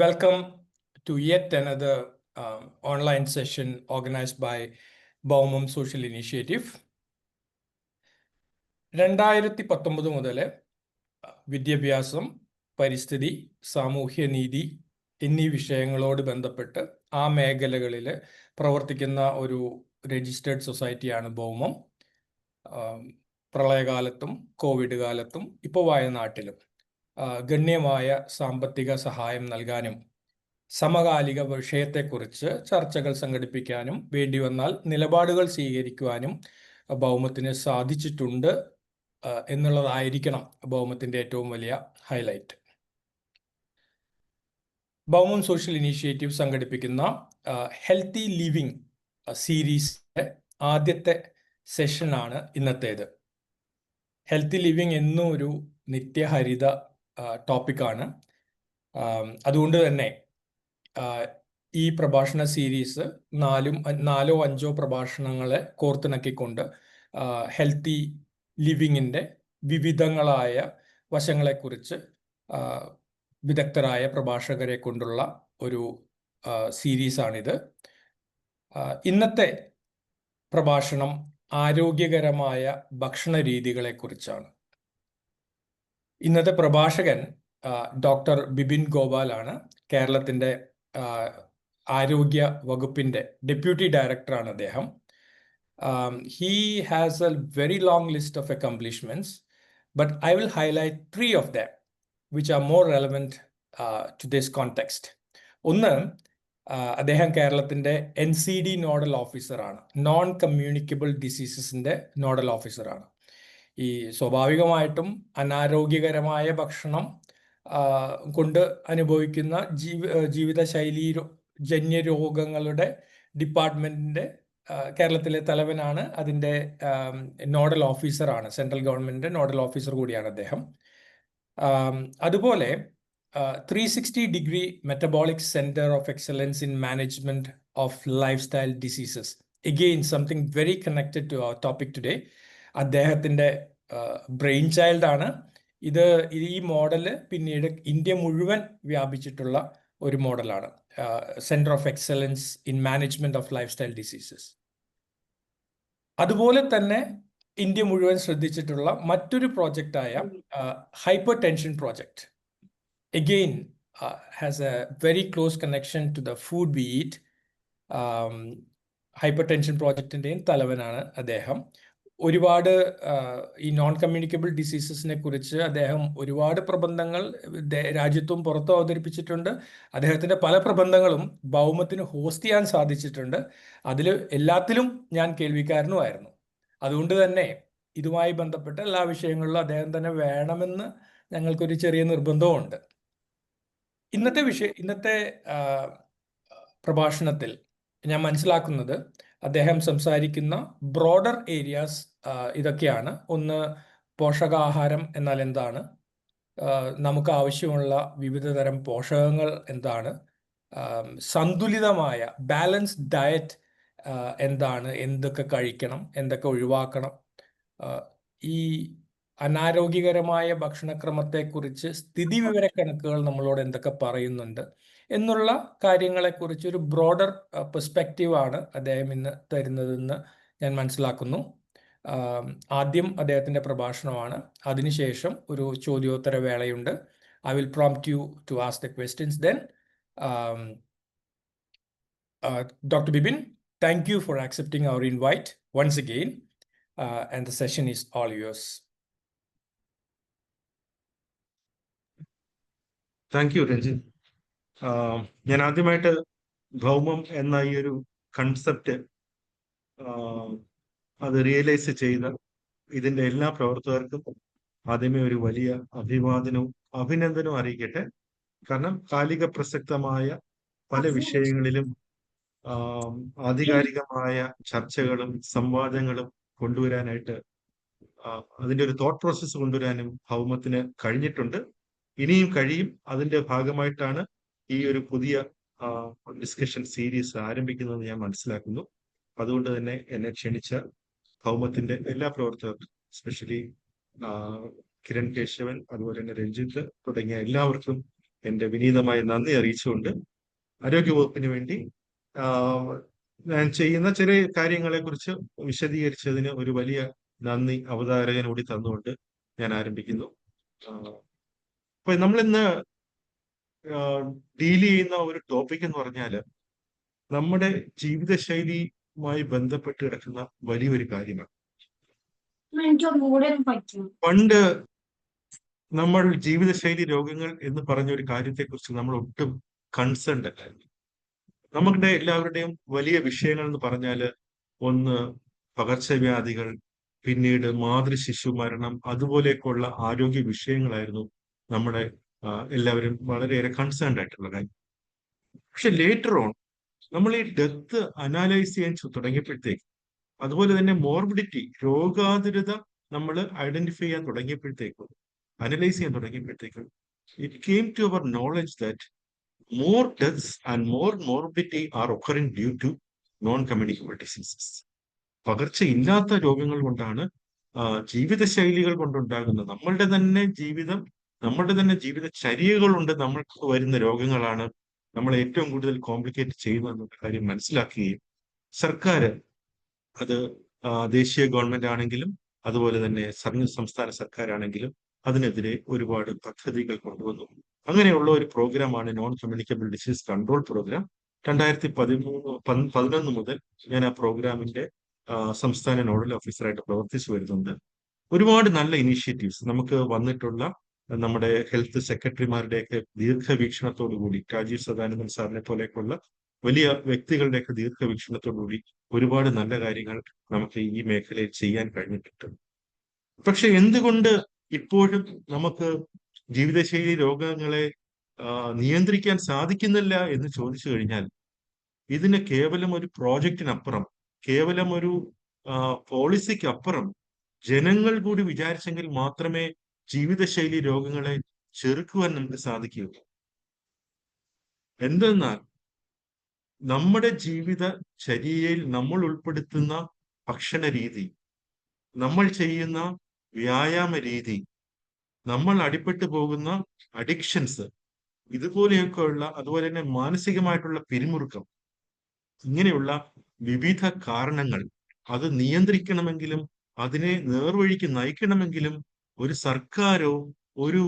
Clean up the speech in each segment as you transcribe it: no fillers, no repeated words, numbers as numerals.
Welcome to yet another online session organized by Baumum Social Initiative. 2019 മുതൽ വിദ്യാഭ്യാസം, പരിസ്ഥിതി, സാമൂഹ്യനീതി എന്നീ വിഷയങ്ങളോട് ബന്ധപ്പെട്ട് ആ മേഖലകളിൽ പ്രവർത്തിക്കുന്ന ഒരു രജിസ്റ്റേർഡ് സൊസൈറ്റിയാണ് ബൗമം. പ്രളയകാലത്തും കോവിഡ് കാലത്തും ഇപ്പോൾ വയനാട്ടിലും ഗണ്യമായ സാമ്പത്തിക സഹായം നൽകാനും സമകാലിക വിഷയത്തെക്കുറിച്ച് ചർച്ചകൾ സംഘടിപ്പിക്കാനും വേണ്ടി വന്നാൽ നിലപാടുകൾ സ്വീകരിക്കുവാനും ബൗമത്തിന് സാധിച്ചിട്ടുണ്ട് എന്നുള്ളതായിരിക്കണം ബൗമത്തിൻ്റെ ഏറ്റവും വലിയ ഹൈലൈറ്റ്. ബൗമം സോഷ്യൽ ഇനീഷ്യേറ്റീവ് സംഘടിപ്പിക്കുന്ന ഹെൽത്തി ലിവിങ് സീരീസിലെ ആദ്യത്തെ സെഷനാണ് ഇന്നത്തേത്. ഹെൽത്തി ലിവിങ് എന്നും ഒരു നിത്യഹരിത ടോപ്പിക്കാണ്. അതുകൊണ്ട് തന്നെ ഈ പ്രഭാഷണ സീരീസ് നാലോ അഞ്ചോ പ്രഭാഷണങ്ങളെ കോർത്തിണക്കിക്കൊണ്ട് ഹെൽത്തി ലിവിങ്ങിൻ്റെ വിവിധങ്ങളായ വശങ്ങളെക്കുറിച്ച് വിദഗ്ധരായ പ്രഭാഷകരെ കൊണ്ടുള്ള ഒരു സീരീസാണിത്. ഇന്നത്തെ പ്രഭാഷണം ആരോഗ്യകരമായ ഭക്ഷണ രീതികളെക്കുറിച്ചാണ്. ഇന്നത്തെ പ്രഭാഷകൻ ഡോക്ടർ ബിപിൻ ഗോപാലാണ്. കേരളത്തിൻ്റെ ആരോഗ്യ വകുപ്പിൻ്റെ ഡെപ്യൂട്ടി ഡയറക്ടറാണ് അദ്ദേഹം. He has a very long list of accomplishments, but I will highlight 3 of them which are more relevant to this context. ഒന്ന്, അദ്ദേഹം കേരളത്തിൻ്റെ NCD നോഡൽ ഓഫീസറാണ്. നോൺ കമ്മ്യൂണിക്കബിൾ ഡിസീസസിൻ്റെ നോഡൽ ഓഫീസറാണ്. ഈ സ്വാഭാവികമായിട്ടും അനാരോഗ്യകരമായ ഭക്ഷണം കൊണ്ട് അനുഭവിക്കുന്ന ജീവിതശൈലീ ജന്യ രോഗങ്ങളുടെ ഡിപ്പാർട്ട്മെൻറ്റിൻ്റെ കേരളത്തിലെ തലവനാണ്. അതിൻ്റെ നോഡൽ ഓഫീസറാണ്. സെൻട്രൽ ഗവൺമെൻറ്റിൻ്റെ നോഡൽ ഓഫീസർ കൂടിയാണ് അദ്ദേഹം. അതുപോലെ 360 metabolic centre of excellence in management of lifestyle diseases. Again something very connected to our topic today. അദ്ദേഹത്തിൻ്റെ ബ്രെയിൻ ചൈൽഡാണ് ഇത്. ഈ മോഡല് പിന്നീട് ഇന്ത്യ മുഴുവൻ വ്യാപിച്ചിട്ടുള്ള ഒരു മോഡലാണ്. Centre of excellence in management of lifestyle diseases. അതുപോലെ തന്നെ ഇന്ത്യ മുഴുവൻ ശ്രദ്ധിച്ചിട്ടുള്ള മറ്റൊരു പ്രോജക്റ്റായ hypertension project. Again has a very close connection to the food we eat. Hypertension പ്രോജക്റ്റിൻ്റെയും തലവനാണ് അദ്ദേഹം. ഒരുപാട് ഈ നോൺ കമ്മ്യൂണിക്കബിൾ ഡിസീസസിനെ കുറിച്ച് അദ്ദേഹം ഒരുപാട് പ്രബന്ധങ്ങൾ രാജ്യത്തും പുറത്തും അവതരിപ്പിച്ചിട്ടുണ്ട്. അദ്ദേഹത്തിൻ്റെ പല പ്രബന്ധങ്ങളും ബൗമത്തിന് ഹോസ്റ്റ് ചെയ്യാൻ സാധിച്ചിട്ടുണ്ട്. അതിൽ എല്ലാത്തിലും ഞാൻ കേൾവിക്കാരനുമായിരുന്നു. അതുകൊണ്ട് തന്നെ ഇതുമായി ബന്ധപ്പെട്ട എല്ലാ വിഷയങ്ങളിലും അദ്ദേഹം തന്നെ വേണമെന്ന് ഞങ്ങൾക്കൊരു ചെറിയ നിർബന്ധവുമുണ്ട്. ഇന്നത്തെ പ്രഭാഷണത്തിൽ ഞാൻ മനസ്സിലാക്കുന്നത് അദ്ദേഹം സംസാരിക്കുന്ന ബ്രോഡർ ഏരിയാസ് ഇതൊക്കെയാണ്. ഒന്ന്, പോഷകാഹാരം എന്നാൽ എന്താണ്, നമുക്ക് ആവശ്യമുള്ള വിവിധ തരം പോഷകങ്ങൾ എന്താണ്, സന്തുലിതമായ ബാലൻസ്ഡ് ഡയറ്റ് എന്താണ്, എന്തൊക്കെ കഴിക്കണം, എന്തൊക്കെ ഒഴിവാക്കണം, ഈ അനാരോഗ്യകരമായ ഭക്ഷണക്രമത്തെക്കുറിച്ച് സ്ഥിതിവിവരക്കണക്കുകൾ നമ്മളോട് എന്തൊക്കെ പറയുന്നുണ്ട് എന്നുള്ള കാര്യങ്ങളെക്കുറിച്ച് ഒരു ബ്രോഡർ പെർസ്പെക്റ്റീവാണ് അദ്ദേഹം ഇന്ന് തരുന്നതെന്ന് ഞാൻ മനസ്സിലാക്കുന്നു. ആദ്യം അദ്ദേഹത്തിൻ്റെ പ്രഭാഷണമാണ്. അതിനുശേഷം ഒരു ചോദ്യോത്തര വേളയുണ്ട്. I will prompt you to ask the questions then. Dr. Bipin, thank you for accepting our invite once again, and the session is all yours. Thank you, Ranjit. ഞാൻ ആദ്യമായിട്ട് ഭൗമം എന്ന ഈ ഒരു കൺസെപ്റ്റ് അത് റിയലൈസ് ചെയ്ത ഇതിൻ്റെ എല്ലാ പ്രവർത്തകർക്കും ആദ്യമേ ഒരു വലിയ അഭിനന്ദനവും അറിയിക്കട്ടെ. കാരണം കാലിക പ്രസക്തമായ പല വിഷയങ്ങളിലും ആധികാരികമായ ചർച്ചകളും സംവാദങ്ങളും കൊണ്ടുവരാനായിട്ട് അതിൻ്റെ ഒരു തോട്ട് പ്രോസസ്സ് കൊണ്ടുവരാനും ഭൗമത്തിന് കഴിഞ്ഞിട്ടുണ്ട്. ഇനിയും കഴിയും. അതിന്റെ ഭാഗമായിട്ടാണ് ഈ ഒരു പുതിയ ഡിസ്കഷൻ സീരീസ് ആരംഭിക്കുന്നത് ഞാൻ മനസ്സിലാക്കുന്നു. അതുകൊണ്ട് തന്നെ എന്നെ ക്ഷണിച്ച ഭൗമത്തിന്റെ എല്ലാ പ്രവർത്തകർക്കും, എസ്പെഷ്യലി കിരൺ കേശവൻ, അതുപോലെ തന്നെ രഞ്ജിത്ത് തുടങ്ങിയ എല്ലാവർക്കും എൻ്റെ വിനീതമായ നന്ദി അറിയിച്ചുകൊണ്ട് ആരോഗ്യവകുപ്പിന് വേണ്ടി ഞാൻ ചെയ്യുന്ന ചെറിയ കാര്യങ്ങളെ കുറിച്ച് വിശദീകരിച്ചതിന് ഒരു വലിയ നന്ദി അവതാരകൻ കൂടി തന്നുകൊണ്ട് ഞാൻ ആരംഭിക്കുന്നു. അപ്പൊ നമ്മളിന്ന് ഡീൽ ചെയ്യുന്ന ഒരു ടോപ്പിക് എന്ന് പറഞ്ഞാല് നമ്മുടെ ജീവിതശൈലിയുമായി ബന്ധപ്പെട്ട് കിടക്കുന്ന വലിയൊരു കാര്യമാണ്. പണ്ട് നമ്മൾ ജീവിതശൈലി രോഗങ്ങൾ എന്ന് പറഞ്ഞ ഒരു കാര്യത്തെക്കുറിച്ച് നമ്മൾ ഒട്ടും കൺസേൺഡ് അല്ലായിരുന്നു. നമ്മുടെ എല്ലാവരുടെയും വലിയ വിഷയങ്ങൾ എന്ന് പറഞ്ഞാല് ഒന്ന് പകർച്ചവ്യാധികൾ, പിന്നീട് മാതൃശിശു മരണം, അതുപോലെയൊക്കെയുള്ള ആരോഗ്യ വിഷയങ്ങളായിരുന്നു നമ്മുടെ എല്ലാവരും വളരെയേറെ കൺസേൺഡ് ആയിട്ടുള്ള കാര്യം. പക്ഷെ ലേറ്റർ ഓൺ നമ്മൾ ഈ ഡെത്ത് അനാലൈസ് ചെയ്യാൻ തുടങ്ങിയപ്പോഴത്തേക്ക്, അതുപോലെ തന്നെ മോർബിഡിറ്റി, രോഗാതുരത നമ്മൾ ഐഡന്റിഫൈ ചെയ്യാൻ തുടങ്ങിയപ്പോഴത്തേക്കും, അനലൈസ് ചെയ്യാൻ തുടങ്ങിയപ്പോഴത്തേക്കും, it came to our knowledge that more deaths and more morbidity are occurring due to non-communicable diseases. പകർച്ചയില്ലാത്ത രോഗങ്ങൾ കൊണ്ടാണ്, ജീവിതശൈലികൾ കൊണ്ടുണ്ടാകുന്ന നമ്മളുടെ തന്നെ ജീവിതചര്യകൾ കൊണ്ട് നമ്മൾക്ക് വരുന്ന രോഗങ്ങളാണ് നമ്മളെ ഏറ്റവും കൂടുതൽ കോംപ്ലിക്കേറ്റ് ചെയ്യുന്നതെന്നുള്ള കാര്യം മനസ്സിലാക്കുകയും സർക്കാർ, അത് ദേശീയ ഗവൺമെന്റ് ആണെങ്കിലും അതുപോലെ തന്നെ സംസ്ഥാന സർക്കാരാണെങ്കിലും അതിനെതിരെ ഒരുപാട് പദ്ധതികൾ കൊണ്ടുവന്നു. അങ്ങനെയുള്ള ഒരു പ്രോഗ്രാമാണ് non communicable disease control programme. 2011 മുതൽ ഞാൻ ആ പ്രോഗ്രാമിന്റെ സംസ്ഥാന നോഡൽ ഓഫീസറായിട്ട് പ്രവർത്തിച്ചു വരുന്നുണ്ട്. ഒരുപാട് നല്ല ഇനീഷ്യേറ്റീവ്സ് നമുക്ക് വന്നിട്ടുള്ള നമ്മുടെ ഹെൽത്ത് സെക്രട്ടറിമാരുടെയൊക്കെ ദീർഘവീക്ഷണത്തോടുകൂടി, രാജീവ് സദാനന്ദൻ സാറിനെ പോലെയൊക്കെയുള്ള വലിയ വ്യക്തികളുടെയൊക്കെ ദീർഘവീക്ഷണത്തോടുകൂടി ഒരുപാട് നല്ല കാര്യങ്ങൾ നമുക്ക് ഈ മേഖലയിൽ ചെയ്യാൻ കഴിഞ്ഞിട്ടുണ്ട്. പക്ഷെ എന്തുകൊണ്ട് ഇപ്പോഴും നമുക്ക് ജീവിതശൈലി രോഗങ്ങളെ നിയന്ത്രിക്കാൻ സാധിക്കുന്നില്ല എന്ന് ചോദിച്ചു കഴിഞ്ഞാൽ, ഇതിന് കേവലം ഒരു പ്രോജക്റ്റിനപ്പുറം, കേവലം ഒരു പോളിസിക്ക് അപ്പുറം ജനങ്ങൾ കൂടി വിചാരിച്ചെങ്കിൽ മാത്രമേ ജീവിതശൈലി രോഗങ്ങളെ ചെറുക്കുവാൻ നമുക്ക് സാധിക്കുകയുള്ളൂ. എന്തെന്നാൽ നമ്മുടെ ജീവിതചര്യയിൽ നമ്മൾ ഉൾപ്പെടുത്തുന്ന ഭക്ഷണ രീതി, നമ്മൾ ചെയ്യുന്ന വ്യായാമ രീതി, നമ്മൾ അടിപ്പെട്ടു പോകുന്ന അഡിക്ഷൻസ്, ഇതുപോലെയൊക്കെയുള്ള, അതുപോലെ തന്നെ മാനസികമായിട്ടുള്ള പിരിമുറുക്കം, ഇങ്ങനെയുള്ള വിവിധ കാരണങ്ങൾ അത് നിയന്ത്രിക്കണമെങ്കിലും അതിനെ നേർവഴിക്ക് നയിക്കണമെങ്കിലും ഒരു സർക്കാരോ ഒരു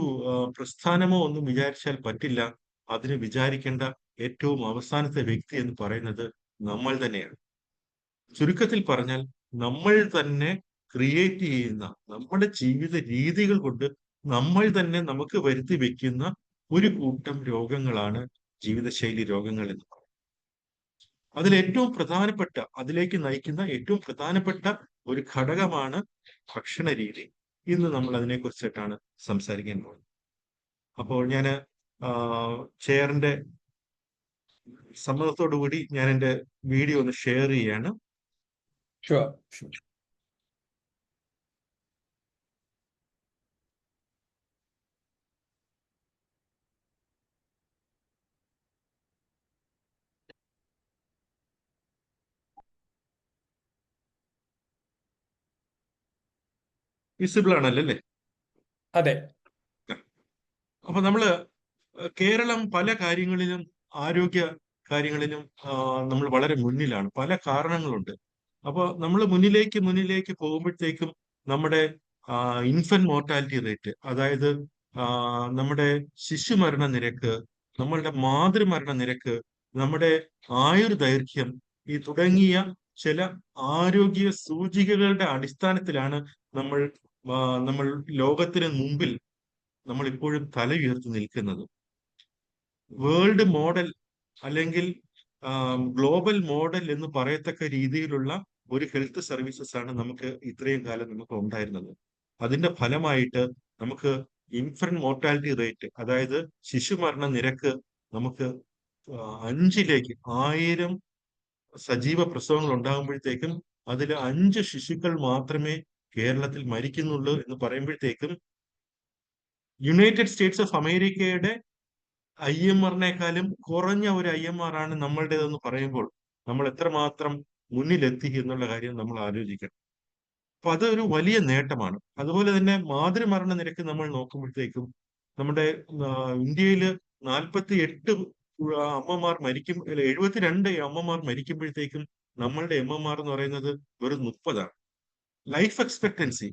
പ്രസ്ഥാനമോ ഒന്നും വിചാരിച്ചാൽ പറ്റില്ല. അതിന് വിചാരിക്കേണ്ട ഏറ്റവും അവസാനത്തെ വ്യക്തി എന്ന് പറയുന്നത് നമ്മൾ തന്നെയാണ്. ചുരുക്കത്തിൽ പറഞ്ഞാൽ, നമ്മൾ തന്നെ ക്രിയേറ്റ് ചെയ്യുന്ന നമ്മുടെ ജീവിത രീതികൾ കൊണ്ട് നമ്മൾ തന്നെ നമുക്ക് വരുത്തി വെക്കുന്ന ഒരു കൂട്ടം രോഗങ്ങളാണ് ജീവിതശൈലി രോഗങ്ങൾ എന്ന് പറയുന്നത്. അതിലേക്ക് നയിക്കുന്ന ഏറ്റവും പ്രധാനപ്പെട്ട ഒരു ഘടകമാണ് ഭക്ഷണ രീതി. ഇന്ന് നമ്മൾ അതിനെക്കുറിച്ചിട്ടാണ് സംസാരിക്കാൻ പോകുന്നത്. അപ്പോൾ ഞാൻ ചെയറിന്റെ സമ്മതത്തോടു കൂടി ഞാൻ എൻ്റെ വീഡിയോ ഒന്ന് ഷെയർ ചെയ്യാണ്. Sure. വിസിബിൾ ആണല്ലോ അല്ലേ? അതെ. അപ്പൊ കേരളം പല കാര്യങ്ങളിലും, ആരോഗ്യ കാര്യങ്ങളിലും നമ്മൾ വളരെ മുന്നിലാണ്. പല കാരണങ്ങളുണ്ട്. അപ്പൊ നമ്മൾ മുന്നിലേക്ക് പോകുമ്പോഴത്തേക്കും നമ്മുടെ ഇൻഫന്റ് മോർട്ടാലിറ്റി റേറ്റ്, അതായത് നമ്മുടെ ശിശുമരണ നിരക്ക്, നമ്മളുടെ മാതൃമരണ നിരക്ക്, നമ്മുടെ ആയുർദൈർഘ്യം, ഈ തുടങ്ങിയ ചില ആരോഗ്യ സൂചികകളുടെ അടിസ്ഥാനത്തിലാണ് നമ്മൾ ലോകത്തിന് മുമ്പിൽ നമ്മൾ ഇപ്പോഴും തല ഉയർത്തി നിൽക്കുന്നത്. വേൾഡ് മോഡൽ അല്ലെങ്കിൽ ഗ്ലോബൽ മോഡൽ എന്ന് പറയത്തക്ക രീതിയിലുള്ള ഒരു ഹെൽത്ത് സർവീസസ് ആണ് നമുക്ക് ഇത്രയും കാലം നമുക്ക് ഉണ്ടായിരുന്നത്. അതിന്റെ ഫലമായിട്ട് നമുക്ക് ഇൻഫന്റ് മോർട്ടാലിറ്റി റേറ്റ്, അതായത് ശിശുമരണ നിരക്ക് നമുക്ക് 1000 സജീവ പ്രസവങ്ങൾ ഉണ്ടാകുമ്പോഴത്തേക്കും അതിൽ 5 ശിശുക്കൾ മാത്രമേ കേരളത്തിൽ മരിക്കുന്നുള്ളൂ എന്ന് പറയുമ്പോഴത്തേക്കും യുണൈറ്റഡ് സ്റ്റേറ്റ്സ് ഓഫ് അമേരിക്കയുടെ IMR-നേക്കാളും കുറഞ്ഞ ഒരു IMR ആണ് നമ്മളുടേതെന്ന് പറയുമ്പോൾ നമ്മൾ എത്രമാത്രം മുന്നിലെത്തി എന്നുള്ള കാര്യം നമ്മൾ ആലോചിക്കണം. അപ്പൊ അതൊരു വലിയ നേട്ടമാണ്. അതുപോലെ തന്നെ മാതൃമരണ നിരക്ക് നമ്മൾ നോക്കുമ്പോഴത്തേക്കും നമ്മുടെ ഇന്ത്യയിൽ 48 അമ്മമാർ മരിക്കും, 72 അമ്മമാർ മരിക്കുമ്പോഴത്തേക്കും നമ്മളുടെ MMR എന്ന് പറയുന്നത് വെറും 30ആണ്. ലൈഫ് എക്സ്പെക്ടൻസി,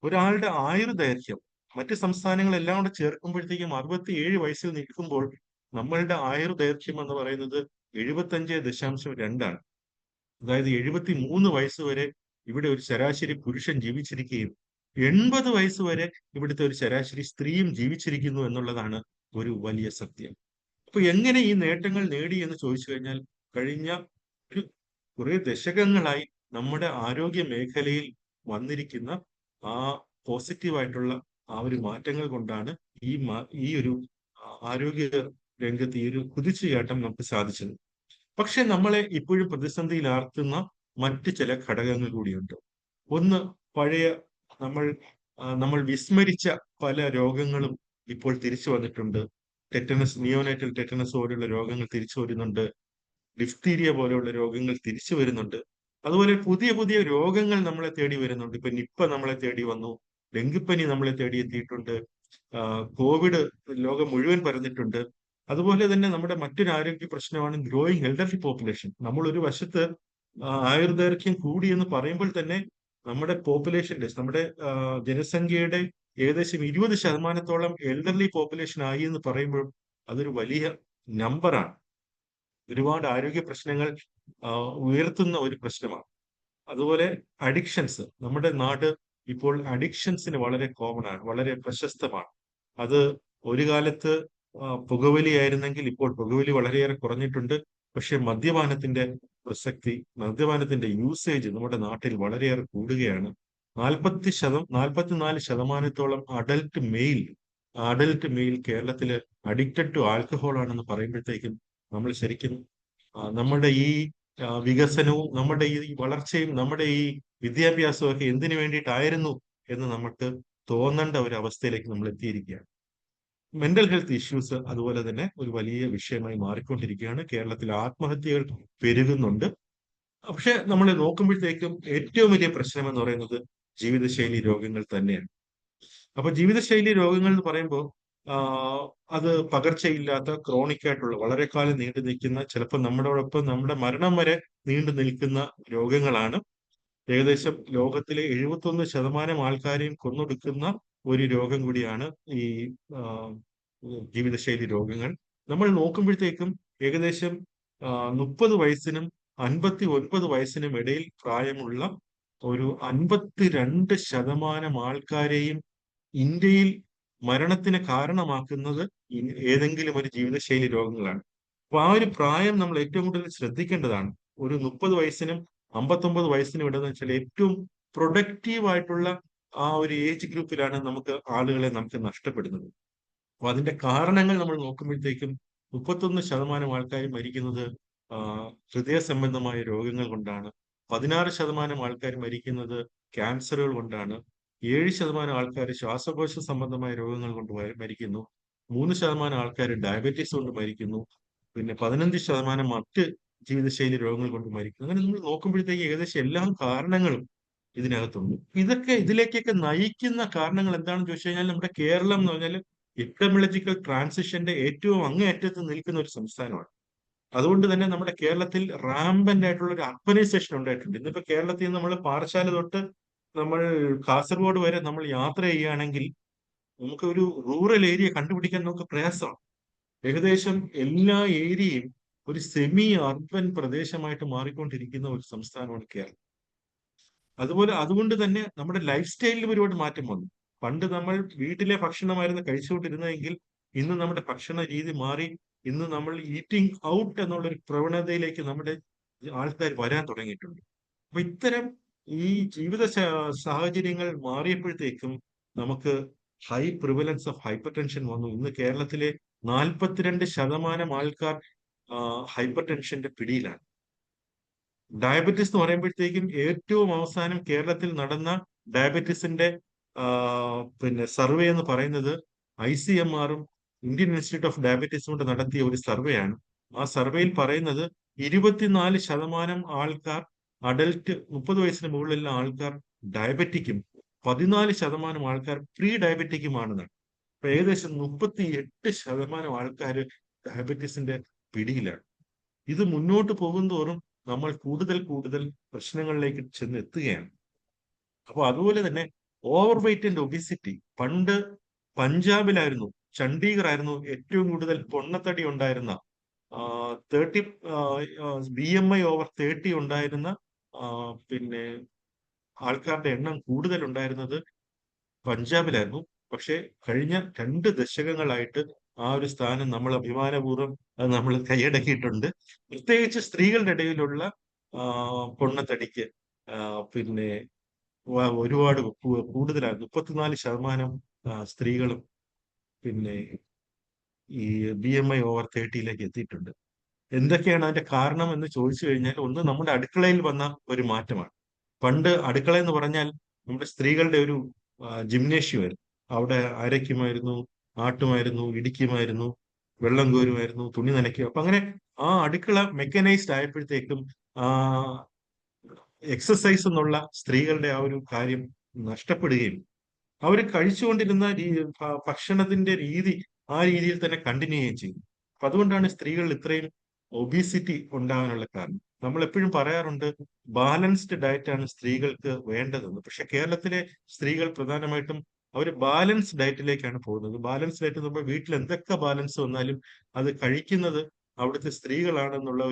ഒരാളുടെ ആയുർദൈർഘ്യം മറ്റ് സംസ്ഥാനങ്ങളെല്ലാം കൂടെ ചേർക്കുമ്പോഴത്തേക്കും 67 വയസ്സിൽ നിൽക്കുമ്പോൾ നമ്മളുടെ ആയുർദൈർഘ്യം എന്ന് പറയുന്നത് 75.2ആണ്. അതായത് 73 വയസ്സ് വരെ ഇവിടെ ഒരു ശരാശരി പുരുഷൻ ജീവിച്ചിരിക്കുകയും 80 വയസ്സ് വരെ ഇവിടുത്തെ ഒരു ശരാശരി സ്ത്രീയും ജീവിച്ചിരിക്കുന്നു എന്നുള്ളതാണ് ഒരു വലിയ സത്യം. അപ്പൊ എങ്ങനെ ഈ നേട്ടങ്ങൾ നേടി എന്ന് ചോദിച്ചു കഴിഞ്ഞാൽ, കഴിഞ്ഞ ഒരു കുറെ ദശകങ്ങളായി നമ്മുടെ ആരോഗ്യ മേഖലയിൽ വന്നിരിക്കുന്ന ആ പോസിറ്റീവായിട്ടുള്ള ആ ഒരു മാറ്റങ്ങൾ കൊണ്ടാണ് ഈ ഒരു ആരോഗ്യ രംഗത്ത് ഈ ഒരു കുതിച്ചുചാട്ടം നമുക്ക് സാധിച്ചത്. പക്ഷെ നമ്മളെ ഇപ്പോഴും പ്രതിസന്ധിയിലാർത്തുന്ന മറ്റ് ചില ഘടകങ്ങൾ കൂടിയുണ്ട്. ഒന്ന്, പഴയ നമ്മൾ നമ്മൾ വിസ്മരിച്ച പല രോഗങ്ങളും ഇപ്പോൾ തിരിച്ചു വന്നിട്ടുണ്ട്. ടെറ്റനസ്, നിയോനേറ്റൽ ടെറ്റനസ് പോലെയുള്ള രോഗങ്ങൾ തിരിച്ചു വരുന്നുണ്ട്. ഡിഫ്തീരിയ പോലെയുള്ള രോഗങ്ങൾ തിരിച്ചു വരുന്നുണ്ട്. അതുപോലെ പുതിയ പുതിയ രോഗങ്ങൾ നമ്മളെ തേടി വരുന്നുണ്ട്. ഇപ്പൊ നിപ്പ നമ്മളെ തേടി വന്നു, ഡെങ്കിപ്പനി നമ്മളെ തേടി എത്തിയിട്ടുണ്ട്, കോവിഡ് ലോകം മുഴുവൻ പരന്നിട്ടുണ്ട്. അതുപോലെ തന്നെ നമ്മുടെ മറ്റൊരു ആരോഗ്യ പ്രശ്നമാണ് ഗ്രോയിങ് എൽഡർലി പോപ്പുലേഷൻ. നമ്മൾ ഒരു വശത്ത് ആയുർദൈർഘ്യം കൂടി എന്ന് പറയുമ്പോൾ തന്നെ നമ്മുടെ പോപ്പുലേഷന്റെ, നമ്മുടെ ജനസംഖ്യയുടെ ഏകദേശം 20% എൽഡർലി പോപ്പുലേഷൻ ആയി എന്ന് പറയുമ്പോൾ അതൊരു വലിയ നമ്പറാണ്. ഒരുപാട് ആരോഗ്യ പ്രശ്നങ്ങൾ ഉയർത്തുന്ന ഒരു പ്രശ്നമാണ്. അതുപോലെ അഡിക്ഷൻസ്, നമ്മുടെ നാട് ഇപ്പോൾ അഡിക്ഷൻസിന് വളരെ കോമൺ ആണ്, വളരെ പ്രശസ്തമാണ്. അത് ഒരു കാലത്ത് പുകവലിയായിരുന്നെങ്കിൽ ഇപ്പോൾ പുകവലി വളരെയേറെ കുറഞ്ഞിട്ടുണ്ട്. പക്ഷെ മദ്യപാനത്തിന്റെ പ്രസക്തി, മദ്യപാനത്തിന്റെ യൂസേജ് നമ്മുടെ നാട്ടിൽ വളരെയേറെ കൂടുകയാണ്. 44% അഡൽട്ട് മെയിൽ കേരളത്തില് അഡിക്റ്റഡ് ടു ആൽക്കഹോൾ ആണെന്ന് പറയുമ്പോഴത്തേക്കും നമ്മൾ ശരിക്കും നമ്മുടെ ഈ വികസനവും നമ്മുടെ ഈ വളർച്ചയും നമ്മുടെ ഈ വിദ്യാഭ്യാസവും ഒക്കെ എന്തിനു വേണ്ടിയിട്ടായിരുന്നു എന്ന് നമുക്ക് തോന്നേണ്ട ഒരു അവസ്ഥയിലേക്ക് നമ്മൾ എത്തിയിരിക്കുകയാണ്. മെന്റൽ ഹെൽത്ത് ഇഷ്യൂസ് അതുപോലെ തന്നെ ഒരു വലിയ വിഷയമായി മാറിക്കൊണ്ടിരിക്കുകയാണ്. കേരളത്തിൽ ആത്മഹത്യകൾ പെരുകുന്നുണ്ട്. പക്ഷെ നമ്മൾ നോക്കുമ്പോഴത്തേക്കും ഏറ്റവും വലിയ പ്രശ്നം എന്ന് പറയുന്നത് ജീവിതശൈലി രോഗങ്ങൾ തന്നെയാണ്. അപ്പൊ ജീവിതശൈലി രോഗങ്ങൾ എന്ന് പറയുമ്പോൾ അത് പകർച്ചയില്ലാത്ത, ക്രോണിക് ആയിട്ടുള്ള, വളരെ കാലം നീണ്ടു നിൽക്കുന്ന, ചിലപ്പോൾ നമ്മളോടൊപ്പം നമ്മുടെ മരണം വരെ നീണ്ടു നിൽക്കുന്ന രോഗങ്ങളാണ്. ഏകദേശം ലോകത്തിലെ 71% ആൾക്കാരെയും കൊന്നൊടുക്കുന്ന ഒരു രോഗം കൂടിയാണ് ഈ ജീവിതശൈലി രോഗങ്ങൾ. നമ്മൾ നോക്കുമ്പോഴത്തേക്കും ഏകദേശം 30 വയസ്സിനും 59 വയസ്സിനും ഇടയിൽ പ്രായമുള്ള ഒരു 52% ആൾക്കാരെയും ഇന്ത്യയിൽ മരണത്തിന് കാരണമാക്കുന്നത് ഏതെങ്കിലും ഒരു ജീവിതശൈലി രോഗങ്ങളാണ്. അപ്പൊ ആ ഒരു പ്രായം നമ്മൾ ഏറ്റവും കൂടുതൽ ശ്രദ്ധിക്കേണ്ടതാണ്. ഒരു 30 വയസ്സിനും 59 വയസ്സിനും ഇടന്ന് വെച്ചാൽ ഏറ്റവും പ്രൊഡക്റ്റീവ് ആയിട്ടുള്ള ആ ഒരു ഏജ് ഗ്രൂപ്പിലാണ് ആളുകളെ നമുക്ക് നഷ്ടപ്പെടുന്നത്. അപ്പൊ അതിന്റെ കാരണങ്ങൾ നമ്മൾ നോക്കുമ്പോഴത്തേക്കും 31% ആൾക്കാർ മരിക്കുന്നത് ഹൃദയ സംബന്ധമായ രോഗങ്ങൾ കൊണ്ടാണ്. 16% ആൾക്കാർ മരിക്കുന്നത് ക്യാൻസറുകൾ കൊണ്ടാണ്. 7% ആൾക്കാർ ശ്വാസകോശ സംബന്ധമായ രോഗങ്ങൾ കൊണ്ട് മരിക്കുന്നു. 3% ആൾക്കാർ ഡയബറ്റീസ് കൊണ്ട് മരിക്കുന്നു. പിന്നെ 15% മറ്റ് ജീവിതശൈലി രോഗങ്ങൾ കൊണ്ട് മരിക്കുന്നു. അങ്ങനെ നമ്മൾ നോക്കുമ്പോഴത്തേക്ക് ഏകദേശം എല്ലാ കാരണങ്ങളും ഇതിനകത്തുണ്ട്. ഇതിലേക്കൊക്കെ നയിക്കുന്ന കാരണങ്ങൾ എന്താണെന്ന് ചോദിച്ചു കഴിഞ്ഞാൽ, നമ്മുടെ കേരളം എന്ന് പറഞ്ഞാൽ എപ്പിഡമിയോളജിക്കൽ ട്രാൻസിഷന്റെ ഏറ്റവും അങ്ങേയറ്റത്ത് നിൽക്കുന്ന ഒരു സംസ്ഥാനമാണ്. അതുകൊണ്ട് തന്നെ നമ്മുടെ കേരളത്തിൽ റാമ്പന്റ് ആയിട്ടുള്ള ഒരു അർബനൈസേഷൻ ഉണ്ടായിട്ടുണ്ട്. ഇന്നിപ്പോ കേരളത്തിൽ നിന്ന് നമ്മൾ പാറശാല തൊട്ട് നമ്മൾ കാസർഗോഡ് വരെ നമ്മൾ യാത്ര ചെയ്യുകയാണെങ്കിൽ നമുക്ക് ഒരു റൂറൽ ഏരിയ കണ്ടുപിടിക്കാൻ നമുക്ക് പ്രയാസമാണ്. ഏകദേശം എല്ലാ ഏരിയയും ഒരു സെമി അർബൻ പ്രദേശമായിട്ട് മാറിക്കൊണ്ടിരിക്കുന്ന ഒരു സംസ്ഥാനമാണ് കേരളം. അതുകൊണ്ട് തന്നെ നമ്മുടെ ലൈഫ് സ്റ്റൈലിൽ ഒരുപാട് മാറ്റം വന്നു. പണ്ട് നമ്മൾ വീട്ടിലെ ഭക്ഷണമായിരുന്നു കഴിച്ചുകൊണ്ടിരുന്നതെങ്കിൽ ഇന്ന് നമ്മുടെ ഭക്ഷണ രീതി മാറി. ഇന്ന് നമ്മൾ ഈറ്റിംഗ് ഔട്ട് എന്നുള്ളൊരു പ്രവണതയിലേക്ക് നമ്മുടെ ആൾക്കാർ വരാൻ തുടങ്ങിയിട്ടുണ്ട്. അപ്പൊ ഇത്തരം ഈ ജീവിത സാഹചര്യങ്ങൾ മാറിയപ്പോഴത്തേക്കും നമുക്ക് high prevalence of hyper tension വന്നു. ഇന്ന് കേരളത്തിലെ 42% ആൾക്കാർ ഹൈപ്പർ ടെൻഷന്റെ പിടിയിലാണ്. ഡയബറ്റീസ് എന്ന് പറയുമ്പോഴത്തേക്കും ഏറ്റവും അവസാനം കേരളത്തിൽ നടന്ന ഡയബറ്റീസിന്റെ സർവേ എന്ന് പറയുന്നത് ICMR-ഉം ഇന്ത്യൻ ഇൻസ്റ്റിറ്റ്യൂട്ട് ഓഫ് ഡയബറ്റീസും കൊണ്ട് നടത്തിയ ഒരു സർവേ ആണ്. ആ സർവേയിൽ പറയുന്നത് 24% ആൾക്കാർ അഡൽട്ട് 30 വയസ്സിന് മുകളിലുള്ള ആൾക്കാർ ഡയബറ്റിക്കും 14% ആൾക്കാർ പ്രീ ഡയബറ്റിക്കുമാണെന്നാണ്. അപ്പൊ ഏകദേശം 38% ആൾക്കാർ ഡയബറ്റീസിന്റെ പിടിയിലാണ്. ഇത് മുന്നോട്ട് പോകുന്തോറും നമ്മൾ കൂടുതൽ കൂടുതൽ പ്രശ്നങ്ങളിലേക്ക് ചെന്നെത്തുകയാണ്. അപ്പൊ അതുപോലെ തന്നെ ഓവർ വെയിറ്റ് ആൻഡ് ഒബിസിറ്റി. പണ്ട് പഞ്ചാബിലായിരുന്നു, ചണ്ഡീഗർ ആയിരുന്നു ഏറ്റവും കൂടുതൽ പൊണ്ണത്തടി ഉണ്ടായിരുന്ന 30 BMI ഓവർ 30 ഉണ്ടായിരുന്ന പിന്നെ ആൾക്കാരുടെ എണ്ണം കൂടുതൽ ഉണ്ടായിരുന്നത് പഞ്ചാബിലായിരുന്നു. പക്ഷെ കഴിഞ്ഞ 2 ദശകങ്ങളായിട്ട് ആ ഒരു സ്ഥാനം നമ്മൾ അഭിമാനപൂർവ്വം അത് നമ്മൾ കൈയടക്കിയിട്ടുണ്ട്. പ്രത്യേകിച്ച് സ്ത്രീകളുടെ ഇടയിലുള്ള പൊണ്ണത്തടിക്ക് പിന്നെ ഒരുപാട് കൂടുതലാണ്. 34% സ്ത്രീകളും പിന്നെ ഈ BMI ഓവർ 30യിലേക്ക് എത്തിയിട്ടുണ്ട്. എന്തൊക്കെയാണ് അതിന്റെ കാരണം എന്ന് ചോദിച്ചു കഴിഞ്ഞാൽ, ഒന്ന് നമ്മുടെ അടുക്കളയിൽ വന്ന ഒരു മാറ്റമാണ്. പണ്ട് അടുക്കള എന്ന് പറഞ്ഞാൽ നമ്മുടെ സ്ത്രീകളുടെ ഒരു ജിംനേഷ്യമായിരുന്നു. അവിടെ അരയ്ക്കുമായിരുന്നു, ആട്ടുമായിരുന്നു, ഇടിക്കുമായിരുന്നു, വെള്ളം കോരുമായിരുന്നു, തുണി നനയ്ക്കും. അപ്പൊ അങ്ങനെ ആ അടുക്കള മെക്കനൈസ്ഡ് ആയപ്പോഴത്തേക്കും ആ എക്സസൈസ് എന്നുള്ള സ്ത്രീകളുടെ ആ ഒരു കാര്യം നഷ്ടപ്പെടുകയും അവർ കഴിച്ചുകൊണ്ടിരുന്ന ഭക്ഷണത്തിന്റെ രീതി ആ രീതിയിൽ തന്നെ കണ്ടിന്യൂ ചെയ്യുകയും ചെയ്യും. അപ്പൊ അതുകൊണ്ടാണ് സ്ത്രീകളിൽ ഇത്രയും ഒബീസിറ്റി ഉണ്ടാകാനുള്ള കാരണം. നമ്മൾ എപ്പോഴും പറയാറുണ്ട് ബാലൻസ്ഡ് ഡയറ്റ് ആണ് സ്ത്രീകൾക്ക് വേണ്ടതെന്ന്. പക്ഷെ കേരളത്തിലെ സ്ത്രീകൾ പ്രധാനമായിട്ടും അവർ ബാലൻസ് ഡയറ്റിലേക്കാണ് പോകുന്നത്. ബാലൻസ് ഡയറ്റ് നമ്മൾ വീട്ടിൽ എന്തൊക്കെ ബാലൻസ് വന്നാലും അത് കഴിക്കുന്നത് അവിടുത്തെ സ്ത്രീകളാണെന്നുള്ള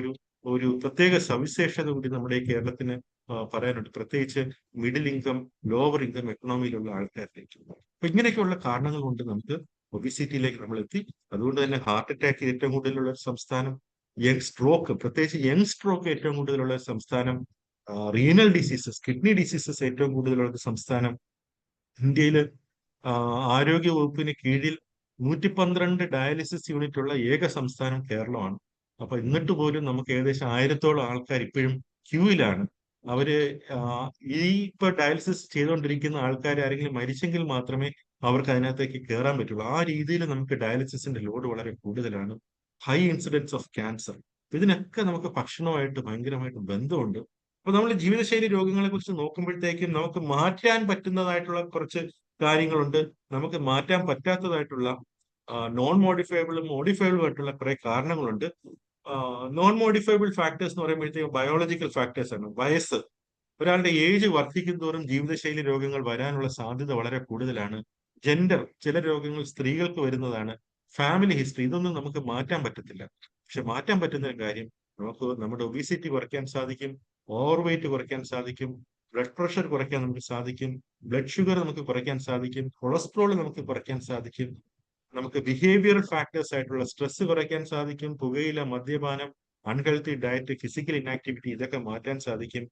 ഒരു പ്രത്യേക സവിശേഷത കൂടി നമ്മുടെ ഈ കേരളത്തിന് പറയാനുണ്ട്. പ്രത്യേകിച്ച് മിഡിൽ ഇൻകം, ലോവർ ഇൻകം എക്കണോമിയിലുള്ള ആൾക്കാരിലേക്ക്. അപ്പൊ ഇങ്ങനെയൊക്കെയുള്ള കാരണങ്ങൾ കൊണ്ട് നമുക്ക് ഒബിസിറ്റിയിലേക്ക് നമ്മൾ എത്തി. അതുകൊണ്ട് തന്നെ ഹാർട്ട് അറ്റാക്ക് ഏറ്റവും കൂടുതലുള്ള ഒരു സംസ്ഥാനം, യങ് സ്ട്രോക്ക്, പ്രത്യേകിച്ച് യങ് സ്ട്രോക്ക് ഏറ്റവും കൂടുതലുള്ള ഒരു സംസ്ഥാനം, റീനൽ ഡിസീസസ്, കിഡ്നി ഡിസീസസ് ഏറ്റവും കൂടുതലുള്ള ഒരു സംസ്ഥാനം. ഇന്ത്യയിൽ ആരോഗ്യ വകുപ്പിന് കീഴിൽ 112 ഡയാലിസിസ് യൂണിറ്റ് ഉള്ള ഏക സംസ്ഥാനം കേരളമാണ്. അപ്പൊ എന്നിട്ട് പോലും നമുക്ക് ഏകദേശം 1000-ഓളം ആൾക്കാർ ഇപ്പോഴും ക്യൂവിലാണ്. അവര് ഈ ഇപ്പൊ ഡയാലിസിസ് ചെയ്തുകൊണ്ടിരിക്കുന്ന ആൾക്കാർ ആരെങ്കിലും മരിച്ചെങ്കിൽ മാത്രമേ അവർക്ക് അതിനകത്തേക്ക് കയറാൻ പറ്റുള്ളൂ. ആ രീതിയിൽ നമുക്ക് ഡയാലിസിസിന്റെ ലോഡ് വളരെ കൂടുതലാണ്. High incidents of cancer. ഇതിനൊക്കെ നമുക്ക് ഭക്ഷണമായിട്ട് ഭയങ്കരമായിട്ട് ബന്ധമുണ്ട്. അപ്പൊ നമ്മൾ ജീവിതശൈലി രോഗങ്ങളെ കുറിച്ച് നോക്കുമ്പോഴത്തേക്കും നമുക്ക് മാറ്റാൻ പറ്റുന്നതായിട്ടുള്ള കുറച്ച് കാര്യങ്ങളുണ്ട്, നമുക്ക് മാറ്റാൻ പറ്റാത്തതായിട്ടുള്ള നോൺ മോഡിഫയബിളും മോഡിഫയബിളും ആയിട്ടുള്ള കുറെ കാരണങ്ങളുണ്ട്. നോൺ മോഡിഫയബിൾ ഫാക്ടേഴ്സ് എന്ന് പറയുമ്പോഴത്തേക്കും ബയോളജിക്കൽ ഫാക്ടേഴ്സ് ആണ്. വയസ്സ്, ഒരാളുടെ ഏജ് വർദ്ധിക്കും തോറും ജീവിതശൈലി രോഗങ്ങൾ വരാനുള്ള സാധ്യത വളരെ കൂടുതലാണ്. ജെൻഡർ, ചില രോഗങ്ങൾ സ്ത്രീകൾക്ക് വരുന്നതാണ്. ഫാമിലി ഹിസ്റ്ററി, ഇതൊന്നും നമുക്ക് മാറ്റാൻ പറ്റത്തില്ല. പക്ഷെ മാറ്റാൻ പറ്റുന്ന ഒരു കാര്യം, നമുക്ക് നമ്മുടെ ഒബീസിറ്റി കുറയ്ക്കാൻ സാധിക്കും, ഓവർ വെയിറ്റ് കുറയ്ക്കാൻ സാധിക്കും, ബ്ലഡ് പ്രഷർ കുറയ്ക്കാൻ നമുക്ക് സാധിക്കും, ബ്ലഡ് ഷുഗർ നമുക്ക് കുറയ്ക്കാൻ സാധിക്കും, കൊളസ്ട്രോൾ നമുക്ക് കുറയ്ക്കാൻ സാധിക്കും, നമുക്ക് ബിഹേവിയറൽ ഫാക്ടേഴ്സ് ആയിട്ടുള്ള സ്ട്രെസ് കുറയ്ക്കാൻ സാധിക്കും, പുകയില, മദ്യപാനം, അൺഹെൽത്തി ഡയറ്റ്, ഫിസിക്കൽ ഇനാക്ടിവിറ്റി, ഇതൊക്കെ മാറ്റാൻ സാധിക്കും.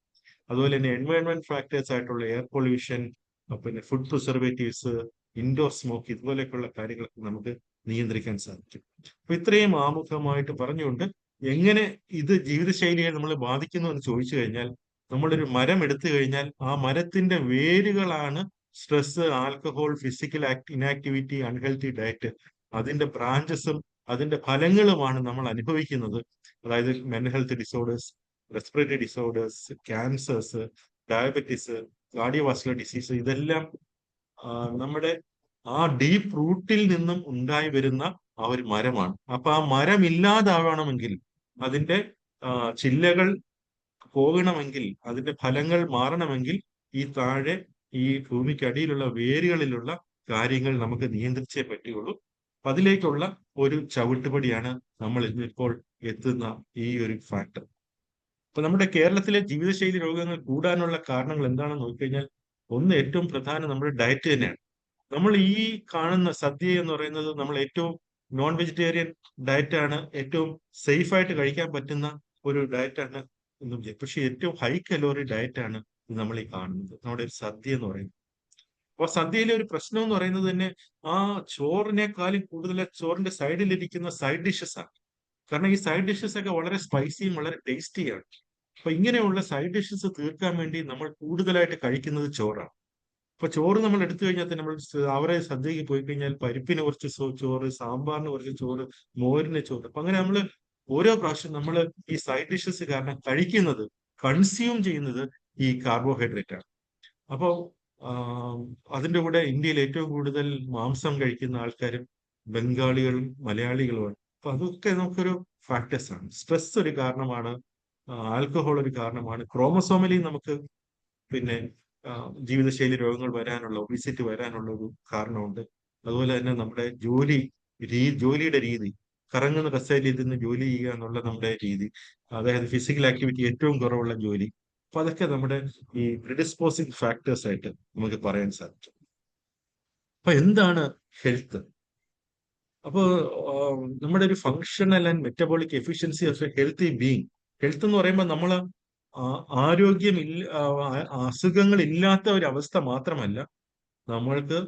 അതുപോലെ തന്നെ എൻവയോൺമെന്റ് ഫാക്ടേഴ്സ് ആയിട്ടുള്ള എയർ പൊല്യൂഷൻ, പിന്നെ ഫുഡ് പ്രിസർവേറ്റീവ്സ്, ഇൻഡോർ സ്മോക്ക്, ഇതുപോലെയൊക്കെയുള്ള കാര്യങ്ങളൊക്കെ നമുക്ക് നിയന്ത്രിക്കാൻ സാധിക്കും. അപ്പൊ ഇത്രയും ആമുഖമായിട്ട് പറഞ്ഞുകൊണ്ട് എങ്ങനെ ഇത് ജീവിതശൈലിയെ നമ്മൾ ബാധിക്കുന്നു എന്ന് ചോദിച്ചു കഴിഞ്ഞാൽ, നമ്മളൊരു മരം എടുത്തു കഴിഞ്ഞാൽ ആ മരത്തിന്റെ വേരുകളാണ് stress, alcohol, physical inactivity, unhealthy diet. അതിന്റെ ബ്രാഞ്ചസും അതിന്റെ ഫലങ്ങളുമാണ് നമ്മൾ അനുഭവിക്കുന്നത്. അതായത് mental health disorders, respiratory disorders, cancers, diabetes, cardiovascular disease, ഇതെല്ലാം നമ്മുടെ ആ ഡീപ്പ് റൂട്ടിൽ നിന്നും ഉണ്ടായി വരുന്ന ആ ഒരു മരമാണ്. അപ്പൊ ആ മരം ഇല്ലാതാവണമെങ്കിൽ, അതിന്റെ ചില്ലകൾ പോകണമെങ്കിൽ, അതിന്റെ ഫലങ്ങൾ മാറണമെങ്കിൽ ഈ താഴെ ഈ ഭൂമിക്കടിയിലുള്ള വേരുകളിലുള്ള കാര്യങ്ങൾ നമുക്ക് നിയന്ത്രിച്ചേ പറ്റുകയുള്ളൂ. അതിലേക്കുള്ള ഒരു ചവിട്ടുപടിയാണ് നമ്മൾ ഇന്നിപ്പോൾ എത്തുന്ന ഈ ഒരു ഫാക്ടർ. അപ്പൊ നമ്മുടെ കേരളത്തിലെ ജീവിതശൈലി രോഗങ്ങൾ കൂടാനുള്ള കാരണങ്ങൾ എന്താണെന്ന് നോക്കിക്കഴിഞ്ഞാൽ, ഒന്ന് ഏറ്റവും പ്രധാനം നമ്മുടെ ഡയറ്റ് തന്നെയാണ്. നമ്മൾ ഈ കാണുന്ന സദ്യ എന്ന് പറയുന്നത് നമ്മൾ ഏറ്റവും നോൺ വെജിറ്റേറിയൻ ഡയറ്റാണ്, ഏറ്റവും സേഫ് ആയിട്ട് കഴിക്കാൻ പറ്റുന്ന ഒരു ഡയറ്റാണ് എന്നും ചെയ്യും. പക്ഷെ ഏറ്റവും ഹൈ കലോറി ഡയറ്റാണ് നമ്മൾ ഈ കാണുന്നത്, നമ്മുടെ ഒരു സദ്യ എന്ന് പറയുന്നത്. അപ്പൊ സദ്യയിലെ ഒരു പ്രശ്നം എന്ന് പറയുന്നത് തന്നെ ആ ചോറിനേക്കാളും കൂടുതൽ ചോറിന്റെ സൈഡിലിരിക്കുന്ന സൈഡ് ഡിഷസ് ആണ്. കാരണം ഈ സൈഡ് ഡിഷസ് ഒക്കെ വളരെ സ്പൈസിയും വളരെ ടേസ്റ്റിയാണ്. അപ്പൊ ഇങ്ങനെയുള്ള സൈഡ് ഡിഷസ് തീർക്കാൻ വേണ്ടി നമ്മൾ കൂടുതലായിട്ട് കഴിക്കുന്നത് ചോറാണ്. അപ്പൊ ചോറ് നമ്മൾ എടുത്തു കഴിഞ്ഞാൽ തന്നെ നമ്മൾ അവരെ സദ്യക്ക് പോയി കഴിഞ്ഞാൽ പരിപ്പിന് കുറച്ച് ചോറ്, സാമ്പാറിന് കുറച്ച് ചോറ്, മോരിന് ചോറ്. അപ്പൊ അങ്ങനെ നമ്മൾ ഓരോ പ്രാവശ്യം നമ്മൾ ഈ സൈഡ് ഡിഷസ് കാരണം കഴിക്കുന്നത്, കൺസ്യൂം ചെയ്യുന്നത് ഈ കാർബോഹൈഡ്രേറ്റ് ആണ്. അപ്പോൾ അതിന്റെ കൂടെ ഇന്ത്യയിൽ ഏറ്റവും കൂടുതൽ മാംസം കഴിക്കുന്ന ആൾക്കാരും ബംഗാളികളും മലയാളികളുമാണ്. അപ്പൊ അതൊക്കെ നമുക്കൊരു ഫാക്ടേഴ്സ് ആണ്. സ്ട്രെസ് ഒരു കാരണമാണ്, ആൽക്കഹോൾ ഒരു കാരണമാണ്, ക്രോമസോമലി നമുക്ക് പിന്നെ ജീവിതശൈലി രോഗങ്ങൾ വരാനുള്ള, ഒബിസിറ്റി വരാനുള്ള ഒരു കാരണമുണ്ട്. അതുപോലെ തന്നെ നമ്മുടെ ജോലിയുടെ രീതി, കറങ്ങുന്ന കസേരയിൽ ഇരുന്ന് ജോലി ചെയ്യുക എന്നുള്ള നമ്മുടെ രീതി, അതായത് ഫിസിക്കൽ ആക്ടിവിറ്റി ഏറ്റവും കുറവുള്ള ജോലി, അപ്പൊ അതൊക്കെ നമ്മുടെ ഈ പ്രിഡിസ്പോസിങ് ഫാക്ടേഴ്സ് ആയിട്ട് നമുക്ക് പറയാൻ സാധിക്കും. അപ്പൊ എന്താണ് ഹെൽത്ത്? അപ്പോൾ നമ്മുടെ ഒരു functional and metabolic efficiency of A healthy being. Health എന്ന് പറയുമ്പോൾ നമ്മൾ ആരോഗ്യമില്ല, അസുഖങ്ങൾ ഇല്ലാത്ത ഒരു അവസ്ഥ മാത്രമല്ല, നമ്മൾക്ക്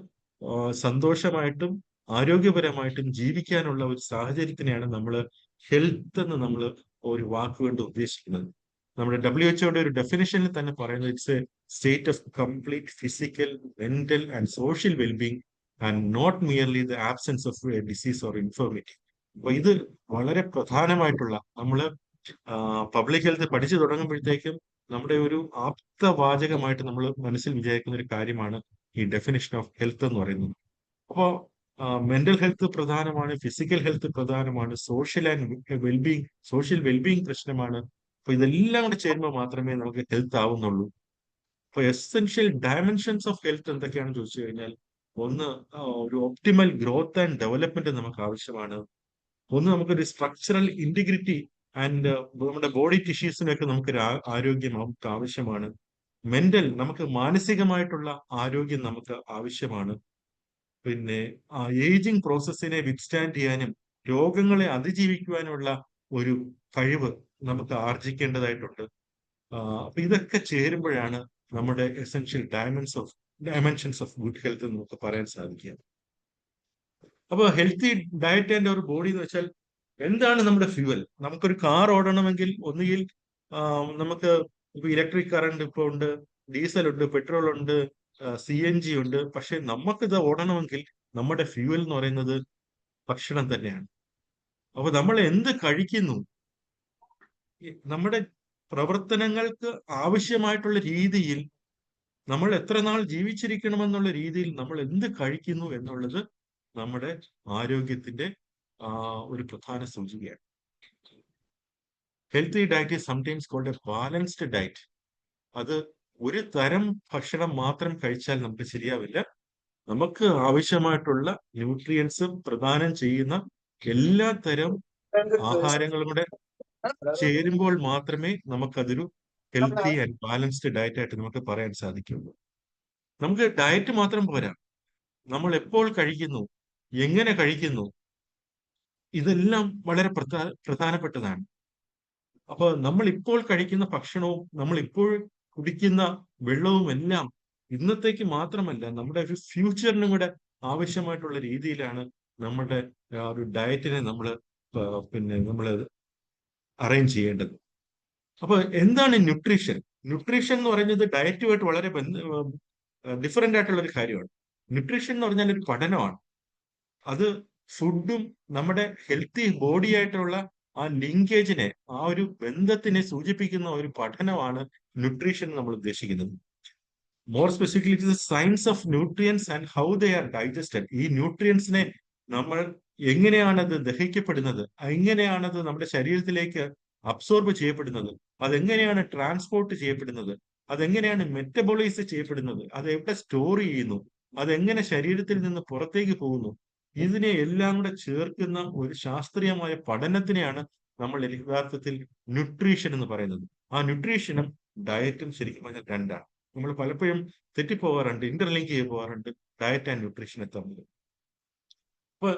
സന്തോഷമായിട്ടും ആരോഗ്യപരമായിട്ടും ജീവിക്കാനുള്ള ഒരു സാഹചര്യത്തിനെയാണ് നമ്മൾ ഹെൽത്ത് എന്ന് നമ്മൾ ഒരു വാക്കുകൊണ്ട് ഉദ്ദേശിക്കുന്നത്. നമ്മുടെ WHO ഒരു ഡെഫിനിഷനിൽ തന്നെ പറയുന്നത് it's a state of complete physical, mental and social wellbeing and not merely the absence of a disease or infirmity. അപ്പൊ ഇത് വളരെ പ്രധാനമായിട്ടുള്ള, നമ്മള് പബ്ലിക് ഹെൽത്ത് പഠിച്ചു തുടങ്ങുമ്പോഴത്തേക്കും നമ്മുടെ ഒരു ആപ്തവാചകമായിട്ട് നമ്മൾ മനസ്സിൽ വിചാരിക്കുന്ന ഒരു കാര്യമാണ് ഈ ഡെഫിനിഷൻ ഓഫ് ഹെൽത്ത് എന്ന് പറയുന്നത്. അപ്പോ മെന്റൽ ഹെൽത്ത് പ്രധാനമാണ്, ഫിസിക്കൽ ഹെൽത്ത് പ്രധാനമാണ്, സോഷ്യൽ വെൽബീങ് പ്രശ്നമാണ്. അപ്പൊ ഇതെല്ലാം കൂടെ ചേരുമ്പോൾ മാത്രമേ നമുക്ക് ഹെൽത്ത് ആവുന്നുള്ളൂ. അപ്പൊ എസെൻഷ്യൽ ഡയമെൻഷൻസ് ഓഫ് ഹെൽത്ത് എന്തൊക്കെയാണെന്ന് ചോദിച്ചു കഴിഞ്ഞാൽ, ഒന്ന് ഒരു ഒപ്റ്റിമൽ ഗ്രോത്ത് ആൻഡ് ഡെവലപ്മെന്റ് നമുക്ക് ആവശ്യമാണ്. ഒന്ന് നമുക്കൊരു സ്ട്രക്ചറൽ ഇന്റഗ്രിറ്റി ആൻഡ് നമ്മുടെ ബോഡി ടിഷ്യൂസിനൊക്കെ നമുക്കൊരു ആരോഗ്യം നമുക്ക് ആവശ്യമാണ്. മെന്റൽ, നമുക്ക് മാനസികമായിട്ടുള്ള ആരോഗ്യം നമുക്ക് ആവശ്യമാണ്. പിന്നെ ഏജിങ് പ്രോസസ്സിനെ വിത്ത്സ്റ്റാൻഡ് ചെയ്യാനും രോഗങ്ങളെ അതിജീവിക്കുവാനുള്ള ഒരു കഴിവ് നമുക്ക് ആർജിക്കേണ്ടതായിട്ടുണ്ട്. അപ്പൊ ഇതൊക്കെ ചേരുമ്പോഴാണ് നമ്മുടെ essential dimensions of good health എന്ന് നമുക്ക് പറയാൻ സാധിക്കുക. അപ്പൊ ഹെൽത്തി ഡയറ്റ് ആൻഡ് ഒരു ബോഡി എന്ന് വെച്ചാൽ എന്താണ് നമ്മുടെ ഫ്യൂവൽ? നമുക്കൊരു കാർ ഓടണമെങ്കിൽ ഒന്നുകിൽ നമുക്ക് ഇപ്പൊ ഇലക്ട്രിക് കറണ്ട് ഇപ്പൊ ഉണ്ട്, ഡീസൽ ഉണ്ട്, പെട്രോൾ ഉണ്ട്, CNG ഉണ്ട്. പക്ഷെ നമുക്കിത് ഓടണമെങ്കിൽ നമ്മുടെ ഫ്യൂവൽ എന്ന് പറയുന്നത് ഭക്ഷണം തന്നെയാണ്. അപ്പൊ നമ്മൾ എന്ത് കഴിക്കുന്നു, നമ്മുടെ പ്രവർത്തനങ്ങൾക്ക് ആവശ്യമായിട്ടുള്ള രീതിയിൽ, നമ്മൾ എത്ര നാൾ ജീവിച്ചിരിക്കണമെന്നുള്ള രീതിയിൽ നമ്മൾ എന്ത് കഴിക്കുന്നു എന്നുള്ളത് നമ്മുടെ ആരോഗ്യത്തിന്റെ ഒരു പ്രധാന സൂചികയാണ്. Healthy diet is sometimes called a balanced diet. അത് ഒരു തരം ഭക്ഷണം മാത്രം കഴിച്ചാൽ നമുക്ക് ശരിയാവില്ല. നമുക്ക് ആവശ്യമായിട്ടുള്ള ന്യൂട്രിയൻസ് പ്രദാനം ചെയ്യുന്ന എല്ലാ തരം ആഹാരങ്ങളും കൂടെ ചേരുമ്പോൾ മാത്രമേ നമുക്കതൊരു ഹെൽത്തി ആൻഡ് ബാലൻസ്ഡ് ഡയറ്റ് ആയിട്ട് നമുക്ക് പറയാൻ സാധിക്കുള്ളൂ. നമുക്ക് ഡയറ്റ് മാത്രം പോരാ, നമ്മൾ എപ്പോൾ കഴിക്കുന്നു, എങ്ങനെ കഴിക്കുന്നു, ഇതെല്ലാം വളരെ പ്രധാനപ്പെട്ടതാണ്. അപ്പൊ നമ്മൾ ഇപ്പോൾ കഴിക്കുന്ന ഭക്ഷണവും നമ്മൾ ഇപ്പോൾ കുടിക്കുന്ന വെള്ളവും എല്ലാം ഇന്നത്തേക്ക് മാത്രമല്ല, നമ്മുടെ ഒരു ഫ്യൂച്ചറിനും കൂടെ ആവശ്യമായിട്ടുള്ള രീതിയിലാണ് നമ്മുടെ ഒരു ഡയറ്റിനെ നമ്മൾ നമ്മൾ അറേഞ്ച് ചെയ്യേണ്ടത്. അപ്പൊ എന്താണ് ന്യൂട്രീഷൻ? ന്യൂട്രീഷൻ എന്ന് പറയുന്നത് ഡയറ്റുമായിട്ട് വളരെ ഡിഫറെന്റ് ആയിട്ടുള്ള ഒരു കാര്യമാണ്. ന്യൂട്രീഷൻ എന്ന് പറഞ്ഞാൽ ഒരു പഠനമാണ്. അത് ഫുഡും നമ്മുടെ ഹെൽത്തി ബോഡി ആയിട്ടുള്ള ആ ലിങ്കേജിനെ, ആ ഒരു ബന്ധത്തിനെ സൂചിപ്പിക്കുന്ന ഒരു പഠനമാണ് ന്യൂട്രീഷൻ നമ്മൾ ഉദ്ദേശിക്കുന്നത്. More specifically it is science of nutrients and how they are digested. ഈ ന്യൂട്രിയൻസിനെ നമ്മൾ എങ്ങനെയാണത് ദഹിക്കപ്പെടുന്നത്, എങ്ങനെയാണത് നമ്മുടെ ശരീരത്തിലേക്ക് അബ്സോർബ് ചെയ്യപ്പെടുന്നത്, അതെങ്ങനെയാണ് ട്രാൻസ്പോർട്ട് ചെയ്യപ്പെടുന്നത്, അതെങ്ങനെയാണ് മെറ്റബോളൈസ് ചെയ്യപ്പെടുന്നത്, അത് എവിടെ സ്റ്റോർ ചെയ്യുന്നു, അതെങ്ങനെ ശരീരത്തിൽ നിന്ന് പുറത്തേക്ക് പോകുന്നു, ഇതിനെ എല്ലാം കൂടെ ചേർക്കുന്ന ഒരു ശാസ്ത്രീയമായ പഠനത്തിനെയാണ് നമ്മൾ യഥാർത്ഥത്തിൽ ന്യൂട്രീഷൻ എന്ന് പറയുന്നത്. ആ ന്യൂട്രീഷനും ഡയറ്റും ശരിക്കും പറഞ്ഞാൽ രണ്ടാണ്. നമ്മൾ പലപ്പോഴും തെറ്റിപ്പോകാറുണ്ട്, ഇന്റർലിങ്ക് ചെയ്ത് പോകാറുണ്ട് ഡയറ്റ് ആൻഡ് ന്യൂട്രീഷനെ തമ്മിൽ. അപ്പൊ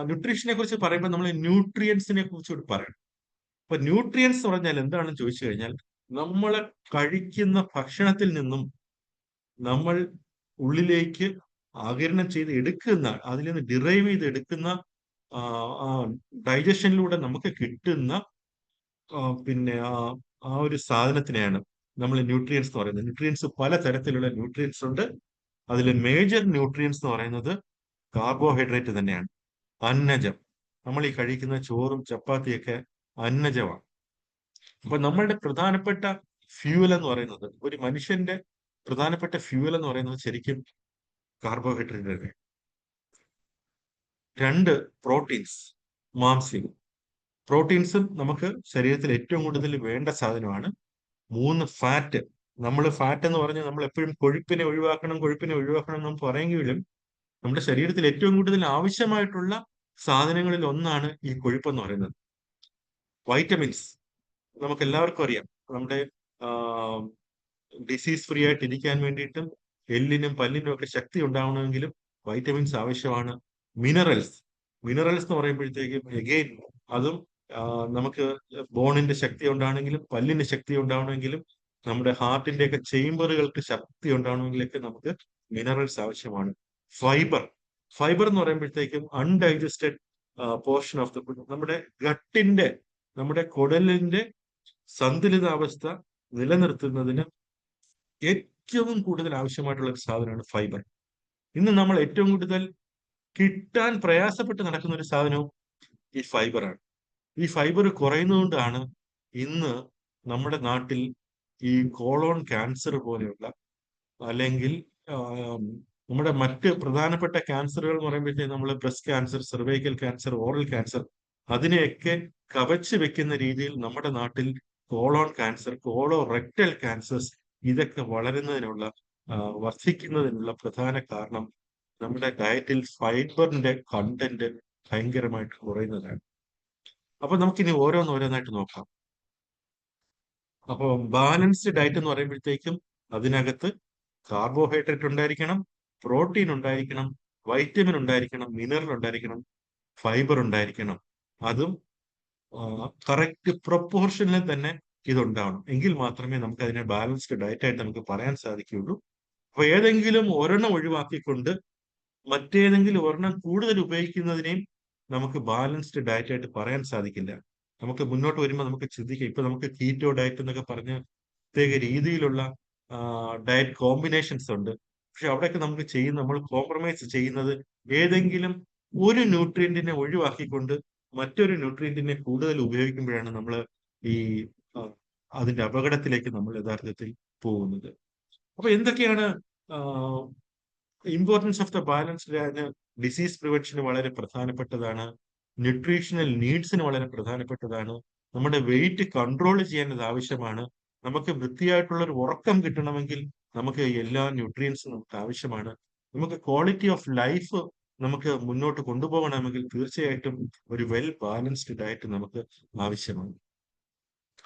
ന്യൂട്രീഷനെ കുറിച്ച് പറയുമ്പോൾ നമ്മൾ ന്യൂട്രിയൻസിനെ കുറിച്ച് പറയണം. അപ്പൊ ന്യൂട്രിയൻസ് എന്ന് പറഞ്ഞാൽ എന്താണെന്ന് ചോദിച്ചു കഴിഞ്ഞാൽ, നമ്മളെ കഴിക്കുന്ന ഭക്ഷണത്തിൽ നിന്നും നമ്മൾ ഉള്ളിലേക്ക് ആഗിരണം ചെയ്ത് എടുക്കുന്ന, അതിൽ നിന്ന് ഡിറൈവ് ചെയ്ത് എടുക്കുന്ന ഡൈജഷനിലൂടെ നമുക്ക് കിട്ടുന്ന പിന്നെ ആ ഒരു സാധനത്തിനെയാണ് നമ്മൾ ന്യൂട്രിയൻസ് എന്ന് പറയുന്നത്. ന്യൂട്രിയൻസ് പല തരത്തിലുള്ള ന്യൂട്രിയൻസ് ഉണ്ട്. അതിൽ മേജർ ന്യൂട്രിയൻസ് എന്ന് പറയുന്നത് കാർബോഹൈഡ്രേറ്റ് തന്നെയാണ്, അന്നജം. നമ്മൾ ഈ കഴിക്കുന്ന ചോറും ചപ്പാത്തിയൊക്കെ അന്നജമാണ്. അപ്പൊ നമ്മളുടെ പ്രധാനപ്പെട്ട ഫ്യൂവൽ എന്ന് പറയുന്നത്, ഒരു മനുഷ്യന്റെ പ്രധാനപ്പെട്ട ഫ്യൂവൽ എന്ന് പറയുന്നത് ശരിക്കും കാർബോഹൈഡ്രേറ്റ് തന്നെ. 2 പ്രോട്ടീൻസ്, മാംസ്യം. പ്രോട്ടീൻസും നമുക്ക് ശരീരത്തിൽ ഏറ്റവും കൂടുതൽ വേണ്ട സാധനമാണ്. 3 ഫാറ്റ്. നമ്മൾ ഫാറ്റ് എന്ന് പറഞ്ഞാൽ നമ്മൾ എപ്പോഴും കൊഴുപ്പിനെ ഒഴിവാക്കണം എന്ന് പറയുമെങ്കിലും നമ്മുടെ ശരീരത്തിൽ ഏറ്റവും കൂടുതൽ ആവശ്യമായിട്ടുള്ള സാധനങ്ങളിൽ ഒന്നാണ് ഈ കൊഴുപ്പെന്ന് പറയുന്നത്. വൈറ്റമിൻസ് നമുക്ക് എല്ലാവർക്കും അറിയാം. നമ്മുടെ ഡിസീസ് ഫ്രീ ആയിട്ട് ഇരിക്കാൻ വേണ്ടിയിട്ടും എല്ലിനും പല്ലിനും ഒക്കെ ശക്തി ഉണ്ടാവണമെങ്കിലും വൈറ്റമിൻസ് ആവശ്യമാണ്. മിനറൽസ് എന്ന് പറയുമ്പോഴത്തേക്കും എഗെയിൻ അതും നമുക്ക് ബോണിന്റെ ശക്തി ഉണ്ടാവണമെങ്കിലും പല്ലിന് ശക്തി ഉണ്ടാവണമെങ്കിലും നമ്മുടെ ഹാർട്ടിന്റെ ഒക്കെ ചേംബറുകൾക്ക് ശക്തി ഉണ്ടാവണമെങ്കിലൊക്കെ നമുക്ക് മിനറൽസ് ആവശ്യമാണ്. ഫൈബർ എന്ന് പറയുമ്പോഴത്തേക്കും undigested portion of the food, നമ്മുടെ കുടലിന്റെ സന്തുലിതാവസ്ഥ നിലനിർത്തുന്നതിന് ഏറ്റവും കൂടുതൽ ആവശ്യമായിട്ടുള്ള ഒരു സാധനമാണ് ഫൈബർ. ഇന്ന് നമ്മൾ ഏറ്റവും കൂടുതൽ കിട്ടാൻ പ്രയാസപ്പെട്ട് നടക്കുന്ന ഒരു സാധനവും ഈ ഫൈബറാണ്. ഈ ഫൈബർ കുറയുന്നതുകൊണ്ടാണ് ഇന്ന് നമ്മുടെ നാട്ടിൽ ഈ കോളോൺ ക്യാൻസർ പോലെയുള്ള, അല്ലെങ്കിൽ നമ്മുടെ മറ്റ് പ്രധാനപ്പെട്ട ക്യാൻസറുകൾ എന്ന് പറയുമ്പോഴത്തേക്ക് നമ്മൾ breast cancer, cervical cancer, oral cancer, അതിനെയൊക്കെ കവച്ച് വെക്കുന്ന രീതിയിൽ നമ്മുടെ നാട്ടിൽ കോളോൺ ക്യാൻസർ, കോളോറെക്ടൽ ക്യാൻസേഴ്സ് ഇതൊക്കെ വർദ്ധിക്കുന്നതിനുള്ള പ്രധാന കാരണം നമ്മുടെ ഡയറ്റിൽ ഫൈബറിന്റെ കണ്ടന്റ് ഭയങ്കരമായിട്ട് കുറയുന്നതാണ്. അപ്പൊ നമുക്കിനി ഓരോന്നായിട്ട് നോക്കാം. അപ്പോൾ ബാലൻസ്ഡ് ഡയറ്റ് എന്ന് പറയുമ്പോഴത്തേക്കും അതിനകത്ത് കാർബോഹൈഡ്രേറ്റ് ഉണ്ടായിരിക്കണം, പ്രോട്ടീൻ ഉണ്ടായിരിക്കണം, വൈറ്റമിൻ ഉണ്ടായിരിക്കണം, മിനറൽ ഉണ്ടായിരിക്കണം, ഫൈബർ ഉണ്ടായിരിക്കണം. അതും കറക്റ്റ് പ്രൊപ്പോർഷനിൽ തന്നെ ഇതുണ്ടാവണം. എങ്കിൽ മാത്രമേ നമുക്ക് അതിനെ ബാലൻസ്ഡ് ഡയറ്റ് ആയിട്ട് നമുക്ക് പറയാൻ സാധിക്കുകയുള്ളൂ. അപ്പൊ ഏതെങ്കിലും ഒരെണ്ണം ഒഴിവാക്കിക്കൊണ്ട് മറ്റേതെങ്കിലും ഒരെണ്ണം കൂടുതൽ ഉപയോഗിക്കുന്നതിനെയും നമുക്ക് ബാലൻസ്ഡ് ഡയറ്റ് ആയിട്ട് പറയാൻ സാധിക്കില്ല. നമുക്ക് മുന്നോട്ട് വരുമ്പോൾ നമുക്ക് ചിന്തിക്കാം. ഇപ്പൊ നമുക്ക് കീറ്റോ ഡയറ്റ് എന്നൊക്കെ പറഞ്ഞ് പ്രത്യേക രീതിയിലുള്ള ഡയറ്റ് കോമ്പിനേഷൻസ് ഉണ്ട്. പക്ഷെ അവിടെയൊക്കെ നമ്മൾ കോംപ്രമൈസ് ചെയ്യുന്നത് ഏതെങ്കിലും ഒരു ന്യൂട്രിയന്റിനെ ഒഴിവാക്കിക്കൊണ്ട് മറ്റൊരു ന്യൂട്രിയന്റിനെ കൂടുതൽ ഉപയോഗിക്കുമ്പോഴാണ് നമ്മൾ ഈ അതിന്റെ അപകടത്തിലേക്ക് നമ്മൾ യഥാർത്ഥത്തിൽ പോകുന്നത്. അപ്പൊ എന്തൊക്കെയാണ് importance of the balanced diet? Disease പ്രിവെൻഷന് വളരെ പ്രധാനപ്പെട്ടതാണ്. ന്യൂട്രീഷണൽ നീഡ്സിന് വളരെ പ്രധാനപ്പെട്ടതാണ്. നമ്മുടെ വെയിറ്റ് കൺട്രോൾ ചെയ്യേണ്ടത് ആവശ്യമാണ്. നമുക്ക് വൃത്തിയായിട്ടുള്ള ഒരു ഉറക്കം കിട്ടണമെങ്കിൽ നമുക്ക് എല്ലാ ന്യൂട്രിയൻസും നമുക്ക് ആവശ്യമാണ്. നമുക്ക് ക്വാളിറ്റി ഓഫ് ലൈഫ് നമുക്ക് മുന്നോട്ട് കൊണ്ടുപോകണമെങ്കിൽ തീർച്ചയായിട്ടും ഒരു വെൽ ബാലൻസ്ഡ് ഡയറ്റ് നമുക്ക് ആവശ്യമാണ്.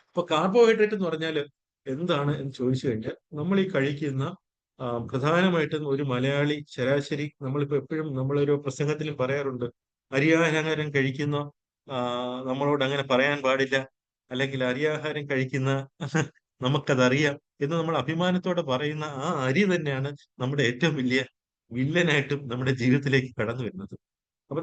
അപ്പൊ കാർബോഹൈഡ്രേറ്റ് എന്ന് പറഞ്ഞാൽ എന്താണ് എന്ന് ചോദിച്ചു കഴിഞ്ഞാൽ, നമ്മൾ ഈ കഴിക്കുന്ന പ്രധാനമായിട്ടും ഒരു മലയാളി ശരാശരി, നമ്മളിപ്പോ എപ്പോഴും നമ്മളൊരു പ്രസംഗത്തിലും പറയാറുണ്ട്, അരിയാഹാരം കഴിക്കുന്ന നമ്മളോട് അങ്ങനെ പറയാൻ പാടില്ല, അല്ലെങ്കിൽ അരിയാഹാരം കഴിക്കുന്ന നമുക്കതറിയാം എന്ന് നമ്മൾ അഭിമാനത്തോടെ പറയുന്ന ആ അരി തന്നെയാണ് നമ്മുടെ ഏറ്റവും വലിയ വില്ലനായിട്ടും നമ്മുടെ ജീവിതത്തിലേക്ക് കടന്നു വരുന്നത്. അപ്പൊ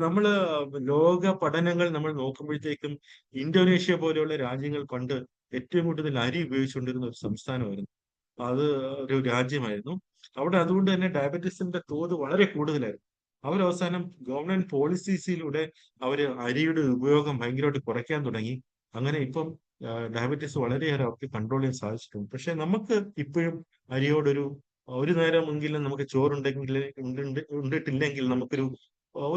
ലോക പഠനങ്ങൾ നമ്മൾ നോക്കുമ്പോഴത്തേക്കും ഇന്തോനേഷ്യ പോലെയുള്ള രാജ്യങ്ങൾ പണ്ട് ഏറ്റവും കൂടുതൽ അരി ഉപയോഗിച്ചുകൊണ്ടിരുന്ന ഒരു സംസ്ഥാനമായിരുന്നു, അത് ഒരു രാജ്യമായിരുന്നു. അവിടെ അതുകൊണ്ട് തന്നെ ഡയബറ്റീസിന്റെ തോത് വളരെ കൂടുതലായിരുന്നു. അവരവസാനം ഗവൺമെന്റ് പോളിസീസിലൂടെ അരിയുടെ ഉപയോഗം ഭയങ്കരമായിട്ട് കുറയ്ക്കാൻ തുടങ്ങി. അങ്ങനെ ഇപ്പം ഡയബറ്റീസ് വളരെയേറെ അവർക്ക് കൺട്രോൾ ചെയ്യാൻ സാധിച്ചിട്ടുണ്ട്. പക്ഷെ നമുക്ക് ഇപ്പോഴും ഒരു നേരമെങ്കിലും നമുക്ക് ഉണ്ടിട്ടില്ലെങ്കിൽ നമുക്കൊരു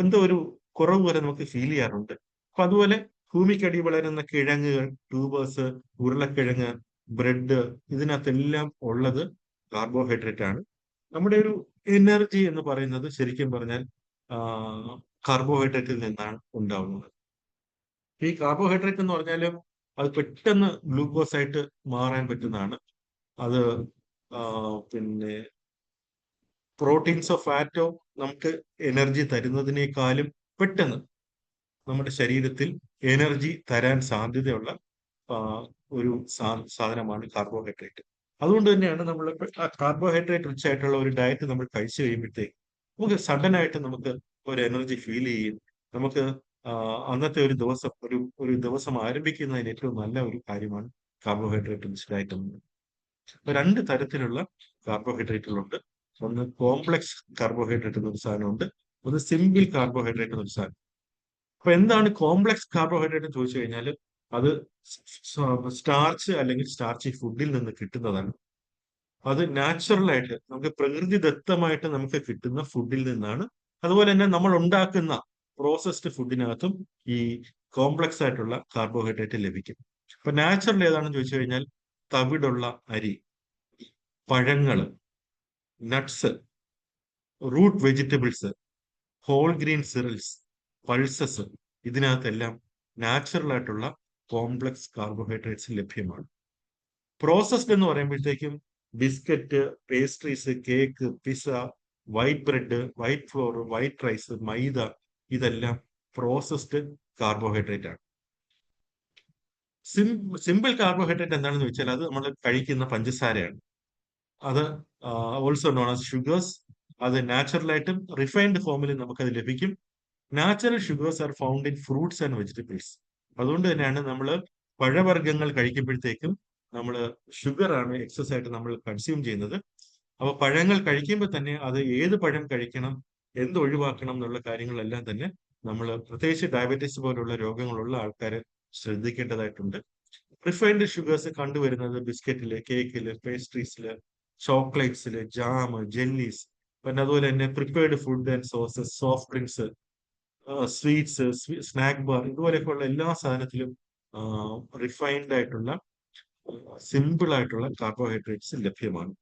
എന്തോ ഒരു കുറവ് വരെ നമുക്ക് ഫീൽ ചെയ്യാറുണ്ട്. അപ്പൊ അതുപോലെ ഭൂമിക്കടി വളരുന്ന കിഴങ്ങുകൾ, ട്യൂബേഴ്സ്, ഉരുളക്കിഴങ്ങ്, ബ്രെഡ്, ഇതിനകത്തെല്ലാം ഉള്ളത് കാർബോഹൈഡ്രേറ്റ് ആണ്. നമ്മുടെ ഒരു എനർജി എന്ന് പറയുന്നത് ശരിക്കും പറഞ്ഞാൽ കാർബോഹൈഡ്രേറ്റിൽ നിന്നാണ് ഉണ്ടാവുന്നത്. ഈ കാർബോഹൈഡ്രേറ്റ് എന്ന് പറഞ്ഞാൽ അത് പെട്ടെന്ന് ഗ്ലൂക്കോസ് ആയിട്ട് മാറാൻ പറ്റുന്നതാണ്. അത് പിന്നെ പ്രോട്ടീൻസോ ഫാറ്റോ നമുക്ക് എനർജി തരുന്നതിനേക്കാളും പെട്ടെന്ന് നമ്മുടെ ശരീരത്തിൽ എനർജി തരാൻ സാധ്യതയുള്ള ഒരു സാധനമാണ് കാർബോഹൈഡ്രേറ്റ്. അതുകൊണ്ട് തന്നെയാണ് നമ്മൾ കാർബോഹൈഡ്രേറ്റ് റിച്ച് ആയിട്ടുള്ള ഒരു ഡയറ്റ് നമ്മൾ കഴിച്ചു കഴിയുമ്പോഴത്തേക്ക് നമുക്ക് സഡൻ ആയിട്ട് നമുക്ക് ഒരു എനർജി ഫീൽ ചെയ്യും. നമുക്ക് അന്നത്തെ ഒരു ദിവസം ആരംഭിക്കുന്നതിന് ഏറ്റവും നല്ല ഒരു കാര്യമാണ് കാർബോഹൈഡ്രേറ്റ് റിച്ച് ഡയറ്റ് എന്നത്. 2 തരത്തിലുള്ള കാർബോഹൈഡ്രേറ്റുകളുണ്ട്. ഒന്ന് കോംപ്ലക്സ് കാർബോഹൈഡ്രേറ്റ് എന്നൊരു സാധനമുണ്ട്, ഒന്ന് സിമ്പിൾ കാർബോഹൈഡ്രേറ്റ് എന്നൊരു സാധനം. അപ്പൊ എന്താണ് കോംപ്ലക്സ് കാർബോഹൈഡ്രേറ്റ് എന്ന് ചോദിച്ചു കഴിഞ്ഞാൽ, അത് സ്റ്റാർച്ച് അല്ലെങ്കിൽ സ്റ്റാർച്ചി ഫുഡിൽ നിന്ന് കിട്ടുന്നതാണ്. അത് നാച്ചുറലായിട്ട് നമുക്ക് പ്രകൃതിദത്തമായിട്ട് നമുക്ക് കിട്ടുന്ന ഫുഡിൽ നിന്നാണ്. അതുപോലെ തന്നെ നമ്മൾ ഉണ്ടാക്കുന്ന പ്രോസസ്ഡ് ഫുഡിനകത്തും ഈ കോംപ്ലക്സ് ആയിട്ടുള്ള കാർബോഹൈഡ്രേറ്റ് ലഭിക്കും. അപ്പൊ നാച്ചുറൽ ഏതാണെന്ന് ചോദിച്ചു കഴിഞ്ഞാൽ തവിടുള്ള അരി, പഴങ്ങള്, nuts, root vegetables, whole grain cereals, pulses, ഇതിനകത്തെല്ലാം നാച്ചുറൽ ആയിട്ടുള്ള കോംപ്ലക്സ് കാർബോഹൈഡ്രേറ്റ്സ് ലഭ്യമാണ്. പ്രോസസ്ഡ് എന്ന് പറയുമ്പോഴത്തേക്കും biscuit, pastries, cake, pizza, white bread, white flour, white rice, maida, ഇതെല്ലാം പ്രോസസ്ഡ് കാർബോഹൈഡ്രേറ്റ് ആണ്. സിമ്പിൾ കാർബോഹൈഡ്രേറ്റ് എന്താണെന്ന് വെച്ചാൽ അത് നമ്മൾ കഴിക്കുന്ന പഞ്ചസാരയാണ്. അത് ഓൾസോ നോൺ ആസ് ഷുഗേഴ്സ്. അത് നാച്ചുറലായിട്ടും റിഫൈൻഡ് ഫോമിലും നമുക്കത് ലഭിക്കും. Natural sugars are found in fruits and vegetables. അതുകൊണ്ട് തന്നെയാണ് നമ്മൾ പഴവർഗ്ഗങ്ങൾ കഴിക്കുമ്പോഴത്തേക്കും നമ്മൾ ഷുഗർ ആണ് എക്സസ് ആയിട്ട് നമ്മൾ കൺസ്യൂം ചെയ്യുന്നത്. അപ്പൊ പഴങ്ങൾ കഴിക്കുമ്പോൾ തന്നെ അത് ഏത് പഴം കഴിക്കണം, എന്ത് ഒഴിവാക്കണം എന്നുള്ള കാര്യങ്ങളെല്ലാം തന്നെ നമ്മൾ പ്രത്യേകിച്ച് ഡയബറ്റീസ് പോലുള്ള രോഗങ്ങളുള്ള ആൾക്കാർ ശ്രദ്ധിക്കേണ്ടതായിട്ടുണ്ട്. റിഫൈൻഡ് ഷുഗേഴ്സ് കണ്ടുവരുന്നത് ബിസ്ക്കറ്റില്, കേക്കില്, പേസ്ട്രീസില്, ചോക്ലേറ്റ്സില്, ജാം, ജെല്ലീസ്, പിന്നെ അതുപോലെ തന്നെ prepared food and sauces, soft drinks, sweets, snack bar, ഇതുപോലെയൊക്കെയുള്ള എല്ലാ സാധനത്തിലും റിഫൈൻഡ് ആയിട്ടുള്ള സിമ്പിൾ ആയിട്ടുള്ള കാർബോഹൈഡ്രേറ്റ്സ് ലഭ്യമാണ്.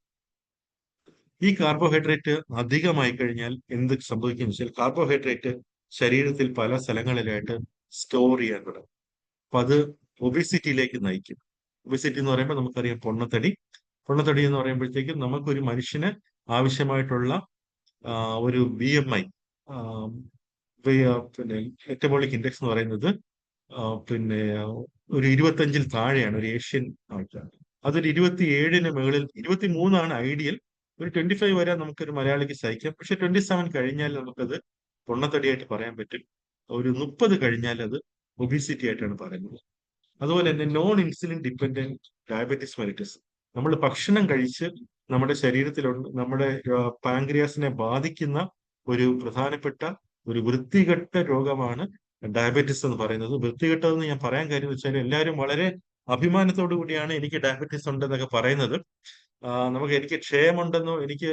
ഈ കാർബോഹൈഡ്രേറ്റ് അധികമായി കഴിഞ്ഞാൽ എന്ത് സംഭവിക്കും വെച്ചാൽ കാർബോഹൈഡ്രേറ്റ് ശരീരത്തിൽ പല സ്ഥലങ്ങളിലായിട്ട് സ്റ്റോർ ചെയ്യാൻ തുടങ്ങും. അപ്പൊ അത് ഒബിസിറ്റിയിലേക്ക് നയിക്കും. ഒബിസിറ്റി എന്ന് പറയുമ്പോൾ നമുക്കറിയാം പൊണ്ണത്തടി. പൊണ്ണത്തടി എന്ന് പറയുമ്പോഴത്തേക്കും നമുക്കൊരു മനുഷ്യന് ആവശ്യമായിട്ടുള്ള ഒരു BMI, പിന്നെ മെറ്റബോളിക് ഇൻഡെക്സ് എന്ന് പറയുന്നത് പിന്നെ ഒരു 25-ൽ താഴെയാണ് ഒരു ഏഷ്യൻ ആൾക്കാർ. അതൊരു 27-ന് മുകളിൽ, 23 ഐഡിയൽ. ഒരു 25 വരെ നമുക്കൊരു മലയാളിക്ക് സഹിക്കാം. പക്ഷെ 27 കഴിഞ്ഞാൽ നമുക്കത് പൊണ്ണത്തടിയായിട്ട് പറയാൻ പറ്റും. ഒരു 30 കഴിഞ്ഞാൽ അത് ഒബിസിറ്റി ആയിട്ടാണ് പറയുന്നത്. അതുപോലെ തന്നെ non insulin dependent diabetes mellitus. നമ്മൾ ഭക്ഷണം കഴിച്ച് നമ്മുടെ ശരീരത്തിലുള്ള നമ്മുടെ പാൻക്രിയാസിനെ ബാധിക്കുന്ന ഒരു പ്രധാനപ്പെട്ട ഒരു വൃത്തികെട്ട രോഗമാണ് ഡയബറ്റിസ് എന്ന് പറയുന്നത്. വൃത്തികെട്ടതെന്ന് ഞാൻ പറയാൻ കാര്യം എന്ന് വെച്ചാൽ എല്ലാവരും വളരെ അഭിമാനത്തോടു കൂടിയാണ് എനിക്ക് ഡയബറ്റിസ് ഉണ്ടെന്നൊക്കെ പറയുന്നത്. എനിക്ക് ക്ഷയമുണ്ടെന്നോ എനിക്ക്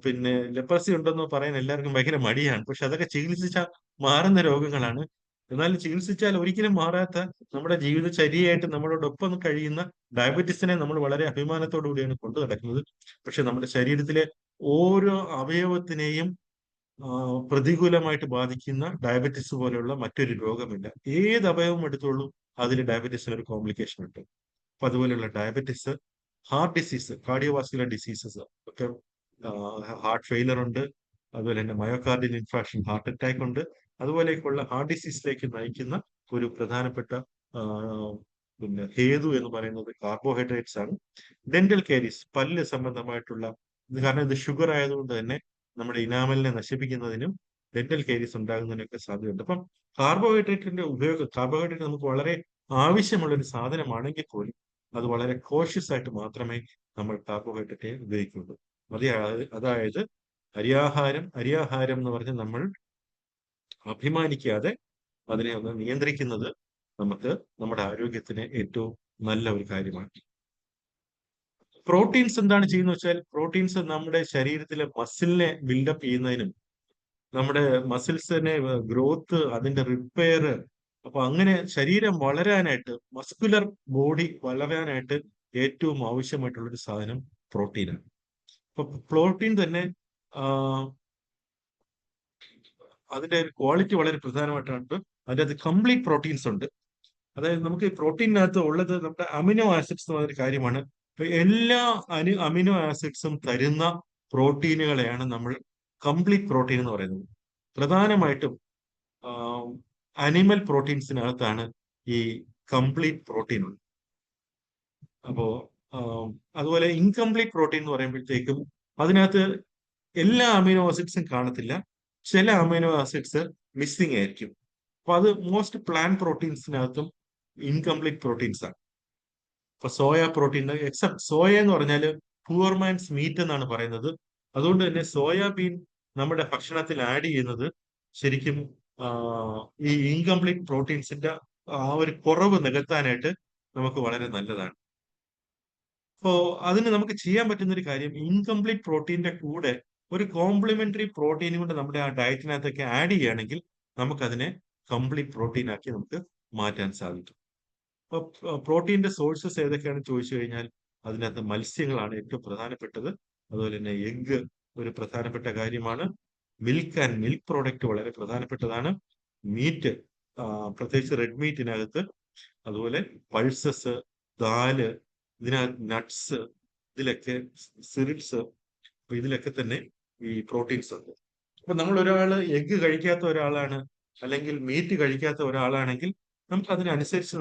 പിന്നെ ലെപ്രസി ഉണ്ടെന്നോ പറയാൻ എല്ലാവർക്കും ഭയങ്കര മടിയാണ്. പക്ഷെ അതൊക്കെ ചികിത്സിച്ചാൽ മാറുന്ന രോഗങ്ങളാണ്. എന്നാൽ ചികിത്സിച്ചാൽ ഒരിക്കലും മാറാത്ത നമ്മുടെ ജീവിതചര്യയായിട്ട് നമ്മളോടൊപ്പം കഴിയുന്ന ഡയബറ്റിസിനെ നമ്മൾ വളരെ അഭിമാനത്തോടു കൂടിയാണ് കൊണ്ടു നടക്കുന്നത്. പക്ഷെ നമ്മുടെ ശരീരത്തിലെ ഓരോ അവയവത്തിനെയും പ്രതികൂലമായിട്ട് ബാധിക്കുന്ന ഡയബറ്റിസ് പോലെയുള്ള മറ്റൊരു രോഗമില്ല. ഏത് അവയവം എടുത്തോളൂ അതിൽ ഡയബറ്റീസിന് ഒരു കോംപ്ലിക്കേഷൻ ഉണ്ട്. അപ്പൊ അതുപോലെയുള്ള diabetes, heart disease, cardiovascular diseases ഒക്കെ, ഹാർട്ട് ഫെയിലർ ഉണ്ട്, അതുപോലെ തന്നെ മയോകാർഡിയൽ ഇൻഫാക്ഷൻ, ഹാർട്ട് അറ്റാക്ക് ഉണ്ട്. അതുപോലെയൊക്കെയുള്ള ഹാർട്ട് ഡിസീസിലേക്ക് നയിക്കുന്ന ഒരു പ്രധാനപ്പെട്ട പിന്നെ ഹേതു എന്ന് പറയുന്നത് കാർബോഹൈഡ്രേറ്റ്സ് ആണ്. ഡെന്റൽ കാരീസ്, പല്ല് സംബന്ധമായിട്ടുള്ള, കാരണം ഇത് ഷുഗർ ആയതുകൊണ്ട് തന്നെ നമ്മുടെ ഇനാമലിനെ നശിപ്പിക്കുന്നതിനും ഡെന്റൽ കാരീസ് ഉണ്ടാകുന്നതിനൊക്കെ സാധ്യതയുണ്ട്. അപ്പം കാർബോഹൈഡ്രേറ്റിന്റെ ഉപയോഗം, കാർബോഹൈഡ്രേറ്റ് നമുക്ക് വളരെ ആവശ്യമുള്ള ഒരു സാധനമാണെങ്കിൽ പോലും അത് വളരെ കോഷ്യസ് ആയിട്ട് മാത്രമേ നമ്മൾ കാർബോഹൈഡ്രേറ്റ് ഉപയോഗിക്കുള്ളൂ. അതായത് അരിയാഹാരം എന്ന് പറഞ്ഞ് നമ്മൾ അഭിമാനിക്കാതെ അതിനെ ഒന്ന് നിയന്ത്രിക്കുന്നത് നമുക്ക് നമ്മുടെ ആരോഗ്യത്തിന് ഏറ്റവും നല്ല ഒരു കാര്യമാണ്. പ്രോട്ടീൻസ് എന്താണ് ചെയ്യുന്നത് വെച്ചാൽ, പ്രോട്ടീൻസ് നമ്മുടെ ശരീരത്തിലെ മസിലിനെ ബിൽഡപ്പ് ചെയ്യുന്നതിനും നമ്മുടെ മസിൽസിനെ ഗ്രോത്ത്, അതിന്റെ റിപ്പയർ, അപ്പൊ അങ്ങനെ ശരീരം വളരാനായിട്ട്, മസ്കുലർ ബോഡി വളരാനായിട്ട് ഏറ്റവും ആവശ്യമായിട്ടുള്ള ഒരു സാധനം പ്രോട്ടീനാണ്. അപ്പൊ പ്രോട്ടീൻ തന്നെ അതിന്റെ ക്വാളിറ്റി വളരെ പ്രധാനമായിട്ടുണ്ട്. അതിൻ്റെ അത് കംപ്ലീറ്റ് പ്രോട്ടീൻസ് ഉണ്ട്. അതായത് നമുക്ക് ഈ പ്രോട്ടീനകത്ത് ഉള്ളത് നമ്മുടെ അമിനോ ആസിഡ്സ് എന്ന് പറയുന്ന കാര്യമാണ്. എല്ലാ അമിനോ ആസിഡ്സും തരുന്ന പ്രോട്ടീനുകളെയാണ് നമ്മൾ കംപ്ലീറ്റ് പ്രോട്ടീൻ എന്ന് പറയുന്നത്. പ്രധാനമായിട്ടും അനിമൽ പ്രോട്ടീൻസിനകത്താണ് ഈ കംപ്ലീറ്റ് പ്രോട്ടീൻ ഉള്ളത്. അപ്പോ അതുപോലെ ഇൻകംപ്ലീറ്റ് പ്രോട്ടീൻ എന്ന് പറയുമ്പോഴത്തേക്കും അതിനകത്ത് എല്ലാ അമിനോ ആസിഡ്സും കാണത്തില്ല, ചില അമിനോ ആസിഡ്സ് മിസ്സിംഗ് ആയിരിക്കും. അപ്പൊ അത് മോസ്റ്റ് പ്ലാന്റ് പ്രോട്ടീൻസിനകത്തും ഇൻകംപ്ലീറ്റ് പ്രോട്ടീൻസ് ആണ്. ഇപ്പൊ സോയ പ്രോട്ടീൻ, എക്സെപ്റ്റ് സോയ എന്ന് പറഞ്ഞാൽ പൂവർ മാൻസ് മീറ്റ് എന്നാണ് പറയുന്നത്. അതുകൊണ്ട് തന്നെ സോയാബീൻ നമ്മുടെ ഭക്ഷണത്തിൽ ആഡ് ചെയ്യുന്നത് ശരിക്കും ഈ ഇൻകംപ്ലീറ്റ് പ്രോട്ടീൻസിന്റെ ആ ഒരു കുറവ് നികത്താനായിട്ട് നമുക്ക് വളരെ നല്ലതാണ്. അപ്പോ അതിന് നമുക്ക് ചെയ്യാൻ പറ്റുന്ന ഒരു കാര്യം, ഇൻകംപ്ലീറ്റ് പ്രോട്ടീന്റെ കൂടെ ഒരു കോംപ്ലിമെന്ററി പ്രോട്ടീനും കൂടെ നമ്മുടെ ആ ഡയറ്റിനകത്തൊക്കെ ആഡ് ചെയ്യുകയാണെങ്കിൽ നമുക്കതിനെ കംപ്ലീറ്റ് പ്രോട്ടീൻ ആക്കി നമുക്ക് മാറ്റാൻ സാധിക്കും. അപ്പൊ പ്രോട്ടീന്റെ സോഴ്സസ് ഏതൊക്കെയാണെന്ന് ചോദിച്ചു കഴിഞ്ഞാൽ അതിനകത്ത് മത്സ്യങ്ങളാണ് ഏറ്റവും പ്രധാനപ്പെട്ടത്. അതുപോലെ തന്നെ എഗ്ഗ് ഒരു പ്രധാനപ്പെട്ട കാര്യമാണ്. മിൽക്ക് ആൻഡ് മിൽക്ക് പ്രോഡക്റ്റ് വളരെ പ്രധാനപ്പെട്ടതാണ്. മീറ്റ്, പ്രത്യേകിച്ച് റെഡ് മീറ്റിനകത്ത്, അതുപോലെ പൾസസ്, ദാല്, ഇതിനകത്ത് നട്ട്സ്, ഇതിലൊക്കെ സിറിൽസ്, ഇതിലൊക്കെ തന്നെ ഈ പ്രോട്ടീൻസ് ഉണ്ട്. അപ്പൊ നമ്മൾ ഒരാള് എഗ്ഗ് കഴിക്കാത്ത ഒരാളാണ്, അല്ലെങ്കിൽ മീറ്റ് കഴിക്കാത്ത ഒരാളാണെങ്കിൽ നമുക്ക് അതിനനുസരിച്ച്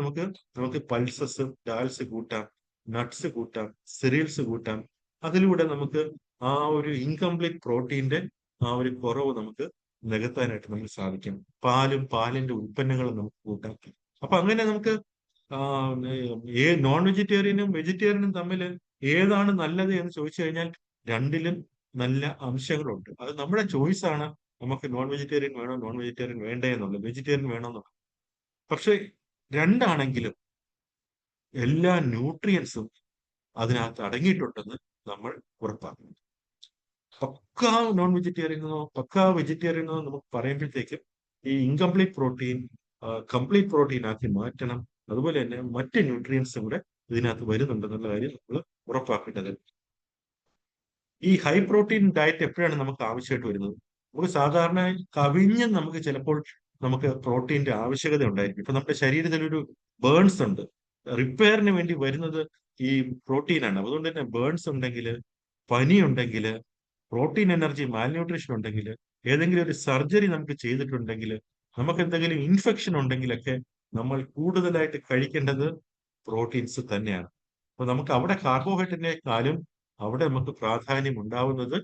നമുക്ക് പൾസസ്, ഡാൽസ് കൂട്ടാം, നട്ട്സ് കൂട്ടാം, സിറിയൽസ് കൂട്ടാം. അതിലൂടെ നമുക്ക് ആ ഒരു ഇൻകംപ്ലീറ്റ് പ്രോട്ടീന്റെ ആ ഒരു കുറവ് നമുക്ക് നികത്താനായിട്ട് നമുക്ക് സാധിക്കും. പാലും പാലിന്റെ ഉൽപ്പന്നങ്ങളും നമുക്ക് കൂട്ടാം. അപ്പൊ അങ്ങനെ നമുക്ക് നോൺ വെജിറ്റേറിയനും വെജിറ്റേറിയനും തമ്മിൽ ഏതാണ് നല്ലത് എന്ന് ചോദിച്ചു കഴിഞ്ഞാൽ രണ്ടിലും നല്ല അംശങ്ങളുണ്ട്. അത് നമ്മുടെ ചോയ്സ് ആണ്. നമുക്ക് നോൺ വെജിറ്റേറിയൻ വേണോ, നോൺ വെജിറ്റേറിയൻ വേണ്ടേ എന്നുള്ളത്, വെജിറ്റേറിയൻ വേണമെന്നുള്ളത്. പക്ഷെ രണ്ടാണെങ്കിലും എല്ലാ ന്യൂട്രിയൻസും അതിനകത്ത് അടങ്ങിയിട്ടുണ്ടെന്ന് നമ്മൾ ഉറപ്പാക്കണം. പക്കാ നോൺ വെജിറ്റേറിയനോ പക്കാ വെജിറ്റേറിയനോ നമുക്ക് പറയുമ്പോഴത്തേക്കും ഈ ഇൻകംപ്ലീറ്റ് പ്രോട്ടീൻ കംപ്ലീറ്റ് പ്രോട്ടീൻ ആക്കി മാറ്റണം. അതുപോലെ തന്നെ മറ്റ് ന്യൂട്രിയൻസും കൂടെ ഇതിനകത്ത് വരുന്നുണ്ടെന്നുള്ള കാര്യം നമ്മൾ ഉറപ്പാക്കേണ്ടത്. ഈ ഹൈ പ്രോട്ടീൻ ഡയറ്റ് എപ്പോഴാണ് നമുക്ക് ആവശ്യമായിട്ട് വരുന്നത്? നമുക്ക് സാധാരണ കവിഞ്ഞ് നമുക്ക് ചിലപ്പോൾ നമുക്ക് പ്രോട്ടീന്റെ ആവശ്യകത ഉണ്ടായിരിക്കും. ഇപ്പൊ നമ്മുടെ ശരീരത്തിൽ ഒരു ബേൺസ് ഉണ്ട്, റിപ്പയറിന് വേണ്ടി വരുന്നത് ഈ പ്രോട്ടീനാണ്. അതുകൊണ്ട് തന്നെ ബേൺസ് ഉണ്ടെങ്കിൽ, പനി ഉണ്ടെങ്കിൽ, പ്രോട്ടീൻ എനർജി മാൽന്യൂട്രീഷൻ ഉണ്ടെങ്കിൽ, ഏതെങ്കിലും ഒരു സർജറി നമുക്ക് ചെയ്തിട്ടുണ്ടെങ്കിൽ, നമുക്ക് എന്തെങ്കിലും ഇൻഫെക്ഷൻ ഉണ്ടെങ്കിലൊക്കെ നമ്മൾ കൂടുതലായിട്ട് കഴിക്കേണ്ടത് പ്രോട്ടീൻസ് തന്നെയാണ്. അപ്പൊ നമുക്ക് അവിടെ കാർബോഹൈഡ്രേറ്റിനേക്കാളും അവിടെ നമുക്ക് പ്രാധാന്യം ഉണ്ടാവുന്നത്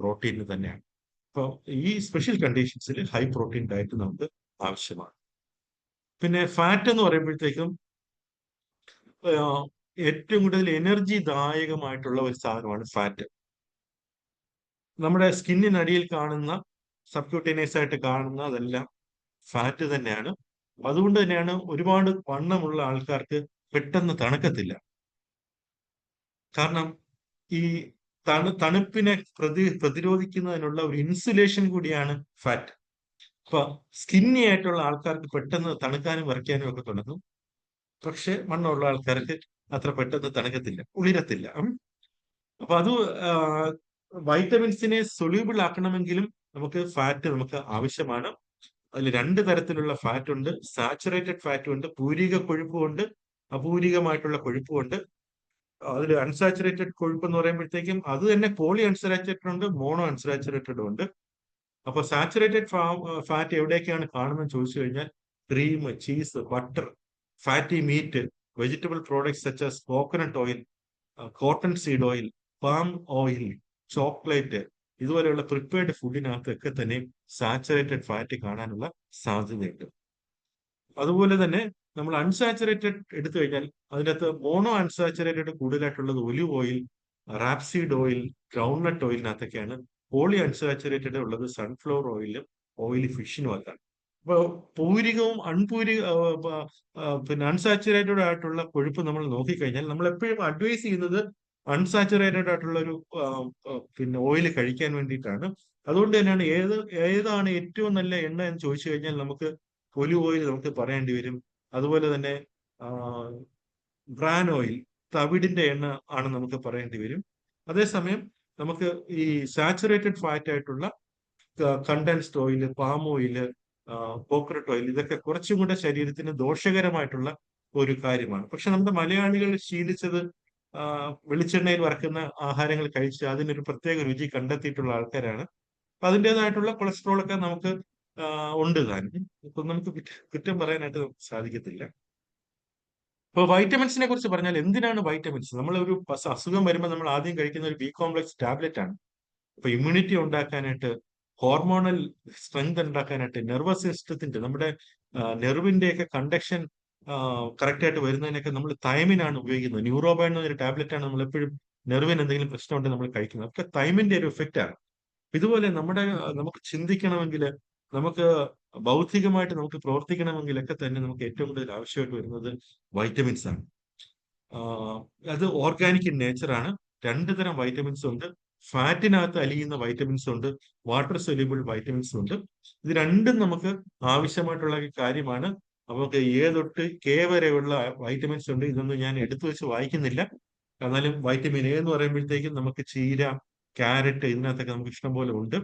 പ്രോട്ടീന് തന്നെയാണ്. അപ്പൊ ഈ സ്പെഷ്യൽ കണ്ടീഷൻസിൽ ഹൈ പ്രോട്ടീൻ ഡയറ്റ് നമുക്ക് ആവശ്യമാണ്. പിന്നെ ഫാറ്റ് എന്ന് പറയുമ്പോഴത്തേക്കും ഏറ്റവും കൂടുതൽ എനർജി ദായകമായിട്ടുള്ള ഒരു സാധനമാണ് ഫാറ്റ്. നമ്മുടെ സ്കിന്നിനടിയിൽ കാണുന്ന, സബ്ക്യൂട്ടേനിയസ് ആയിട്ട് കാണുന്ന അതെല്ലാം ഫാറ്റ് തന്നെയാണ്. അതുകൊണ്ട് തന്നെയാണ് ഒരുപാട് വണ്ണമുള്ള ആൾക്കാർക്ക് പെട്ടെന്ന് തണുക്കത്തില്ല. കാരണം ഈ തണുപ്പിനെ പ്രതിരോധിക്കുന്നതിനുള്ള ഒരു ഇൻസുലേഷൻ കൂടിയാണ് ഫാറ്റ്. അപ്പൊ സ്കിന്നി ആയിട്ടുള്ള ആൾക്കാർക്ക് പെട്ടെന്ന് തണുക്കാനും വിറയ്ക്കാനും ഒക്കെ തുടങ്ങും. പക്ഷെ വണ്ണമുള്ള ആൾക്കാർക്ക് അത്ര പെട്ടെന്ന് തണുക്കത്തില്ല, ഉളിരത്തില്ല. അപ്പൊ അത് വൈറ്റമിൻസിനെ സൊല്യൂബിൾ ആക്കണമെങ്കിലും നമുക്ക് ഫാറ്റ് നമുക്ക് ആവശ്യമാണ്. അതിൽ രണ്ട് തരത്തിലുള്ള ഫാറ്റ് ഉണ്ട്. സാച്ചുറേറ്റഡ് ഫാറ്റും ഉണ്ട്, പൂരിക കൊഴുപ്പുമുണ്ട്, അപൂരികമായിട്ടുള്ള കൊഴുപ്പുമുണ്ട്. അതിൽ അൺസാച്ചുറേറ്റഡ് കൊഴുപ്പ് എന്ന് പറയുമ്പോഴത്തേക്കും അത് തന്നെ പോളി അൺസാച്ചുറേറ്റഡ് ഉണ്ട്, മോണോ അൺസാച്ചുറേറ്റഡ് ഉണ്ട്. അപ്പൊ സാച്ചുറേറ്റഡ് ഫാറ്റ് എവിടെയൊക്കെയാണ് കാണുന്നത് ചോദിച്ചു കഴിഞ്ഞാൽ cream, cheese, butter, fatty meat, vegetable products such as coconut oil, cotton seed oil, palm oil, chocolate, ഇതുപോലെയുള്ള പ്രിപ്പയർഡ് ഫുഡിനകത്തൊക്കെ തന്നെ സാച്ചുറേറ്റഡ് ഫാറ്റ് കാണാനുള്ള സാധ്യതയുണ്ട്. അതുപോലെ തന്നെ നമ്മൾ അൺസാച്ചുറേറ്റഡ് എടുത്തു കഴിഞ്ഞാൽ അതിനകത്ത് മോണോ അൺസാച്ചുറേറ്റഡ് കൂടുതലായിട്ടുള്ളത് olive oil, rapeseed oil, groundnut ഓയിലിനകത്തൊക്കെയാണ്. പോളി അൺസാച്ചുറേറ്റഡ് ഉള്ളത് സൺഫ്ലവർ ഓയിലും ഓയിലി ഫിഷിനും അതാണ്. അപ്പോൾ പൂരികവും പിന്നെ അൺസാച്ചുറേറ്റഡ് ആയിട്ടുള്ള കൊഴുപ്പ് നമ്മൾ നോക്കിക്കഴിഞ്ഞാൽ നമ്മൾ എപ്പോഴും അഡ്വൈസ് ചെയ്യുന്നത് അൺസാച്ചുറേറ്റഡ് ആയിട്ടുള്ള ഒരു പിന്നെ ഓയിൽ കഴിക്കാൻ വേണ്ടിയിട്ടാണ്. അതുകൊണ്ട് തന്നെയാണ് ഏതാണ് ഏറ്റവും നല്ല എണ്ണ എന്ന് ചോദിച്ചു കഴിഞ്ഞാൽ നമുക്ക് ഒലിവ് ഓയിൽ നമുക്ക് പറയേണ്ടി വരും. അതുപോലെ തന്നെ ബ്രാൻ ഓയിൽ, തവിടിന്റെ എണ്ണ ആണ് നമുക്ക് പറയേണ്ടി വരും. അതേസമയം നമുക്ക് ഈ സാച്ചുറേറ്റഡ് ഫാറ്റ് ആയിട്ടുള്ള condensed oil, palm oil, coconut oil, ഇതൊക്കെ കുറച്ചും കൂടെ ശരീരത്തിന് ദോഷകരമായിട്ടുള്ള ഒരു കാര്യമാണ്. പക്ഷെ നമ്മുടെ മലയാളികൾ ശീലിച്ചത് വെളിച്ചെണ്ണയിൽ വറക്കുന്ന ആഹാരങ്ങൾ കഴിച്ച് അതിനൊരു പ്രത്യേക രുചി കണ്ടെത്തിയിട്ടുള്ള ആൾക്കാരാണ്. അപ്പൊ അതിൻ്റെതായിട്ടുള്ള കൊളസ്ട്രോൾ ഒക്കെ നമുക്ക് ഉണ്ട് താനും. ഇപ്പൊ നമുക്ക് കുറ്റം പറയാനായിട്ട് സാധിക്കത്തില്ല. ഇപ്പൊ വൈറ്റമിൻസിനെ കുറിച്ച് പറഞ്ഞാൽ എന്തിനാണ് വൈറ്റമിൻസ്? നമ്മൾ ഒരു അസുഖം വരുമ്പോൾ നമ്മൾ ആദ്യം കഴിക്കുന്ന ഒരു ബി കോംപ്ലക്സ് ടാബ്ലറ്റ് ആണ്. അപ്പൊ ഇമ്മ്യൂണിറ്റി ഉണ്ടാക്കാനായിട്ട്, ഹോർമോണൽ സ്ട്രെങ്ത് ഉണ്ടാക്കാനായിട്ട്, നെർവസ് സിസ്റ്റത്തിന്റെ, നമ്മുടെ നെർവിന്റെ ഒക്കെ കണ്ടക്ഷൻ കറക്റ്റ് ആയിട്ട് വരുന്നതിനൊക്കെ നമ്മൾ തൈമിനാണ് ഉപയോഗിക്കുന്നത്. ന്യൂറോബൈൻ എന്നൊരു ടാബ്ലറ്റ് ആണ് നമ്മൾ എപ്പോഴും നെർവിന് എന്തെങ്കിലും പ്രശ്നമുണ്ടെങ്കിൽ നമ്മൾ കഴിക്കുന്നത്. ഒക്കെ തൈമിന്റെ ഒരു എഫക്റ്റ് ആണ്. ഇതുപോലെ നമുക്ക് ചിന്തിക്കണമെങ്കിൽ, നമുക്ക് ബൗദ്ധികമായിട്ട് നമുക്ക് പ്രവർത്തിക്കണമെങ്കിലൊക്കെ തന്നെ നമുക്ക് ഏറ്റവും കൂടുതൽ ആവശ്യമായിട്ട് വരുന്നത് വൈറ്റമിൻസ് ആണ്. അത് ഓർഗാനിക് ഇൻ നേച്ചറാണ്. 2 തരം വൈറ്റമിൻസ് ഉണ്ട്. ഫാറ്റിനകത്ത് അലിയുന്ന വൈറ്റമിൻസ് ഉണ്ട്, വാട്ടർ സൊല്യൂബിൾ വൈറ്റമിൻസ് ഉണ്ട്. ഇത് രണ്ടും നമുക്ക് ആവശ്യമായിട്ടുള്ള ഒരു കാര്യമാണ്. നമുക്ക് എ തൊട്ട് കെ വരെയുള്ള വൈറ്റമിൻസ് ഉണ്ട്. ഇതൊന്നും ഞാൻ എടുത്തു വെച്ച് വായിക്കുന്നില്ല. എന്നാലും വൈറ്റമിൻ എ എന്ന് പറയുമ്പോഴത്തേക്കും നമുക്ക് ചീര, ക്യാരറ്റ്, ഇതിനകത്തൊക്കെ നമുക്ക് ഇഷ്ടം പോലെ ഉണ്ട്.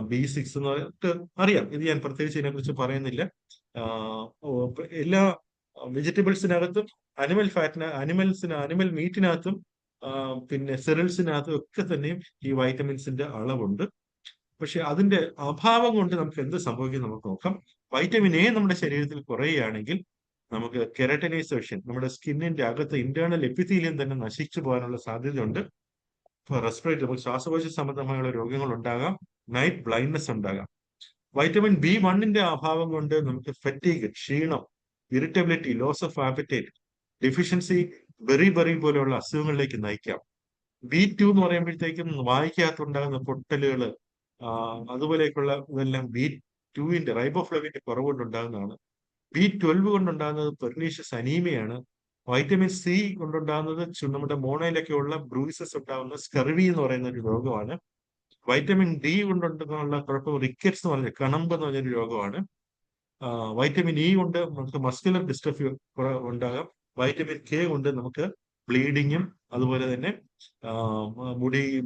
B6 എന്ന് പറഞ്ഞിട്ട് അറിയാം. ഇത് ഞാൻ പ്രത്യേകിച്ച് ഇതിനെക്കുറിച്ച് പറയുന്നില്ല. എല്ലാ വെജിറ്റബിൾസിനകത്തും അനിമൽ മീറ്റിനകത്തും പിന്നെ സെറിൽസിനകത്തും ഒക്കെ തന്നെയും ഈ വൈറ്റമിൻസിന്റെ അളവുണ്ട്. പക്ഷെ അതിന്റെ അഭാവം കൊണ്ട് നമുക്ക് എന്ത് സംഭവിക്കും നമുക്ക് നോക്കാം. വൈറ്റമിൻ എ നമ്മുടെ ശരീരത്തിൽ കുറയുകയാണെങ്കിൽ നമുക്ക് കെരട്ടനൈസേഷൻ, നമ്മുടെ സ്കിന്നിന്റെ അകത്ത് ഇന്റേണൽ എപ്പിത്തീലിയം തന്നെ നശിച്ചു പോകാനുള്ള സാധ്യതയുണ്ട്. റെസ്പിറേറ്ററി, നമുക്ക് ശ്വാസകോശ സംബന്ധമായുള്ള രോഗങ്ങൾ ഉണ്ടാകാം, നൈറ്റ് ബ്ലൈൻഡ്നെസ് ഉണ്ടാകാം. വൈറ്റമിൻ B1ന്റെ അഭാവം കൊണ്ട് നമുക്ക് ഫറ്റീഗ്, ക്ഷീണം, irritability, loss of appetite, deficiency, beriberi പോലെയുള്ള അസുഖങ്ങളിലേക്ക് നയിക്കാം. B2 എന്ന് പറയുമ്പോഴത്തേക്കും വായിക്കകത്തുണ്ടാകുന്ന പൊട്ടലുകൾ, അതുപോലെയൊക്കെയുള്ള ഇതെല്ലാം B2ന്റെ റൈബോഫ്ലവിന്റെ കുറവ് കൊണ്ടുണ്ടാകുന്നതാണ്. B12 കൊണ്ടുണ്ടാകുന്നത് പെർനീഷ്യസ് അനീമിയാണ്. വൈറ്റമിൻ സി കൊണ്ടുണ്ടാകുന്നത് നമ്മുടെ മോണയിലൊക്കെ ബ്രൂയിസസ് ഉണ്ടാകുന്ന സ്കർവി എന്ന് പറയുന്ന ഒരു രോഗമാണ്. വൈറ്റമിൻ ഡി കൊണ്ടുള്ള കുഴപ്പം റിക്കറ്റ്സ് എന്ന് പറഞ്ഞ കണമ്പ് എന്ന് പറഞ്ഞൊരു രോഗമാണ്. വൈറ്റമിൻ ഇ കൊണ്ട് നമുക്ക് മസ്കുലർ ഡിസ്ട്രഫി ഉണ്ടാകാം. വൈറ്റമിൻ കെ കൊണ്ട് നമുക്ക് ബ്ലീഡിങ്ങും അതുപോലെ തന്നെ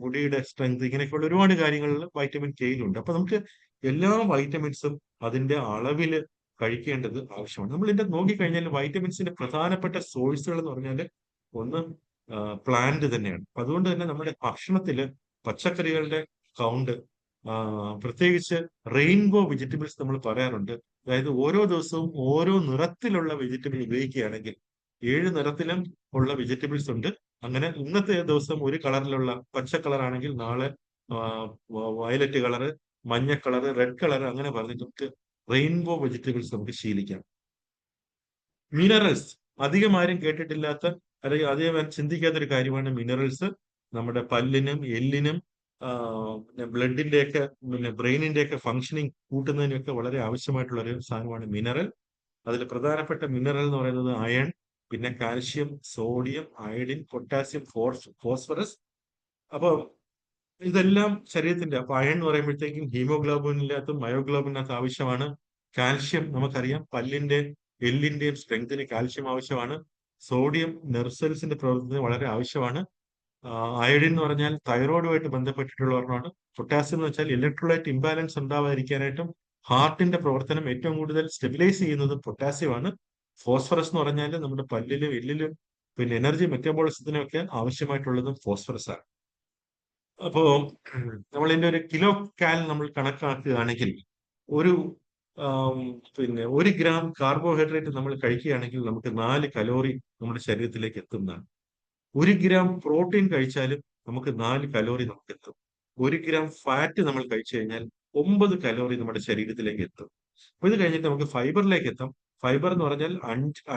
മുടിയുടെ സ്ട്രെങ്ത്, ഇങ്ങനെയൊക്കെയുള്ള ഒരുപാട് കാര്യങ്ങളിൽ വൈറ്റമിൻ കെയിലുണ്ട്. അപ്പൊ നമുക്ക് എല്ലാ വൈറ്റമിൻസും അതിന്റെ അളവിൽ കഴിക്കേണ്ടത് ആവശ്യമാണ്. നമ്മൾ ഇതിന്റെ നോക്കിക്കഴിഞ്ഞാൽ വൈറ്റമിൻസിന്റെ പ്രധാനപ്പെട്ട സോഴ്സുകൾ എന്ന് പറഞ്ഞാൽ ഒന്ന് പ്ലാന്റ് തന്നെയാണ്. അപ്പൊ അതുകൊണ്ട് തന്നെ നമ്മുടെ ഭക്ഷണത്തില് പച്ചക്കറികളുടെ കൗണ്ട്, പ്രത്യേകിച്ച് റെയിൻബോ വെജിറ്റബിൾസ് നമ്മൾ പറയാറുണ്ട്. അതായത് ഓരോ ദിവസവും ഓരോ നിറത്തിലുള്ള വെജിറ്റബിൾ ഉപയോഗിക്കുകയാണെങ്കിൽ 7 നിറത്തിലും ഉള്ള വെജിറ്റബിൾസ് ഉണ്ട്. അങ്ങനെ ഇന്നത്തെ ദിവസം ഒരു കളറിലുള്ള പച്ച കളറാണെങ്കിൽ നാളെ വയലറ്റ് കളറ്, മഞ്ഞ കളറ്, റെഡ് കളറ്, അങ്ങനെ പറഞ്ഞിട്ട് നമുക്ക് റെയിൻബോ വെജിറ്റബിൾസ് നമുക്ക് ശീലിക്കാം. മിനറൽസ് അധികം ആരും കേട്ടിട്ടില്ലാത്ത അല്ലെങ്കിൽ അധികം ചിന്തിക്കാത്ത ഒരു കാര്യമാണ് മിനറൽസ്. നമ്മുടെ പല്ലിനും എല്ലിനും പിന്നെ ബ്ലഡിന്റെ ഒക്കെ പിന്നെ ബ്രെയിനിന്റെ ഒക്കെ ഫങ്ഷനിങ് കൂട്ടുന്നതിനൊക്കെ വളരെ ആവശ്യമായിട്ടുള്ള ഒരു സാധനമാണ് മിനറൽ. അതിൽ പ്രധാനപ്പെട്ട മിനറൽ എന്ന് പറയുന്നത് അയൺ, പിന്നെ calcium, sodium, iodine, potassium, phosphorus. അപ്പൊ ഇതെല്ലാം ശരീരത്തിന്റെ, അപ്പൊ അയൺ എന്ന് പറയുമ്പോഴത്തേക്കും ഹീമോഗ്ലോബിനകത്തും മയോഗ്ലോബിനകത്തും ആവശ്യമാണ്. കാൽഷ്യം നമുക്കറിയാം, എല്ലിന്റെയും സ്ട്രെങ്തിന് കാൽഷ്യം ആവശ്യമാണ്. സോഡിയം നെർവ് സെൽസിന്റെ പ്രവർത്തനത്തിന് വളരെ ആവശ്യമാണ്. അയഡിൻ എന്ന് പറഞ്ഞാൽ തൈറോയിഡുമായിട്ട് ബന്ധപ്പെട്ടിട്ടുള്ള ഒരെണ്ണമാണ്. പൊട്ടാസ്യം എന്ന് വെച്ചാൽ ഇലക്ട്രോലൈറ്റ് ഇംബാലൻസ് ഉണ്ടാവാതിരിക്കാനായിട്ടും ഹാർട്ടിന്റെ പ്രവർത്തനം ഏറ്റവും കൂടുതൽ സ്റ്റെബിലൈസ് ചെയ്യുന്നത് പൊട്ടാസ്യമാണ്. ഫോസ്ഫറസ് എന്ന് പറഞ്ഞാൽ നമ്മുടെ പല്ലിലും എല്ലിലും പിന്നെ എനർജി മെറ്റബോളിസത്തിനും ഒക്കെ ആവശ്യമായിട്ടുള്ളതും ഫോസ്ഫറസ് ആണ്. അപ്പോ നമ്മൾ ഇതിന്റെ ഒരു കിലോ കാൽ നമ്മൾ കണക്കാക്കുകയാണെങ്കിൽ ഒരു പിന്നെ 1 ഗ്രാം കാർബോഹൈഡ്രേറ്റ് നമ്മൾ കഴിക്കുകയാണെങ്കിൽ നമുക്ക് 4 കലോറി നമ്മുടെ ശരീരത്തിലേക്ക് എത്തുന്നതാണ്. 1 ഗ്രാം പ്രോട്ടീൻ കഴിച്ചാലും നമുക്ക് 4 കലോറി നമുക്ക് എത്തും. 1 ഗ്രാം ഫാറ്റ് നമ്മൾ കഴിച്ചു കഴിഞ്ഞാൽ 9 കലോറി നമ്മുടെ ശരീരത്തിലേക്ക് എത്തും. അപ്പൊ ഇത് കഴിഞ്ഞിട്ട് നമുക്ക് ഫൈബറിലേക്ക് എത്താം. ഫൈബർ എന്ന് പറഞ്ഞാൽ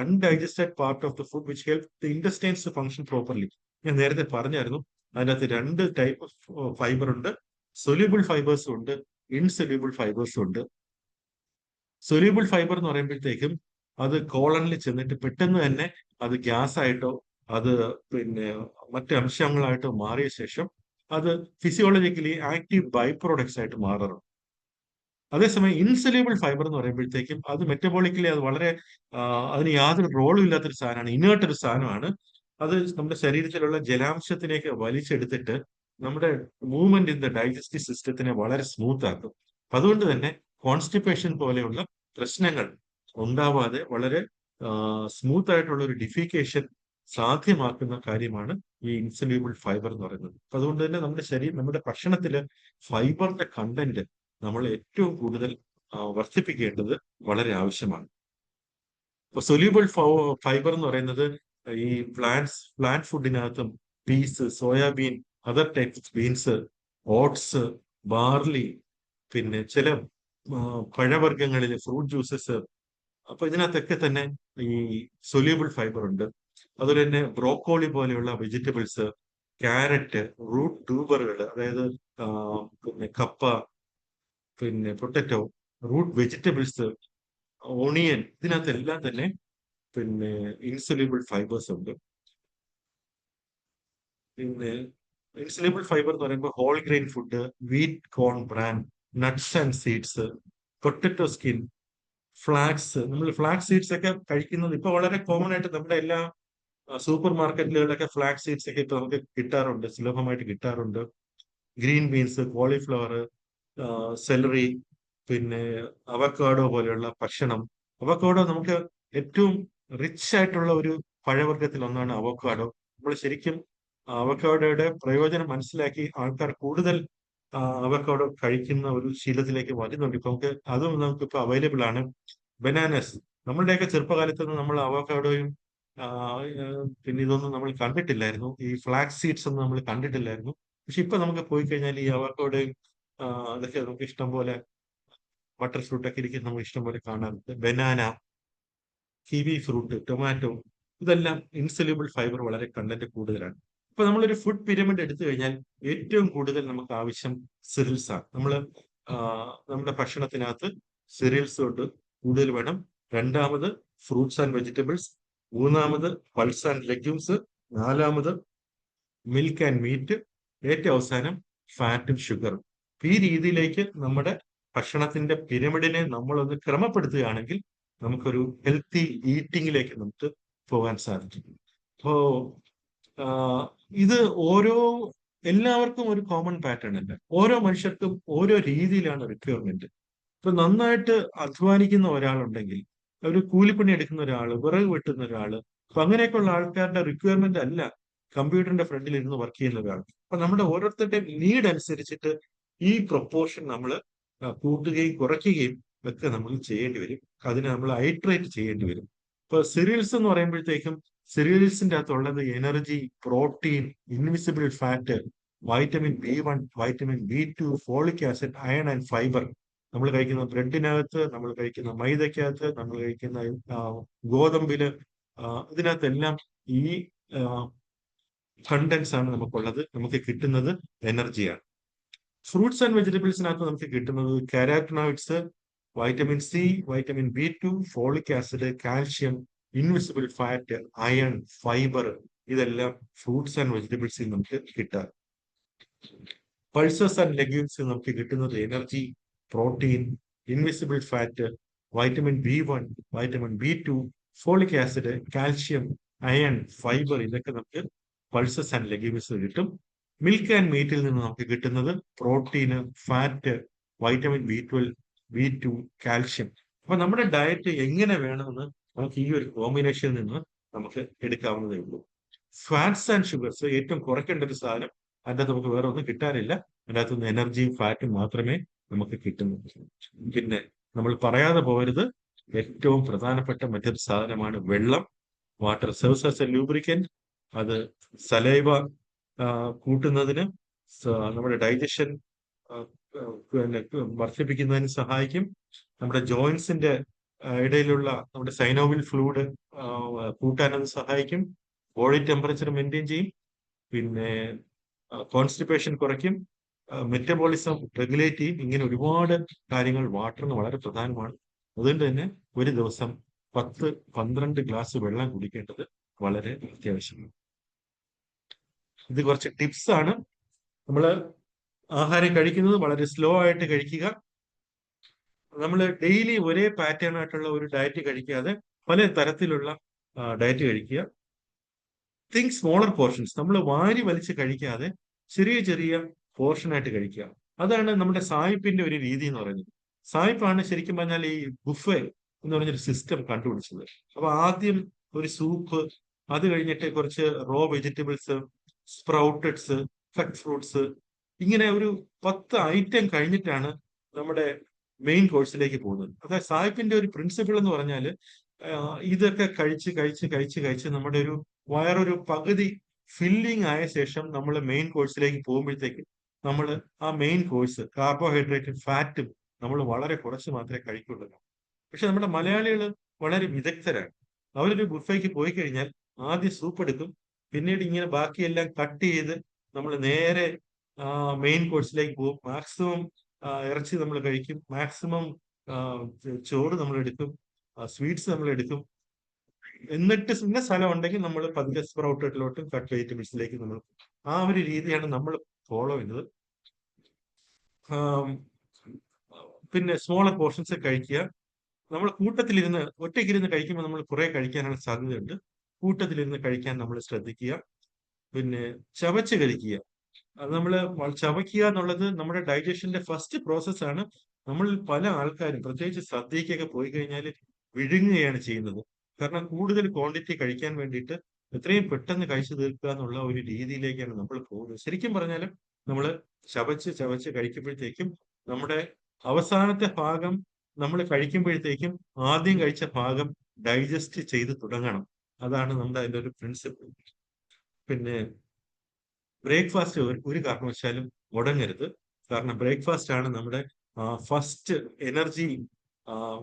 undigested part of the food which help the intestines to function properly. ഞാൻ നേരത്തെ പറഞ്ഞായിരുന്നു, അതിനകത്ത് 2 ടൈപ്പ് ഫൈബർ ഉണ്ട്. സൊല്യൂബിൾ ഫൈബേഴ്സും ഉണ്ട്, ഇൻസൊല്യൂബിൾ ഫൈബേഴ്സും ഉണ്ട്. സൊല്യൂബിൾ ഫൈബർ എന്ന് പറയുമ്പോഴത്തേക്കും അത് കോളനിൽ ചെന്നിട്ട് പെട്ടെന്ന് തന്നെ അത് ഗ്യാസ് ആയിട്ടോ അത് പിന്നെ മറ്റ് അംശങ്ങളായിട്ടോ മാറിയ ശേഷം അത് ഫിസിയോളജിക്കലി ആക്റ്റീവ് ബൈ പ്രോഡക്ട്സ് ആയിട്ട് മാറുന്നു. അതേസമയം ഇൻസൊല്യൂബിൾ ഫൈബർ എന്ന് പറയുമ്പോഴത്തേക്കും അത് മെറ്റബോളിക്കലി അത് വളരെ അതിന് യാതൊരു റോളും ഇല്ലാത്തൊരു സാധനമാണ്, ഇനേർട്ട് ഒരു സാധനമാണ്. അത് നമ്മുടെ ശരീരത്തിലുള്ള ജലാംശത്തിലേക്ക് വലിച്ചെടുത്തിട്ട് നമ്മുടെ മൂവ്മെന്റ് ഇൻ ദ ഡൈജസ്റ്റീവ് സിസ്റ്റത്തിനെ വളരെ സ്മൂത്ത് ആക്കും. അതുകൊണ്ട് തന്നെ കോൺസ്റ്റിപ്പേഷൻ പോലെയുള്ള പ്രശ്നങ്ങൾ ഉണ്ടാവാതെ വളരെ സ്മൂത്ത് ആയിട്ടുള്ള ഒരു ഡിഫിക്കേഷൻ സാധ്യമാക്കുന്ന കാര്യമാണ് ഈ ഇൻസൊല്യൂബിൾ ഫൈബർ എന്ന് പറയുന്നത്. അതുകൊണ്ട് തന്നെ നമ്മുടെ ഭക്ഷണത്തില് ഫൈബറിന്റെ കണ്ടന്റ് നമ്മൾ ഏറ്റവും കൂടുതൽ വർദ്ധിപ്പിക്കേണ്ടത് വളരെ ആവശ്യമാണ്. ഇപ്പൊ സൊല്യൂബിൾ ഫൈബർ എന്ന് പറയുന്നത് ഈ പ്ലാന്റ് ഫുഡിനകത്തും peas, soybean, other types beans, oats, barley, പിന്നെ ചില പഴവർഗ്ഗങ്ങളിൽ ഫ്രൂട്ട് ജ്യൂസസ്, അപ്പൊ ഇതിനകത്തൊക്കെ തന്നെ ഈ സൊല്യൂബിൾ ഫൈബർ ഉണ്ട്. അതുപോലെ തന്നെ ബ്രോക്കോളി പോലെയുള്ള വെജിറ്റബിൾസ്, ക്യാരറ്റ്, റൂട്ട് ട്യൂബറുകൾ, അതായത് പിന്നെ കപ്പ, പിന്നെ പൊട്ടറ്റോ, റൂട്ട് വെജിറ്റബിൾസ്, ഓണിയൻ, ഇതിനകത്തെല്ലാം തന്നെ പിന്നെ ഇൻസൊല്യൂബിൾ ഫൈബേഴ്സ് ഉണ്ട്. പിന്നെ ഇൻസലേബിൾ ഫൈബർ എന്ന് പറയുമ്പോൾ whole grain food, wheat, corn bran, nuts and seeds, potato skin, flax. നമ്മൾ ഫ്ലാക്സ് സീഡ്സ് ഒക്കെ കഴിക്കുന്നത് ഇപ്പൊ വളരെ കോമൺ ആയിട്ട് നമ്മുടെ എല്ലാ സൂപ്പർ മാർക്കറ്റുകളിലൊക്കെ ഫ്ലാക്സ് സീഡ്സ് ഒക്കെ ഇപ്പൊ നമുക്ക് കിട്ടാറുണ്ട്, സുലഭമായിട്ട് കിട്ടാറുണ്ട്. ഗ്രീൻ ബീൻസ്, കോളിഫ്ലവർ, സെലറി, പിന്നെ അവക്കാഡോ പോലെയുള്ള ഭക്ഷണം. അവക്കാഡോ നമുക്ക് ഏറ്റവും റിച്ച് ആയിട്ടുള്ള ഒരു പഴവർഗ്ഗത്തിൽ ഒന്നാണ് അവക്കാഡോ. നമ്മൾ ശരിക്കും അവക്കാഡോയുടെ പ്രയോജനം മനസ്സിലാക്കി ആൾക്കാർ കൂടുതൽ അവക്കാഡോ കഴിക്കുന്ന ഒരു ശീലത്തിലേക്ക് വരുന്നുണ്ട്. ഇപ്പൊ അതും നമുക്കിപ്പോ അവൈലബിൾ ആണ്. ബനാനസ്, നമ്മളുടെയൊക്കെ ചെറുപ്പകാലത്ത് നമ്മൾ അവക്കാഡോയും പിന്നെ ഇതൊന്നും നമ്മൾ കണ്ടിട്ടില്ലായിരുന്നു. ഈ ഫ്ലാക്സ് സീഡ്സ് ഒന്നും നമ്മൾ കണ്ടിട്ടില്ലായിരുന്നു. പക്ഷെ ഇപ്പൊ നമുക്ക് പോയി കഴിഞ്ഞാൽ ഈ അവക്കാഡോയും അതൊക്കെ നമുക്ക് ഇഷ്ടം പോലെ, ബട്ടർ ഫ്രൂട്ട് ഒക്കെ ഇരിക്കും, നമുക്ക് ഇഷ്ടം പോലെ കാണാറുണ്ട്. ബനാന, കിവി ഫ്രൂട്ട്, ടൊമാറ്റോ, ഇതെല്ലാം ഇൻസൊല്യൂബിൾ ഫൈബർ വളരെ കണ്ടന്റ് കൂടുതലാണ്. ഇപ്പൊ നമ്മളൊരു ഫുഡ് പിരമിഡ് എടുത്തു കഴിഞ്ഞാൽ ഏറ്റവും കൂടുതൽ നമുക്ക് ആവശ്യം സിറിൽസ് ആണ്. നമ്മുടെ ഭക്ഷണത്തിനകത്ത് സിറിൽസ് കൊണ്ട് കൂടുതൽ വേണം. രണ്ടാമത് ഫ്രൂട്ട്സ് ആൻഡ് വെജിറ്റബിൾസ്, മൂന്നാമത് പൾസ് ആൻഡ് ലെഗ്യൂംസ്, നാലാമത് മിൽക്ക് ആൻഡ് മീറ്റ്, ഏറ്റവും അവസാനം ഫാറ്റും ഷുഗറും. ഈ രീതിയിലേക്ക് നമ്മുടെ ഭക്ഷണത്തിന്റെ പിരമിഡിനെ നമ്മളൊന്ന് ക്രമപ്പെടുത്തുകയാണെങ്കിൽ നമുക്കൊരു ഹെൽത്തി ഈറ്റിംഗിലേക്ക് നമുക്ക് പോകാൻ സാധിക്കും. അപ്പോ ഇത് എല്ലാവർക്കും ഒരു കോമൺ പാറ്റേൺ അല്ല. ഓരോ മനുഷ്യർക്കും ഓരോ രീതിയിലാണ് റിക്വയർമെന്റ്. ഇപ്പൊ നന്നായിട്ട് അധ്വാനിക്കുന്ന ഒരാളുണ്ടെങ്കിൽ, ഒരു കൂലിപ്പണി എടുക്കുന്ന ഒരാള്, വിറക് വെട്ടുന്ന ഒരാള്, അപ്പൊ അങ്ങനെയൊക്കെയുള്ള ആൾക്കാരുടെ റിക്വയർമെന്റ് അല്ല കമ്പ്യൂട്ടറിന്റെ ഫ്രണ്ടിൽ ഇരുന്ന് വർക്ക് ചെയ്യുന്ന ഒരാൾ. അപ്പൊ നമ്മുടെ ഓരോരുത്തരുടെയും നീഡ് അനുസരിച്ചിട്ട് ഈ പ്രൊപ്പോർഷൻ നമ്മൾ കൂട്ടുകയും കുറയ്ക്കുകയും ഒക്കെ നമ്മൾ ചെയ്യേണ്ടി വരും. അതിനെ നമ്മൾ ഐട്രേറ്റ് ചെയ്യേണ്ടി വരും. ഇപ്പൊ സിറിയൽസ് എന്ന് പറയുമ്പോഴത്തേക്കും സിറിയൽസിന്റെ അകത്തുള്ളത് energy, protein, invisible fat, vitamin B1, vitamin B2, folic acid, iron and fibre. നമ്മൾ കഴിക്കുന്ന ബ്രെഡിനകത്ത്, നമ്മൾ കഴിക്കുന്ന മൈദക്കകത്ത്, നമ്മൾ കഴിക്കുന്ന ഗോതമ്പില്, ഇതിനകത്തെല്ലാം ഈ കണ്ടൻസ് ആണ് നമുക്കുള്ളത്. നമുക്ക് കിട്ടുന്നത് എനർജിയാണ്. ഫ്രൂട്ട്സ് ആൻഡ് വെജിറ്റബിൾസിനകത്ത് നമുക്ക് കിട്ടുന്നത് carotenoids, vitamin C, vitamin B2, folic acid, calcium, invisible fat, iron, fibre, ഇതെല്ലാം ഫ്രൂട്ട്സ് ആൻഡ് വെജിറ്റബിൾസിൽ നമുക്ക് കിട്ടാറ്. പൾസസ് ആൻഡ് ലെഗ്യൂംസിൽ നമുക്ക് കിട്ടുന്നത് energy, protein, invisible fat, vitamin B1, vitamin B2, folic acid, calcium, iron, fibre, ഇതൊക്കെ നമുക്ക് പൾസസ് ആൻഡ് ലെഗ്യൂംസ് കിട്ടും. മിൽക്ക് ആൻഡ് മീറ്റിൽ നിന്ന് നമുക്ക് കിട്ടുന്നത് protein, fat, vitamin B12, B2, calcium. അപ്പൊ നമ്മുടെ ഡയറ്റ് എങ്ങനെ വേണമെന്ന് നമുക്ക് ഈ ഒരു കോമ്പിനേഷനിൽ നിന്ന് നമുക്ക് എടുക്കാവുന്നതേ ഉള്ളൂ. ഫാറ്റ്സ് ആൻഡ് ഷുഗർസ് ഏറ്റവും കുറയ്ക്കേണ്ട ഒരു സാധനം. അതിൻ്റെ നമുക്ക് വേറെ ഒന്നും കിട്ടാനില്ല. അതിൻ്റെ അകത്തുനിന്ന് എനർജിയും ഫാറ്റും മാത്രമേ നമുക്ക് കിട്ടുന്നുള്ളൂ. പിന്നെ നമ്മൾ പറയാതെ പോകരുത്, ഏറ്റവും പ്രധാനപ്പെട്ട മറ്റൊരു സാധനമാണ് വെള്ളം. Water serves as A lubricant. അത് സലൈവ കൂട്ടുന്നതിന്, നമ്മുടെ ഡൈജഷൻ പിന്നെ വർദ്ധിപ്പിക്കുന്നതിന് സഹായിക്കും. നമ്മുടെ ജോയിന്റ്സിന്റെ ഇടയിലുള്ള നമ്മുടെ സൈനോവിൽ ഫ്ലൂയിഡ് കൂട്ടാനത് സഹായിക്കും. ബോഡി ടെമ്പറേച്ചർ മെയിൻറ്റെയിൻ ചെയ്യും. പിന്നെ കോൺസ്റ്റിപ്പേഷൻ കുറയ്ക്കും. മെറ്റബോളിസം റെഗുലേറ്റ് ചെയ്യും. ഇങ്ങനെ ഒരുപാട് കാര്യങ്ങൾ വാട്ടറിന് വളരെ പ്രധാനമാണ്. അതുകൊണ്ട് തന്നെ ഒരു ദിവസം 10-12 ഗ്ലാസ് വെള്ളം കുടിക്കേണ്ടത് വളരെ അത്യാവശ്യമാണ്. ഇത് കുറച്ച് ടിപ്സ് ആണ്. നമ്മൾ ആഹാരം കഴിക്കുന്നത് വളരെ സ്ലോ ആയിട്ട് കഴിക്കുക. നമ്മൾ ഡെയിലി ഒരേ പാറ്റേൺ ആയിട്ടുള്ള ഒരു ഡയറ്റ് കഴിക്കാതെ പല തരത്തിലുള്ള ഡയറ്റ് കഴിക്കുക. Think smaller portions. നമ്മൾ വാരി വലിച്ച് കഴിക്കാതെ ചെറിയ ചെറിയ പോർഷനായിട്ട് കഴിക്കുക. അതാണ് നമ്മുടെ സായിപ്പിന്റെ ഒരു രീതി എന്ന് പറയുന്നത്. സായിപ്പാണ് ശരിക്കും പറഞ്ഞാൽ ഈ ബുഫേ എന്ന് പറഞ്ഞൊരു സിസ്റ്റം കണ്ടുപിടിച്ചത്. അപ്പൊ ആദ്യം ഒരു സൂപ്പ്, അത് കഴിഞ്ഞിട്ട് കുറച്ച് റോ വെജിറ്റബിൾസ്, സ്പ്രൗട്ടഡ്സ്, കട്ട് ഫ്രൂട്ട്സ്, ഇങ്ങനെ ഒരു 10 ഐറ്റം കഴിഞ്ഞിട്ടാണ് നമ്മുടെ മെയിൻ കോഴ്സിലേക്ക് പോകുന്നത്. അതായത് സായിപ്പിന്റെ ഒരു പ്രിൻസിപ്പിൾ എന്ന് പറഞ്ഞാൽ ഇതൊക്കെ കഴിച്ച് നമ്മുടെ ഒരു വയറൊരു പകുതി ഫില്ലിംഗ് ആയ ശേഷം നമ്മൾ മെയിൻ കോഴ്സിലേക്ക് പോകുമ്പോഴത്തേക്ക് നമ്മൾ ആ മെയിൻ കോഴ്സ് കാർബോഹൈഡ്രേറ്റും ഫാറ്റും നമ്മൾ വളരെ കുറച്ച് മാത്രമേ കഴിക്കുള്ളൂ. പക്ഷെ നമ്മുടെ മലയാളികൾ വളരെ വിദഗ്ധരാണ്. അവരൊരു ബുഫേക്ക് പോയി കഴിഞ്ഞാൽ ആദ്യം സൂപ്പ് എടുക്കും, പിന്നീട് ഇങ്ങനെ ബാക്കിയെല്ലാം കട്ട് ചെയ്ത് നമ്മൾ നേരെ മെയിൻ കോഴ്സിലേക്ക് പോകും. മാക്സിമം ഇറച്ചി നമ്മൾ കഴിക്കും, മാക്സിമം ചോറ് നമ്മൾ എടുക്കും, സ്വീറ്റ്സ് നമ്മൾ എടുക്കും. എന്നിട്ട് പിന്നെ സ്ഥലം ഉണ്ടെങ്കിൽ നമ്മൾ പതുക്കെ സ്പ്രൗട്ടിലോട്ടും കട്ട് വെജിറ്റബിൾസിലേക്ക് നമ്മൾ ആ ഒരു രീതിയാണ് നമ്മൾ ഫോളോ ചെയ്യുന്നത്. ആം, പിന്നെ സ്മോളർ പോർഷൻസ് കഴിക്കുക. നമ്മൾ കൂട്ടത്തിലിരുന്ന് ഒറ്റയ്ക്കിരുന്ന് കഴിക്കുമ്പോൾ നമ്മൾ കുറെ കഴിക്കാനുള്ള സാധ്യതയുണ്ട്. കൂട്ടത്തിലിരുന്ന് കഴിക്കാൻ നമ്മൾ ശ്രദ്ധിക്കുക. പിന്നെ ചവച്ച് കഴിക്കുക. അത് നമ്മൾ ചവയ്ക്കുക എന്നുള്ളത് നമ്മുടെ ഡൈജഷന്റെ ഫസ്റ്റ് പ്രോസസ്സാണ്. നമ്മളിൽ പല ആൾക്കാരും പ്രത്യേകിച്ച് സദ്യക്കൊക്കെ പോയി കഴിഞ്ഞാൽ വിഴുങ്ങുകയാണ് ചെയ്യുന്നത്. കാരണം കൂടുതൽ ക്വാണ്ടിറ്റി കഴിക്കാൻ വേണ്ടിയിട്ട് എത്രയും പെട്ടെന്ന് കഴിച്ചു തീർക്കുക എന്നുള്ള ഒരു രീതിയിലേക്കാണ് നമ്മൾ പോകുന്നത്. ശരിക്കും പറഞ്ഞാലും നമ്മൾ ചവച്ച് ചവച്ച് കഴിക്കുമ്പോഴത്തേക്കും നമ്മുടെ അവസാനത്തെ ഭാഗം നമ്മൾ കഴിക്കുമ്പോഴത്തേക്കും ആദ്യം കഴിച്ച ഭാഗം ഡൈജസ്റ്റ് ചെയ്ത് തുടങ്ങണം. അതാണ് നമ്മുടെ അതിന്റെ ഒരു പ്രിൻസിപ്പിൾ. പിന്നെ ബ്രേക്ക്ഫാസ്റ്റ് ഒരു കാരണവശാലും മുടങ്ങരുത്. കാരണം ബ്രേക്ക്ഫാസ്റ്റ് ആണ് നമ്മുടെ ഫസ്റ്റ് എനർജി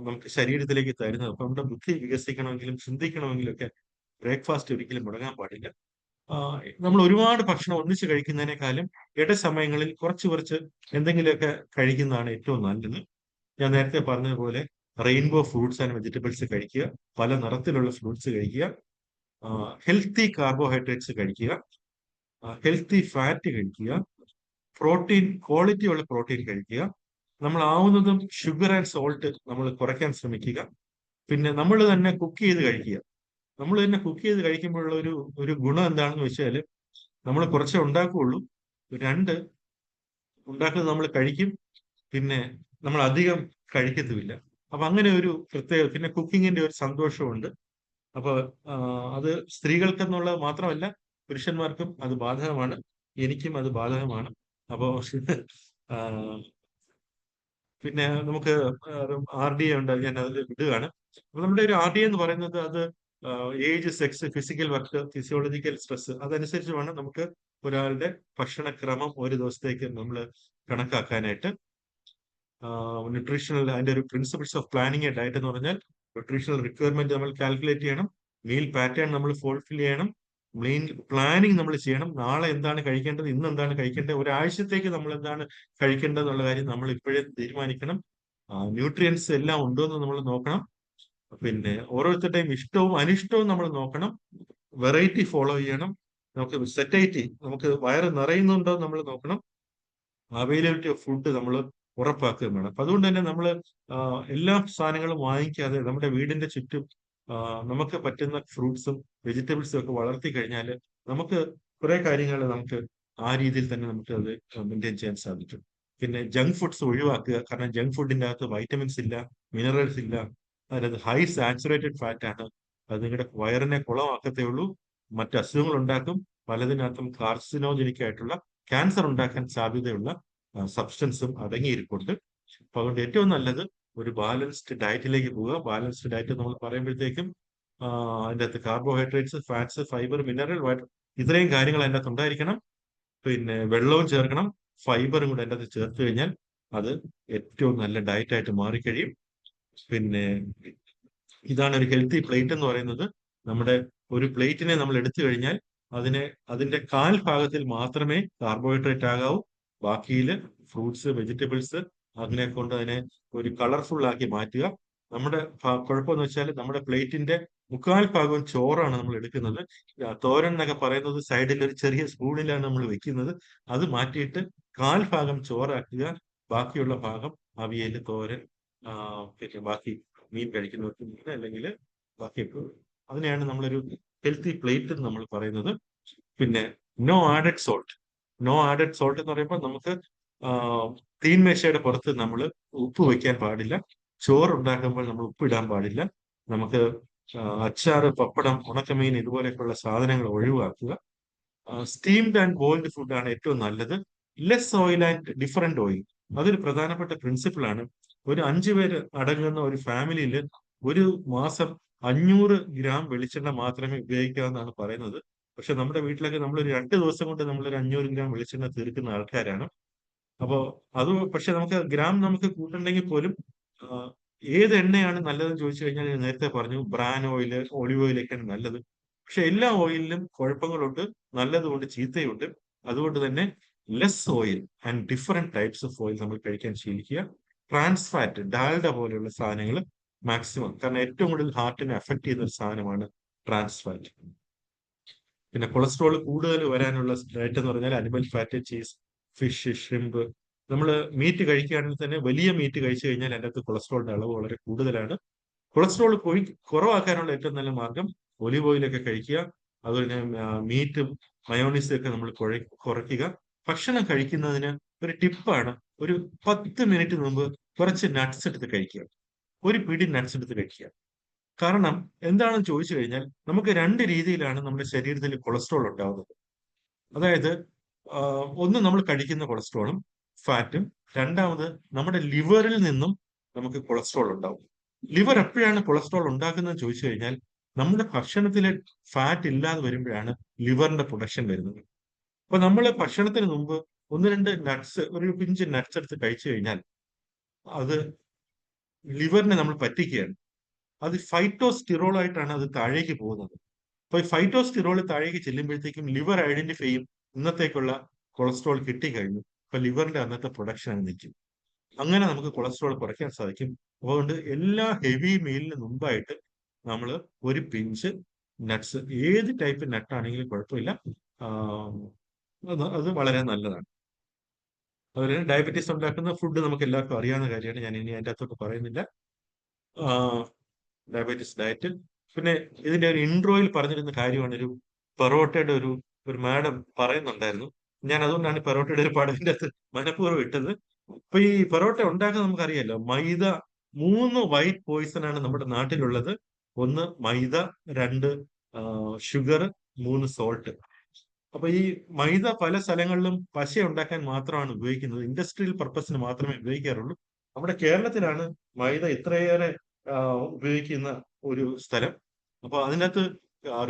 നമുക്ക് ശരീരത്തിലേക്ക് തരുന്നത്. അപ്പൊ നമ്മുടെ ബുദ്ധി വികസിക്കണമെങ്കിലും ചിന്തിക്കണമെങ്കിലും ഒക്കെ ബ്രേക്ക്ഫാസ്റ്റ് ഒരിക്കലും മുടങ്ങാൻ പാടില്ല. നമ്മൾ ഒരുപാട് ഭക്ഷണം ഒന്നിച്ച് കഴിക്കുന്നതിനേക്കാളും ഇടസമയങ്ങളിൽ കുറച്ച് കുറച്ച് എന്തെങ്കിലുമൊക്കെ കഴിക്കുന്നതാണ് ഏറ്റവും നല്ലത്. ഞാൻ നേരത്തെ പറഞ്ഞതുപോലെ റെയിൻബോ ഫ്രൂട്ട്സ് ആൻഡ് വെജിറ്റബിൾസ് കഴിക്കുക, പല നിറത്തിലുള്ള ഫ്രൂട്ട്സ് കഴിക്കുക, ഹെൽത്തി കാർബോഹൈഡ്രേറ്റ്സ് കഴിക്കുക, ഹെൽത്തി ഫാറ്റ് കഴിക്കുക, പ്രോട്ടീൻ ക്വാളിറ്റി ഉള്ള പ്രോട്ടീൻ കഴിക്കുക. നമ്മൾ ആവുന്നതും ഷുഗർ ആൻഡ് സോൾട്ട് നമ്മൾ കുറയ്ക്കാൻ ശ്രമിക്കുക. പിന്നെ നമ്മൾ തന്നെ കുക്ക് ചെയ്ത് കഴിക്കുക. നമ്മൾ തന്നെ കുക്ക് ചെയ്ത് കഴിക്കുമ്പോഴുള്ള ഒരു ഗുണം എന്താണെന്ന് വെച്ചാൽ നമ്മൾ കുറച്ചേ ഉണ്ടാക്കുകയുള്ളൂ. രണ്ട്, ഉണ്ടാക്കുന്നത് നമ്മൾ കഴിക്കും. പിന്നെ നമ്മൾ അധികം കഴിക്കത്തുമില്ല. അപ്പൊ അങ്ങനെ ഒരു പ്രത്യേക പിന്നെ കുക്കിങ്ങിന്റെ ഒരു സന്തോഷമുണ്ട്. അപ്പൊ അത് സ്ത്രീകൾക്കെന്നുള്ളത് മാത്രമല്ല പുരുഷന്മാർക്കും അത് ബാധകമാണ്. എനിക്കും അത് ബാധകമാണ്. അപ്പോ പിന്നെ നമുക്ക് RDA ഉണ്ട്, ഞാൻ അതിൽ വിടുകയാണ്. അപ്പൊ നമ്മുടെ ഒരു RDA എന്ന് പറയുന്നത് അത് age, sex, physical work, physiological stress അതനുസരിച്ച് വേണം നമുക്ക് ഒരാളുടെ ഭക്ഷണക്രമം ഒരു ദിവസത്തേക്ക് നമ്മൾ കണക്കാക്കാനായിട്ട്. ന്യൂട്രീഷണൽ അതിന്റെ ഒരു principles of planning A diet എന്ന് പറഞ്ഞാൽ ന്യൂട്രീഷണൽ റിക്വയർമെന്റ് നമ്മൾ കാൽക്കുലേറ്റ് ചെയ്യണം, മീൽ പാറ്റേൺ നമ്മൾ ഫുൾഫിൽ ചെയ്യണം, മെയിൻ പ്ലാനിങ് നമ്മൾ ചെയ്യണം. നാളെ എന്താണ് കഴിക്കേണ്ടത്, ഇന്ന് എന്താണ് കഴിക്കേണ്ടത്, ഒരാഴ്ചത്തേക്ക് നമ്മൾ എന്താണ് കഴിക്കേണ്ടത് എന്നുള്ള കാര്യം നമ്മൾ ഇപ്പോഴേ തീരുമാനിക്കണം. ന്യൂട്രിയൻസ് എല്ലാം ഉണ്ടോ എന്ന് നമ്മൾ നോക്കണം. പിന്നെ ഓരോരുത്തരുടെയും ഇഷ്ടവും അനിഷ്ടവും നമ്മൾ നോക്കണം. വെറൈറ്റി ഫോളോ ചെയ്യണം. നമുക്ക് സെറ്റൈറ്റി, നമുക്ക് വയറ് നിറയുന്നുണ്ടോ നമ്മൾ നോക്കണം. അവൈലബിലിറ്റി ഓഫ് ഫുഡ് നമ്മൾ ഉറപ്പാക്കുകയും വേണം. അപ്പൊ അതുകൊണ്ട് തന്നെ നമ്മൾ എല്ലാ സാധനങ്ങളും വാങ്ങിക്കാതെ നമ്മുടെ വീടിന്റെ ചുറ്റും നമുക്ക് പറ്റുന്ന ഫ്രൂട്ട്സും വെജിറ്റബിൾസും ഒക്കെ വളർത്തി കഴിഞ്ഞാൽ നമുക്ക് കുറെ കാര്യങ്ങൾ നമുക്ക് ആ രീതിയിൽ തന്നെ നമുക്ക് അത് മെയിൻറ്റെയിൻ ചെയ്യാൻ സാധിക്കും. പിന്നെ ജങ്ക് ഫുഡ്സ് ഒഴിവാക്കുക. കാരണം ജങ്ക് ഫുഡിന്റെ അകത്ത് വൈറ്റമിൻസ് ഇല്ല, മിനറൽസ് ഇല്ല, അതിനകത്ത് ഹൈ സാച്ചുറേറ്റഡ് ഫാറ്റ് ആണ്. അത് നിങ്ങളുടെ വയറിനെ കുളമാക്കത്തേ ഉള്ളൂ, മറ്റ് അസുഖങ്ങൾ ഉണ്ടാക്കും. പലതിനകത്തും കാർസിനോജനിക് ആയിട്ടുള്ള ക്യാൻസർ ഉണ്ടാക്കാൻ സാധ്യതയുള്ള സബ്സ്റ്റൻസും അടങ്ങിയിരിപ്പുണ്ട്. അപ്പൊ അതുകൊണ്ട് ഏറ്റവും നല്ലത് ഒരു ബാലൻസ്ഡ് ഡയറ്റിലേക്ക് പോവുക. ബാലൻസ്ഡ് ഡയറ്റ് നമ്മൾ പറയുമ്പോഴത്തേക്കും അതിൻ്റെ അകത്ത് കാർബോഹൈഡ്രേറ്റ്സ്, ഫാറ്റ്സ്, ഫൈബർ, മിനറൽ, ഇത്രയും കാര്യങ്ങൾ അതിൻ്റെ അകത്ത് ഉണ്ടായിരിക്കണം. പിന്നെ വെള്ളവും ചേർക്കണം, ഫൈബറും കൂടെ അതിൻ്റെ അകത്ത് ചേർത്ത് കഴിഞ്ഞാൽ അത് ഏറ്റവും നല്ല ഡയറ്റായിട്ട് മാറിക്കഴിയും. പിന്നെ ഇതാണ് ഒരു ഹെൽത്തി പ്ലേറ്റ് എന്ന് പറയുന്നത്. നമ്മുടെ ഒരു പ്ലേറ്റിനെ നമ്മൾ എടുത്തു കഴിഞ്ഞാൽ അതിന്റെ കാൽ ഭാഗത്തിൽ മാത്രമേ കാർബോഹൈഡ്രേറ്റ് ആകാവൂ. ബാക്കിയിൽ ഫ്രൂട്ട്സ്, വെജിറ്റബിൾസ് അതിനെ കൊണ്ട് അതിനെ ഒരു കളർഫുൾ ആക്കി മാറ്റുക. നമ്മുടെ കുഴപ്പമെന്ന് വെച്ചാൽ നമ്മുടെ പ്ലേറ്റിന്റെ മുക്കാൽ ഭാഗവും ചോറാണ് നമ്മൾ എടുക്കുന്നത്. തോരൻ എന്നൊക്കെ പറയുന്നത് സൈഡിൽ ഒരു ചെറിയ സ്പൂണിലാണ് നമ്മൾ വെക്കുന്നത്. അത് മാറ്റിയിട്ട് കാൽ ഭാഗം ചോറാക്കുക, ബാക്കിയുള്ള ഭാഗം അവിയൽ, തോരൻ, പിന്നെ ബാക്കി മീൻ കഴിക്കുന്നവർക്ക് മീൻ, അല്ലെങ്കിൽ ബാക്കിയൊക്കെ. അതിനെയാണ് നമ്മളൊരു ഹെൽത്തി പ്ലേറ്റ് എന്ന് നമ്മൾ പറയുന്നത്. പിന്നെ no added salt. No added salt എന്ന് പറയുമ്പോൾ നമുക്ക് തീൻമേശയുടെ പുറത്ത് നമ്മൾ ഉപ്പ് വയ്ക്കാൻ പാടില്ല. ചോറ് ഉണ്ടാക്കുമ്പോൾ നമ്മൾ ഉപ്പ് ഇടാൻ പാടില്ല. നമുക്ക് അച്ചാറ്, പപ്പടം, ഉണക്കമീൻ ഇതുപോലെയൊക്കെയുള്ള സാധനങ്ങൾ ഒഴിവാക്കുക. സ്റ്റീംഡ് ആൻഡ് ബോയിൽഡ് ഫുഡാണ് ഏറ്റവും നല്ലത്. Less oil and different oil, അതൊരു പ്രധാനപ്പെട്ട പ്രിൻസിപ്പിൾ ആണ്. ഒരു 5 പേര് അടങ്ങുന്ന ഒരു ഫാമിലിയിൽ ഒരു മാസം 500 ഗ്രാം വെളിച്ചെണ്ണ മാത്രമേ ഉപയോഗിക്കാവെന്നാണ് പറയുന്നത്. പക്ഷെ നമ്മുടെ വീട്ടിലൊക്കെ നമ്മൾ ഒരു 2 ദിവസം കൊണ്ട് നമ്മളൊരു 500 ഗ്രാം വെളിച്ചെണ്ണ തീർക്കുന്ന ആൾക്കാരാണ്. അപ്പോ അത് പക്ഷെ നമുക്ക് ഗ്രാം നമുക്ക് കൂട്ടുണ്ടെങ്കിൽ പോലും ഏത് എണ്ണയാണ് നല്ലതെന്ന് ചോദിച്ചു കഴിഞ്ഞാൽ ഞാൻ നേരത്തെ പറഞ്ഞു ബ്രാൻ ഓയില്, ഒലിവ് ഓയിലൊക്കെയാണ് നല്ലത്. പക്ഷെ എല്ലാ ഓയിലിലും കുഴപ്പങ്ങളുണ്ട്, നല്ലതുകൊണ്ട് ചീത്തയുണ്ട്. അതുകൊണ്ട് തന്നെ less oil and different types of oil നമ്മൾ കഴിക്കാൻ ശീലിക്കുക. ട്രാൻസ് ഫാറ്റ്, ഡാൽഡ പോലെയുള്ള സാധനങ്ങൾ മാക്സിമം, കാരണം ഏറ്റവും കൂടുതൽ ഹാർട്ടിനെ അഫക്ട് ചെയ്യുന്ന ഒരു സാധനമാണ് ട്രാൻസ് ഫാറ്റ്. പിന്നെ കൊളസ്ട്രോൾ കൂടുതൽ വരാനുള്ള ഡയറ്റ് എന്ന് പറഞ്ഞാൽ animal fat, cheese, fish, shrimp. നമ്മൾ മീറ്റ് കഴിക്കുകയാണെങ്കിൽ തന്നെ വലിയ മീറ്റ് കഴിച്ചു കഴിഞ്ഞാൽ അതിൻ്റെ അകത്ത് കൊളസ്ട്രോളിന്റെ അളവ് വളരെ കൂടുതലാണ്. കൊളസ്ട്രോൾ കുറവാക്കാനുള്ള ഏറ്റവും നല്ല മാർഗം ഒലിവ് ഓയിലൊക്കെ കഴിക്കുക. അതുപോലെ തന്നെ മീറ്റും മയോണീസും ഒക്കെ നമ്മൾ കുറയ്ക്കുക. ഭക്ഷണം കഴിക്കുന്നതിന് ഒരു ടിപ്പാണ്, ഒരു 10 മിനിറ്റ് മുമ്പ് കുറച്ച് നട്ട്സ് എടുത്ത് കഴിക്കുക. ഒരു പിടി നട്ട്സ് എടുത്ത് കഴിക്കുക. കാരണം എന്താണെന്ന് ചോദിച്ചു കഴിഞ്ഞാൽ നമുക്ക് രണ്ട് രീതിയിലാണ് നമ്മുടെ ശരീരത്തിൽ കൊളസ്ട്രോൾ ഉണ്ടാവുന്നത്. അതായത് ഒന്ന് നമ്മൾ കഴിക്കുന്ന കൊളസ്ട്രോളും ഫാറ്റും, രണ്ടാമത് നമ്മുടെ ലിവറിൽ നിന്നും നമുക്ക് കൊളസ്ട്രോൾ ഉണ്ടാവും. ലിവർ എപ്പോഴാണ് കൊളസ്ട്രോൾ ഉണ്ടാക്കുന്നത് ചോദിച്ചു കഴിഞ്ഞാൽ നമ്മുടെ ഭക്ഷണത്തിലെ ഫാറ്റ് ഇല്ലാതെ വരുമ്പോഴാണ് ലിവറിന്റെ പ്രൊഡക്ഷൻ വരുന്നത്. അപ്പൊ നമ്മൾ ഭക്ഷണത്തിന് മുമ്പ് ഒന്ന് രണ്ട് നട്ട്സ്, ഒരു പിഞ്ച് നട്ട്സ് എടുത്ത് കഴിച്ചു കഴിഞ്ഞാൽ അത് ലിവറിനെ നമ്മൾ പറ്റിക്കുകയാണ്. അത് ഫൈറ്റോസ്റ്റിറോൾ ആയിട്ടാണ് അത് താഴേക്ക് പോകുന്നത്. അപ്പൊ ഈ ഫൈറ്റോസ്റ്റിറോൾ താഴേക്ക് ചെല്ലുമ്പോഴത്തേക്കും ലിവർ ഐഡന്റിഫൈ ചെയ്യും ഇന്നത്തേക്കുള്ള കൊളസ്ട്രോൾ കിട്ടിക്കഴിഞ്ഞു. അപ്പൊ ലിവറിന്റെ അന്നത്തെ പ്രൊഡക്ഷൻ നിൽക്കും. അങ്ങനെ നമുക്ക് കൊളസ്ട്രോൾ കുറയ്ക്കാൻ സാധിക്കും. അതുകൊണ്ട് എല്ലാ ഹെവി മീലിന് മുമ്പായിട്ട് നമ്മൾ ഒരു പിഞ്ച് നട്ട്സ്, ഏത് ടൈപ്പ് നട്ടാണെങ്കിലും കുഴപ്പമില്ല, അത് വളരെ നല്ലതാണ്. അതുപോലെ തന്നെ ഡയബറ്റീസ് ഉണ്ടാക്കുന്ന ഫുഡ് നമുക്ക് എല്ലാവർക്കും അറിയാവുന്ന കാര്യമാണ്, ഞാൻ ഇനി അതിൻ്റെ അകത്തോട്ട് പറയുന്നില്ല. Diabetes diet. പിന്നെ ഇതിന്റെ ഒരു ഇൻട്രോയിൽ പറഞ്ഞിരുന്ന കാര്യമാണ്, ഒരു പെറോട്ടയുടെ ഒരു മാഡം പറയുന്നുണ്ടായിരുന്നു. ഞാൻ അതുകൊണ്ടാണ് പെറോട്ടയുടെ ഒരു പാഠത്തിന്റെ അകത്ത് മനഃപൂർവ്വം ഇട്ടത്. അപ്പൊ ഈ പെറോട്ട ഉണ്ടാക്കുന്നത് നമുക്കറിയാലോ, മൈദ. 3 വൈറ്റ് പോയിസൺ ആണ് നമ്മുടെ നാട്ടിലുള്ളത്. 1 മൈദ, 2 ഷുഗർ, 3 സോൾട്ട്. അപ്പൊ ഈ മൈദ പല സ്ഥലങ്ങളിലും പശ ഉണ്ടാക്കാൻ മാത്രമാണ് ഉപയോഗിക്കുന്നത്, ഇൻഡസ്ട്രിയൽ പർപ്പസിന് മാത്രമേ ഉപയോഗിക്കാറുള്ളൂ. നമ്മുടെ കേരളത്തിലാണ് മൈദ ഇത്രയേറെ ഉപയോഗിക്കുന്ന ഒരു സ്ഥലം. അപ്പൊ അതിനകത്ത്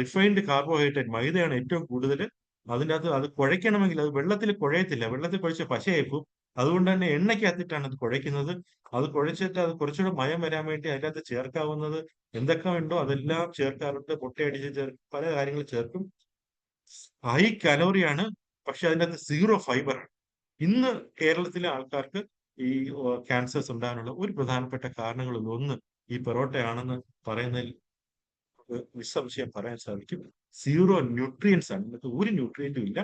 റിഫൈൻഡ് കാർബോഹൈഡ്രേറ്റ് മൈദയാണ് ഏറ്റവും കൂടുതൽ. അതിൻ്റെ അകത്ത് അത് കുഴയ്ക്കണമെങ്കിൽ അത് വെള്ളത്തിൽ കുഴയത്തില്ല, വെള്ളത്തിൽ കുഴച്ച് പശയായിപ്പോ. അതുകൊണ്ട് തന്നെ എണ്ണയ്ക്കകത്തിട്ടാണ് അത് കുഴയ്ക്കുന്നത്. അത് കുഴച്ചിട്ട് അത് കുറച്ചുകൂടെ മയം വരാൻ വേണ്ടി അതിൻ്റെ അകത്ത് ചേർക്കാവുന്നത് എന്തൊക്കെ ഉണ്ടോ അതെല്ലാം ചേർക്കാറുണ്ട്. മുട്ടയടിച്ച് പല കാര്യങ്ങൾ ചേർക്കും. ഹൈ കലോറിയാണ്, പക്ഷെ അതിൻ്റെ അകത്ത് 0 ഫൈബർ ആണ്. ഇന്ന് കേരളത്തിലെ ആൾക്കാർക്ക് ഈ ക്യാൻസേഴ്സ് ഉണ്ടാകാനുള്ള ഒരു പ്രധാനപ്പെട്ട കാരണങ്ങളിൽ ഒന്ന് ഈ പൊറോട്ടയാണെന്ന് പറയുന്നതിൽ നിസ്സംശയം പറയാൻ സാധിക്കും. 0 ന്യൂട്രിയൻസ് ആണ്, ഇന്നത്തെ ഒരു ന്യൂട്രിയന്റും ഇല്ല.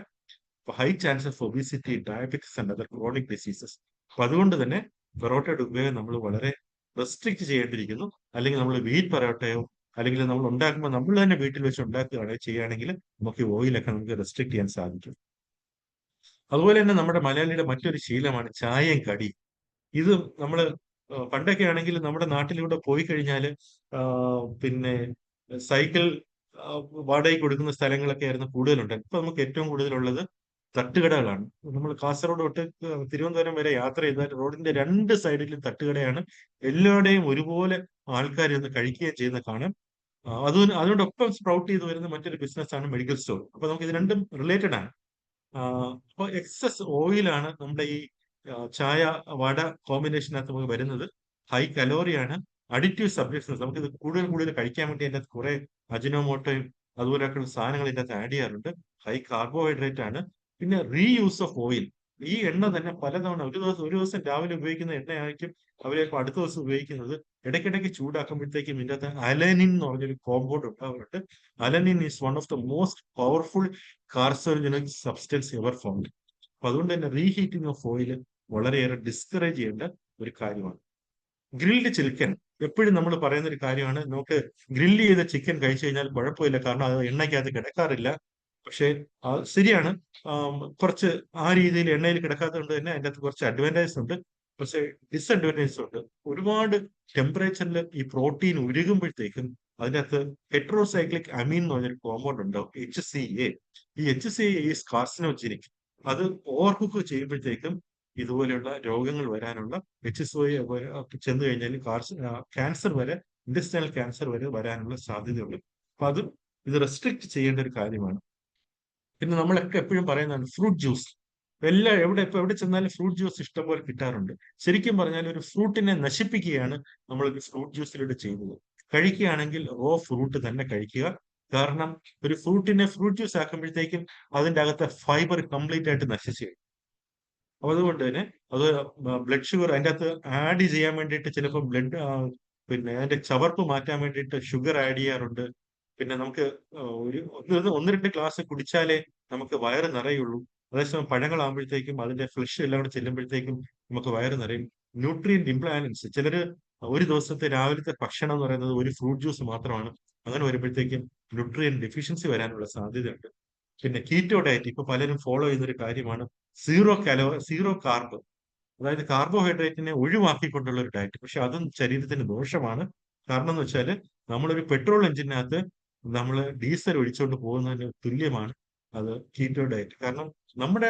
High chance of obesity, diabetics and other chronic diseases. അപ്പൊ അതുകൊണ്ട് തന്നെ പൊറോട്ടയുടെ ഉപയോഗം നമ്മൾ വളരെ റെസ്ട്രിക്ട് ചെയ്യേണ്ടിയിരിക്കുന്നു. അല്ലെങ്കിൽ നമ്മൾ വീറ്റ് പൊറോട്ടയോ അല്ലെങ്കിൽ നമ്മൾ ഉണ്ടാക്കുമ്പോൾ നമ്മൾ തന്നെ വീട്ടിൽ വെച്ച് ചെയ്യുകയാണെങ്കിൽ നമുക്ക് ഓയിലൊക്കെ നമുക്ക് റെസ്ട്രിക്ട് ചെയ്യാൻ സാധിക്കും. അതുപോലെ തന്നെ നമ്മുടെ മലയാളിയുടെ മറ്റൊരു ശീലമാണ് ചായയും കടിയും. ഇത് നമ്മൾ പണ്ടൊക്കെ ആണെങ്കിൽ നമ്മുടെ നാട്ടിലൂടെ പോയി കഴിഞ്ഞാൽ പിന്നെ സൈക്കിൾ വാടകയ്ക്ക് കൊടുക്കുന്ന സ്ഥലങ്ങളൊക്കെ ആയിരുന്നു കൂടുതലുണ്ട്. ഇപ്പൊ നമുക്ക് ഏറ്റവും കൂടുതലുള്ളത് തട്ടുകടകളാണ്. നമ്മൾ കാസർഗോഡ് തൊട്ട് തിരുവനന്തപുരം വരെ യാത്ര ചെയ്താൽ റോഡിന്റെ 2 സൈഡിലും തട്ടുകടയാണ്. എല്ലാവരുടെയും ഒരുപോലെ ആൾക്കാർ ഇന്ന് കഴിക്കുകയും ചെയ്യുന്ന കാണാം. അതിനോടൊപ്പം സ്പ്രൗട്ട് ചെയ്ത് വരുന്ന മറ്റൊരു ബിസിനസ്സാണ് മെഡിക്കൽ സ്റ്റോർ. അപ്പൊ നമുക്ക് ഇത് രണ്ടും റിലേറ്റഡ് ആണ്. അപ്പൊ എക്സസ് ഓയിലാണ് നമ്മുടെ ഈ ചായ വട കോമ്പിനേഷനകത്ത് നമുക്ക് വരുന്നത്. ഹൈ കലോറിയാണ്, അഡിറ്റീവ് സബ്സ്റ്റൻസ്. നമുക്കിത് കൂടുതൽ കഴിക്കാൻ വേണ്ടി അതിൻ്റെ അകത്ത് കുറെ അജിനോമോട്ടോയും അതുപോലെയൊക്കെയുള്ള സാധനങ്ങൾ ഇതിൻ്റെ അകത്ത് ആഡ് ചെയ്യാറുണ്ട്. ഹൈ കാർബോഹൈഡ്രേറ്റ് ആണ്. പിന്നെ റീയൂസ് ഓഫ് ഓയിൽ. ഈ എണ്ണ തന്നെ പലതവണ ഒരു ദിവസം രാവിലെ ഉപയോഗിക്കുന്ന എണ്ണയായിരിക്കും അവരിപ്പോൾ അടുത്ത ദിവസം ഉപയോഗിക്കുന്നത്. ഇടയ്ക്കിടയ്ക്ക് ചൂടാക്കുമ്പോഴത്തേക്കും ഇതിൻ്റെ അകത്ത് അലനിൻ എന്ന് പറഞ്ഞൊരു കോമ്പൗണ്ട് ഉണ്ടാവാറുണ്ട്. Alanine is one of the most powerful carcinogenic substance ever found. അപ്പൊ അതുകൊണ്ട് തന്നെ റീഹീറ്റിംഗ് ഓഫ് ഓയിൽ വളരെയേറെ ഡിസ്കറേജ് ചെയ്യേണ്ട ഒരു കാര്യമാണ്. ഗ്രിൽഡ് ചിക്കൻ എപ്പോഴും നമ്മൾ പറയുന്ന ഒരു കാര്യമാണ്. നമുക്ക് ഗ്രില്ല് ചെയ്ത ചിക്കൻ കഴിച്ചു കഴിഞ്ഞാൽ കുഴപ്പമില്ല, കാരണം അത് എണ്ണയ്ക്കകത്ത് കിടക്കാറില്ല. പക്ഷെ ശരിയാണ്, കുറച്ച് ആ രീതിയിൽ എണ്ണയിൽ കിടക്കാത്തത് കൊണ്ട് തന്നെ അതിൻ്റെ അകത്ത് കുറച്ച് അഡ്വാൻറ്റേജസ് ഉണ്ട്, പക്ഷെ ഡിസ്അഡ്വാൻറ്റേജസ് ഉണ്ട്. ഒരുപാട് ടെമ്പറേച്ചറിൽ ഈ പ്രോട്ടീൻ ഉരുകുമ്പോഴത്തേക്കും അതിനകത്ത് ഹെട്രോസൈക്ലിക് അമീൻ എന്ന് പറഞ്ഞൊരു കോമ്പൗണ്ട് ഉണ്ടാവും, HCA. ഈ HCA ഈസ് കാർസിനോജനിക്. അത് ഓവർ കുക്ക് ചെയ്യുമ്പോഴത്തേക്കും ഇതുപോലെയുള്ള രോഗങ്ങൾ വരാനുള്ള, HCA ചെന്ന് കഴിഞ്ഞാൽ ക്യാൻസർ വരെ, ഇൻഡസ്ട്രിയൽ ക്യാൻസർ വരെ വരാനുള്ള സാധ്യതയുണ്ട്. അപ്പൊ ഇത് റെസ്ട്രിക്ട് ചെയ്യേണ്ട ഒരു കാര്യമാണ്. പിന്നെ നമ്മളൊക്കെ എപ്പോഴും പറയുന്നതാണ് ഫ്രൂട്ട് ജ്യൂസ്. എവിടെ ചെന്നാലും ഫ്രൂട്ട് ജ്യൂസ് ഇഷ്ടംപോലെ കിട്ടാറുണ്ട്. ശരിക്കും പറഞ്ഞാൽ ഒരു ഫ്രൂട്ടിനെ നശിപ്പിക്കുകയാണ് നമ്മളൊരു ഫ്രൂട്ട് ജ്യൂസിലൂടെ ചെയ്യുന്നത്. കഴിക്കുകയാണെങ്കിൽ റോ ഫ്രൂട്ട് തന്നെ കഴിക്കുക. കാരണം ഒരു ഫ്രൂട്ടിനെ ഫ്രൂട്ട് ജ്യൂസ് ആക്കുമ്പോഴത്തേക്കും അതിൻ്റെ അകത്തെ ഫൈബർ കംപ്ലീറ്റ് ആയിട്ട് നശിച്ചു. അപ്പൊ അതുകൊണ്ട് തന്നെ അത് ബ്ലഡ് ഷുഗർ അതിൻ്റെ അകത്ത് ആഡ് ചെയ്യാൻ വേണ്ടിയിട്ട് ചിലപ്പോൾ പിന്നെ അതിന്റെ ചവർപ്പ് മാറ്റാൻ വേണ്ടിയിട്ട് ഷുഗർ ആഡ് ചെയ്യാറുണ്ട്. പിന്നെ നമുക്ക് ഒന്ന് രണ്ട് ഗ്ലാസ് കുടിച്ചാലേ നമുക്ക് വയറ് നിറയുള്ളൂ. അതേസമയം പഴങ്ങളാകുമ്പോഴത്തേക്കും അതിന്റെ ഫ്ലഷ് എല്ലാം കൂടെ ചെല്ലുമ്പോഴത്തേക്കും നമുക്ക് വയറ് നിറയും. ന്യൂട്രിയന്റ് ഇംബാലൻസ്, ചിലര് ഒരു ദിവസത്തെ രാവിലത്തെ ഭക്ഷണം എന്ന് പറയുന്നത് ഒരു ഫ്രൂട്ട് ജ്യൂസ് മാത്രമാണ്. അങ്ങനെ വരുമ്പോഴത്തേക്കും ന്യൂട്രിയന്റ് ഡെഫിഷ്യൻസി വരാനുള്ള സാധ്യതയുണ്ട്. പിന്നെ കീറ്റോ ഡയറ്റ് ഇപ്പൊ പലരും ഫോളോ ചെയ്യുന്ന ഒരു കാര്യമാണ്. സീറോ കാർബ്, അതായത് കാർബോഹൈഡ്രേറ്റിനെ ഒഴിവാക്കിക്കൊണ്ടുള്ള ഒരു ഡയറ്റ്. പക്ഷെ അതും ശരീരത്തിന് ദോഷമാണ്. കാരണം എന്ന് വെച്ചാൽ നമ്മളൊരു പെട്രോൾ എഞ്ചിനകത്ത് നമ്മൾ ഡീസൽ ഒഴിച്ചുകൊണ്ട് പോകുന്നതിന് തുല്യമാണ് അത് കീറ്റോ ഡയറ്റ്. കാരണം നമ്മുടെ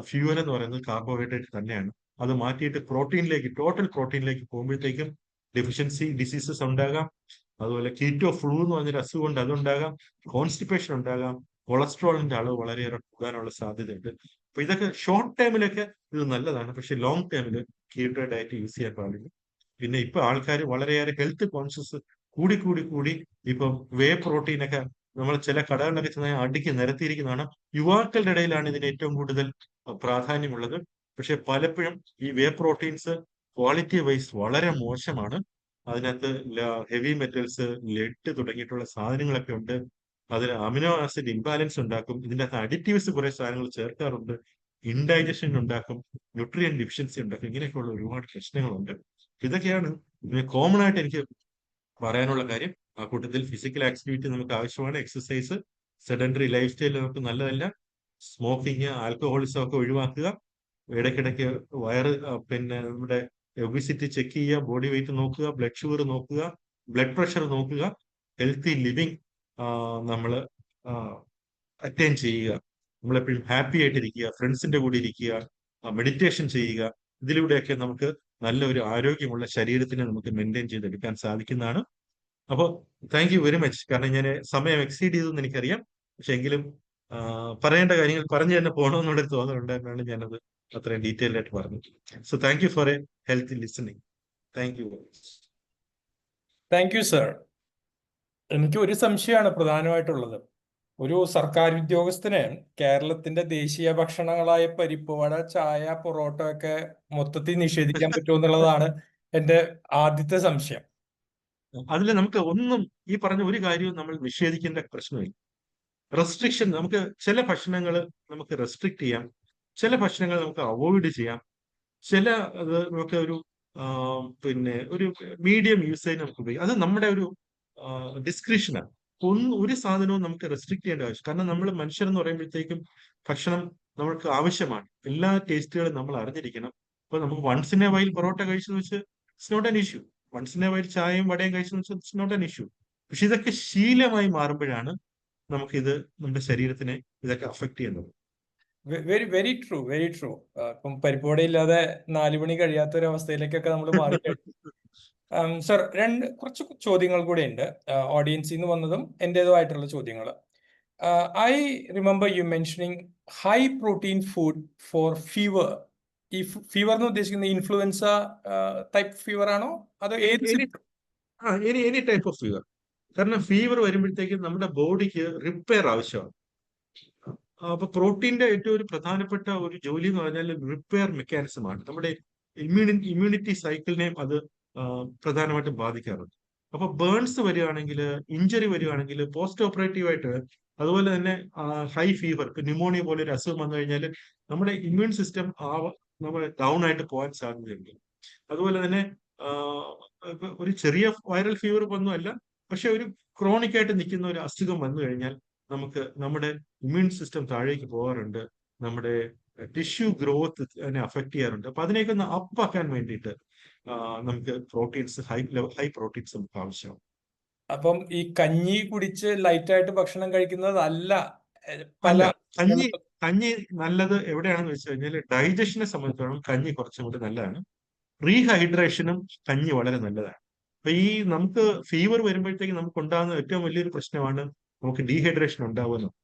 ഫ്യൂവൽ എന്ന് പറയുന്നത് കാർബോഹൈഡ്രേറ്റ് തന്നെയാണ്. അത് മാറ്റിയിട്ട് ടോട്ടൽ പ്രോട്ടീനിലേക്ക് പോകുമ്പോഴത്തേക്കും ഡെഫിഷ്യൻസി ഡിസീസസ് ഉണ്ടാകാം. അതുപോലെ കീറ്റോ ഫ്ലൂ എന്ന് പറഞ്ഞൊരു അസുഖം ഉണ്ട്, അതുണ്ടാകാം. കോൺസ്റ്റിപ്പേഷൻ ഉണ്ടാകാം. കൊളസ്ട്രോളിന്റെ അളവ് വളരെയേറെ കൂടാനുള്ള സാധ്യതയുണ്ട്. അപ്പൊ ഇതൊക്കെ ഷോർട്ട് ടൈമിലൊക്കെ ഇത് നല്ലതാണ്. പക്ഷെ ലോങ് ടൈമിൽ കീറ്റോ ഡയറ്റ് യൂസ് ചെയ്യാൻ പാടില്ല. പിന്നെ ഇപ്പൊ ആൾക്കാർ വളരെയേറെ ഹെൽത്ത് കോൺഷ്യസ് കൂടി ഇപ്പം വേ പ്രോട്ടീൻ ഒക്കെ നമ്മൾ ചില കടകളിലൊക്കെ ചെന്ന് അടുക്കി നിരത്തിയിരിക്കുന്നതാണ്. യുവാക്കളുടെ ഇടയിലാണ് ഇതിന് ഏറ്റവും കൂടുതൽ പ്രാധാന്യമുള്ളത്. പക്ഷെ പലപ്പോഴും ഈ വേ പ്രോട്ടീൻസ് ക്വാളിറ്റി വൈസ് വളരെ മോശമാണ്. അതിനകത്ത് ഹെവി മെറ്റൽസ്, ലെഡ് തുടങ്ങിയിട്ടുള്ള സാധനങ്ങളൊക്കെ ഉണ്ട്. അതിന് അമിനോ ആസിഡ് ഇംബാലൻസ് ഉണ്ടാക്കും. ഇതിൻ്റെ അകത്ത് അഡിറ്റീവ്സ് കുറെ സാധനങ്ങൾ ചേർക്കാറുണ്ട്. ഇൻഡൈജഷൻ ഉണ്ടാക്കും, ന്യൂട്രിയൻ ഡെഫിഷ്യൻസി ഉണ്ടാക്കും. ഇങ്ങനെയൊക്കെയുള്ള ഒരുപാട് പ്രശ്നങ്ങളുണ്ട്. ഇതൊക്കെയാണ് കോമൺ ആയിട്ട് എനിക്ക് പറയാനുള്ള കാര്യം. ആ കൂട്ടത്തിൽ ഫിസിക്കൽ ആക്ടിവിറ്റി നമുക്ക് ആവശ്യമാണ്. എക്സസൈസ്, സെഡൻഡറി ലൈഫ് സ്റ്റൈൽ നമുക്ക് നല്ലതല്ല. സ്മോക്കിങ്, ആൽക്കഹോളിസം ഒക്കെ ഒഴിവാക്കുക. ഇടയ്ക്കിടയ്ക്ക് പിന്നെ നമ്മുടെ ഒബിസിറ്റി ചെക്ക് ചെയ്യുക, ബോഡി വെയിറ്റ് നോക്കുക, ബ്ലഡ് ഷുഗർ നോക്കുക, ബ്ലഡ് പ്രഷർ നോക്കുക, ഹെൽത്തി ലിവിങ് നമ്മൾ അറ്റൈൻ ചെയ്യുക. നമ്മളെപ്പോഴും ഹാപ്പി ആയിട്ടിരിക്കുക, ഫ്രണ്ട്സിന്റെ കൂടെ ഇരിക്കുക, മെഡിറ്റേഷൻ ചെയ്യുക. ഇതിലൂടെയൊക്കെ നമുക്ക് നല്ലൊരു ആരോഗ്യമുള്ള ശരീരത്തിനെ നമുക്ക് മെയിൻറ്റെയിൻ ചെയ്തെടുക്കാൻ സാധിക്കുന്നതാണ്. അപ്പോൾ താങ്ക് യു വെരി മച്ച്. കാരണം ഞാൻ സമയം എക്സീഡ് ചെയ്തെന്ന് എനിക്കറിയാം. പക്ഷെ എങ്കിലും പറയേണ്ട കാര്യങ്ങൾ പറഞ്ഞു തന്നെ പോകണമെന്നുള്ളൊരു തോന്നലുണ്ടായിരുന്നാണ് ഞാനത് അത്രയും ഡീറ്റെയിൽ ആയിട്ട് പറഞ്ഞു. So thank you for A healthy listening. Thank you. Thank you sir. എനിക്ക് ഒരു സംശയമാണ് പ്രധാനമായിട്ടുള്ളത്. ഒരു സർക്കാർ ഉദ്യോഗസ്ഥന് കേരളത്തിന്റെ ദേശീയ ഭക്ഷണങ്ങളായ പരിപ്പ് വട, ചായ, പൊറോട്ട ഒക്കെ മൊത്തത്തിൽ നിഷേധിക്കാൻ പറ്റുമോ എന്നുള്ളതാണ് എന്റെ ആദ്യത്തെ സംശയം. അതിൽ നമുക്ക് ഒന്നും ഈ പറഞ്ഞ ഒരു കാര്യവും നമ്മൾ നിഷേധിക്കേണ്ട പ്രശ്നമില്ല. റെസ്ട്രിക്ഷൻ, നമുക്ക് ചില ഭക്ഷണങ്ങൾ നമുക്ക് റെസ്ട്രിക്ട് ചെയ്യാം, ചില ഭക്ഷണങ്ങൾ നമുക്ക് അവോയ്ഡ് ചെയ്യാം, ചില അത് നമുക്ക് പിന്നെ ഒരു മീഡിയം യൂസേജ് നമുക്ക് ഉപയോഗിക്കാം. അത് നമ്മുടെ ഒരു ഡിസ്ക്രിപ്ഷനാണ്. ഒരു സാധനവും നമുക്ക് റെസ്ട്രിക്ട് ചെയ്യേണ്ട ആവശ്യം. കാരണം നമ്മൾ മനുഷ്യരെന്ന് പറയുമ്പോഴത്തേക്കും ഭക്ഷണം നമ്മൾക്ക് ആവശ്യമാണ്. എല്ലാ ടേസ്റ്റുകളും നമ്മൾ അറിഞ്ഞിരിക്കണം. അപ്പൊ നമുക്ക് once in a while parotta കഴിച്ചെന്ന് വെച്ച് it's not an issue. Once in a while ചായയും വടയും കഴിച്ചെന്ന് വെച്ചാൽ ഇറ്റ്സ് നോട്ട് ആൻ ഇഷ്യൂ. പക്ഷെ ഇതൊക്കെ ശീലമായി മാറുമ്പോഴാണ് നമുക്കിത് നമ്മുടെ ശരീരത്തിനെ ഇതൊക്കെ അഫക്ട് ചെയ്യുന്നത്. Very very true, very true. ഇപ്പം പരിപ്പോടെ ഇല്ലാതെ 4 മണി കഴിയാത്ത ഒരു അവസ്ഥയിലേക്കൊക്കെ നമ്മൾ മാറി കഴിഞ്ഞു. സർ, കുറച്ച് ചോദ്യങ്ങൾ കൂടെ ഉണ്ട്, ഓഡിയൻസിൽ നിന്ന് വന്നതും എന്റേതുമായിട്ടുള്ള ചോദ്യങ്ങൾ. I remember you mentioning high protein food for fever. ഈ ഫീവർ എന്ന് ഉദ്ദേശിക്കുന്നത് ഇൻഫ്ലുവൻസ ടൈപ്പ് ഫീവർ ആണോ അതോ ഏത്? Any type of fever. കാരണം ഫീവർ വരുമ്പോഴത്തേക്കും നമ്മുടെ ബോഡിക്ക് റിപ്പയർ ആവശ്യമാണ്. അപ്പൊ പ്രോട്ടീന്റെ ഏറ്റവും ഒരു പ്രധാനപ്പെട്ട ഒരു ജോലി എന്ന് പറഞ്ഞാൽ റിപ്പയർ മെക്കാനിസമാണ്. നമ്മുടെ ഇമ്മ്യൂണിറ്റി സൈക്കിളിനെയും അത് പ്രധാനമായിട്ടും ബാധിക്കാറുണ്ട്. അപ്പൊ ബേൺസ് വരികയാണെങ്കിൽ, ഇഞ്ചറി വരികയാണെങ്കിൽ, പോസ്റ്റ് ഓപ്പറേറ്റീവ് ആയിട്ട്, അതുപോലെ തന്നെ ഹൈ ഫീവർ, ഇപ്പൊ ന്യൂമോണിയ പോലെ ഒരു അസുഖം വന്നു കഴിഞ്ഞാൽ നമ്മുടെ ഇമ്മ്യൂൺ സിസ്റ്റം നമ്മൾ ഡൗൺ ആയിട്ട് പോകാൻ സാധ്യതയുണ്ട്. അതുപോലെ തന്നെ ഒരു ചെറിയ വൈറൽ ഫീവർ ഒന്നുമല്ല, പക്ഷെ ഒരു ക്രോണിക് ആയിട്ട് നിൽക്കുന്ന ഒരു അസുഖം വന്നു കഴിഞ്ഞാൽ നമുക്ക് നമ്മുടെ ഇമ്മ്യൂൺ സിസ്റ്റം താഴേക്ക് പോകാറുണ്ട്. നമ്മുടെ ടിഷ്യൂ ഗ്രോത്ത് അതിനെ അഫക്ട് ചെയ്യാറുണ്ട്. അപ്പൊ അതിനെയൊക്കെ ഒന്ന് അപ്പാക്കാൻ വേണ്ടിയിട്ട് നമുക്ക് പ്രോട്ടീൻസ്, ഹൈ പ്രോട്ടീൻസ് നമുക്ക് ആവശ്യമാണ്. അപ്പം ഈ കഞ്ഞി കുടിച്ച് ലൈറ്റ് ആയിട്ട് ഭക്ഷണം കഴിക്കുന്നത് അല്ല പല കഞ്ഞി നല്ലത് എവിടെയാണെന്ന് വെച്ച് കഴിഞ്ഞാൽ ഡൈജഷനെ സംബന്ധിച്ചിടത്തോളം കഞ്ഞി കുറച്ചും കൂടി നല്ലതാണ്. റീഹൈഡ്രേഷനും കഞ്ഞി വളരെ നല്ലതാണ്. അപ്പൊ ഈ നമുക്ക് ഫീവർ വരുമ്പോഴത്തേക്ക് നമുക്ക് ഉണ്ടാകുന്ന ഏറ്റവും വലിയൊരു പ്രശ്നമാണ് നമുക്ക് ഡീഹൈഡ്രേഷൻ ഉണ്ടാവുന്നത്.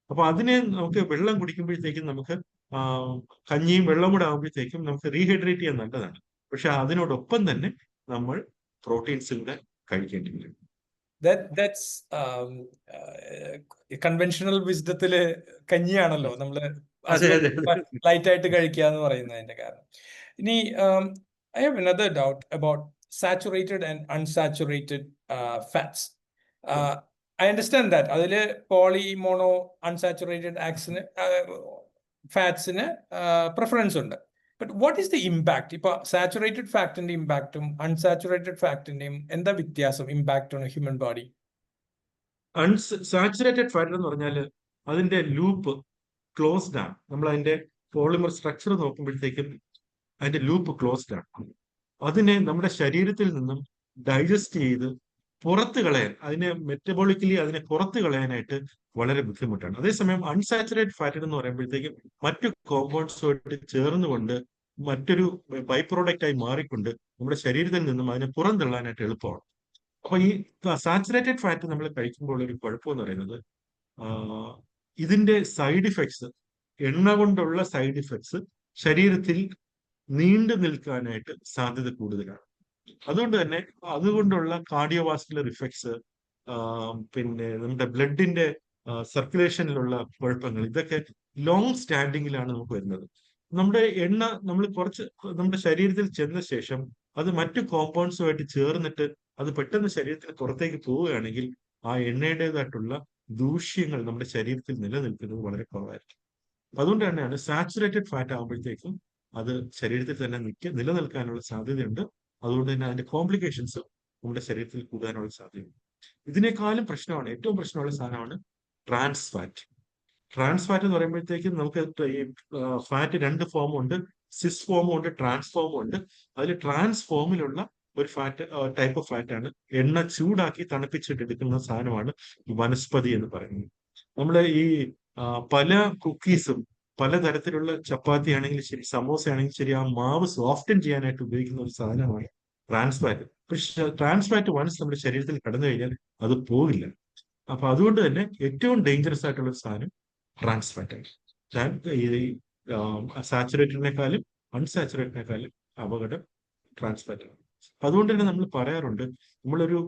അപ്പൊ അതിനെ നമുക്ക് വെള്ളം കുടിക്കുമ്പോഴത്തേക്കും നമുക്ക് കഞ്ഞിയും വെള്ളം കൂടെ ആകുമ്പോഴത്തേക്കും നമുക്ക് റീഹൈഡ്രേറ്റ് ചെയ്യാൻ നല്ലതാണ്. പക്ഷെ അതിനോടൊപ്പം തന്നെ നമ്മൾ പ്രോട്ടീൻസ് കൂടെ കഴിക്കേണ്ടി വരും. കൺവെൻഷണൽ വിസ്ഡത്തില് കഞ്ഞിയാണല്ലോ നമ്മള് ലൈറ്റ് ആയിട്ട് കഴിക്കുക എന്ന് പറയുന്നതിന്റെ കാരണം. ഇനി I have another doubt about saturated and unsaturated fats. I understand that. അതില് പോളി മോണോ അൺസാച്ചുറേറ്റഡ് ഫാറ്റ്സിന് പ്രിഫറൻസ് ഉണ്ട്. But what is the impact? ഇപ്പൊ സാച്ചുറേറ്റഡ് ഫാറ്റിന്റെ ഇമ്പാക്റ്റും അൺസാച്ചുറേറ്റഡ് ഫാറ്റിന്റെയും എന്താ വ്യത്യാസം impact on human body? Saturated fat എന്ന് പറഞ്ഞാൽ അതിന്റെ ലൂപ്പ് ക്ലോസ്ഡ് ആണ്. നമ്മൾ അതിന്റെ പോളിമർ സ്ട്രക്ചർ നോക്കുമ്പോഴത്തേക്കും അതിന്റെ ലൂപ്പ് ക്ലോസ്ഡ് ആണ്. അതിനെ നമ്മുടെ ശരീരത്തിൽ നിന്നും ഡൈജസ്റ്റ് ചെയ്ത് പുറത്ത് കളയാൻ, അതിനെ മെറ്റബോളിക്കലി അതിനെ പുറത്ത് കളയാനായിട്ട് വളരെ ബുദ്ധിമുട്ടാണ്. അതേസമയം അൺസാച്ചുറേറ്റഡ് ഫാറ്റ് എന്ന് പറയുമ്പോഴത്തേക്കും മറ്റു കോമ്പൗണ്ട്സുമായിട്ട് ചേർന്നുകൊണ്ട് മറ്റൊരു ബൈ പ്രോഡക്റ്റ് ആയി മാറിക്കൊണ്ട് നമ്മുടെ ശരീരത്തിൽ നിന്നും അതിനെ പുറന്തള്ളാനായിട്ട് എളുപ്പമാണ്. അപ്പൊ ഈ സാച്ചുറേറ്റഡ് ഫാറ്റ് നമ്മൾ കഴിക്കുമ്പോൾ ഒരു കുഴപ്പമെന്ന് പറയുന്നത് ഇതിന്റെ സൈഡ് ഇഫക്ട്സ്, എണ്ണ കൊണ്ടുള്ള സൈഡ് ഇഫക്ട്സ് ശരീരത്തിൽ നീണ്ടു നിൽക്കാനായിട്ട് സാധ്യത കൂടുതലാണ്. അതുകൊണ്ട് തന്നെ അതുകൊണ്ടുള്ള കാർഡിയോവാസ്കുലർ ഇഫക്ട്സ്, പിന്നെ നമ്മുടെ ബ്ലഡിന്റെ സർക്കുലേഷനിലുള്ള കുഴപ്പങ്ങൾ, ഇതൊക്കെ ലോങ് സ്റ്റാൻഡിങ്ങിലാണ് നമുക്ക് വരുന്നത്. നമ്മുടെ എണ്ണ നമ്മൾ കുറച്ച് നമ്മുടെ ശരീരത്തിൽ ചെന്ന ശേഷം അത് മറ്റു കോമ്പൗണ്ട്സുമായിട്ട് ചേർന്നിട്ട് അത് പെട്ടെന്ന് ശരീരത്തിന് പുറത്തേക്ക് പോവുകയാണെങ്കിൽ ആ എണ്ണയുടേതായിട്ടുള്ള ദൂഷ്യങ്ങൾ നമ്മുടെ ശരീരത്തിൽ നിലനിൽക്കുന്നത് വളരെ കുറവായിരിക്കും. അതുകൊണ്ട് തന്നെയാണ് സാച്ചുറേറ്റഡ് ഫാറ്റ് ആകുമ്പോഴത്തേക്കും അത് ശരീരത്തിൽ തന്നെ നിലനിൽക്കാനുള്ള സാധ്യതയുണ്ട്. അതുകൊണ്ട് തന്നെ അതിന്റെ കോംപ്ലിക്കേഷൻസ് നമ്മുടെ ശരീരത്തിൽ കൂടാനുള്ള സാധ്യതയുണ്ട്. ഇതിനേക്കാളും പ്രശ്നമാണ്, ഏറ്റവും പ്രശ്നമുള്ള സാധനമാണ് ട്രാൻസ് ഫാറ്റ്. ട്രാൻസ് ഫാറ്റ് എന്ന് പറയുമ്പോഴത്തേക്കും നമുക്ക് ഈ ഫാറ്റ് രണ്ട് ഫോമും ഉണ്ട്, സിസ് ഫോമും ഉണ്ട്, ട്രാൻസ് ഫോമും ഉണ്ട്. അതിൽ ട്രാൻസ് ഫോമിലുള്ള ഒരു ഫാറ്റ് ടൈപ്പ് ഓഫ് ഫാറ്റ് ആണ് എണ്ണ ചൂടാക്കി തണുപ്പിച്ചിട്ട് എടുക്കുന്ന സാധനമാണ് വനസ്പതി എന്ന് പറയുന്നത്. നമ്മള് ഈ പല കുക്കീസും പലതരത്തിലുള്ള ചപ്പാത്തി ആണെങ്കിലും ശരി, സമോസ ആണെങ്കിലും ശരി, ആ മാവ് സോഫ്റ്റൻ ചെയ്യാനായിട്ട് ഉപയോഗിക്കുന്ന ഒരു സാധനമാണ് ട്രാൻസ് ഫാറ്റ്. പക്ഷെ ട്രാൻസ് ഫാറ്റ് വൺസ് നമ്മുടെ ശരീരത്തിൽ കടന്നു കഴിഞ്ഞാൽ അത് പോകില്ല. അപ്പൊ അതുകൊണ്ട് തന്നെ ഏറ്റവും ഡേഞ്ചറസ് ആയിട്ടുള്ള ഒരു സാധനം ട്രാൻസ് ഫാറ്റ് ആണ്. ഈ സാച്ചുറേറ്റഡിനേക്കാളും അൺസാച്ചുറേറ്റഡിനേക്കാളും അപകടം ട്രാൻസ് ഫാറ്റ് ആണ്. അതുകൊണ്ട് തന്നെ നമ്മൾ പറയാറുണ്ട്, നമ്മളൊരു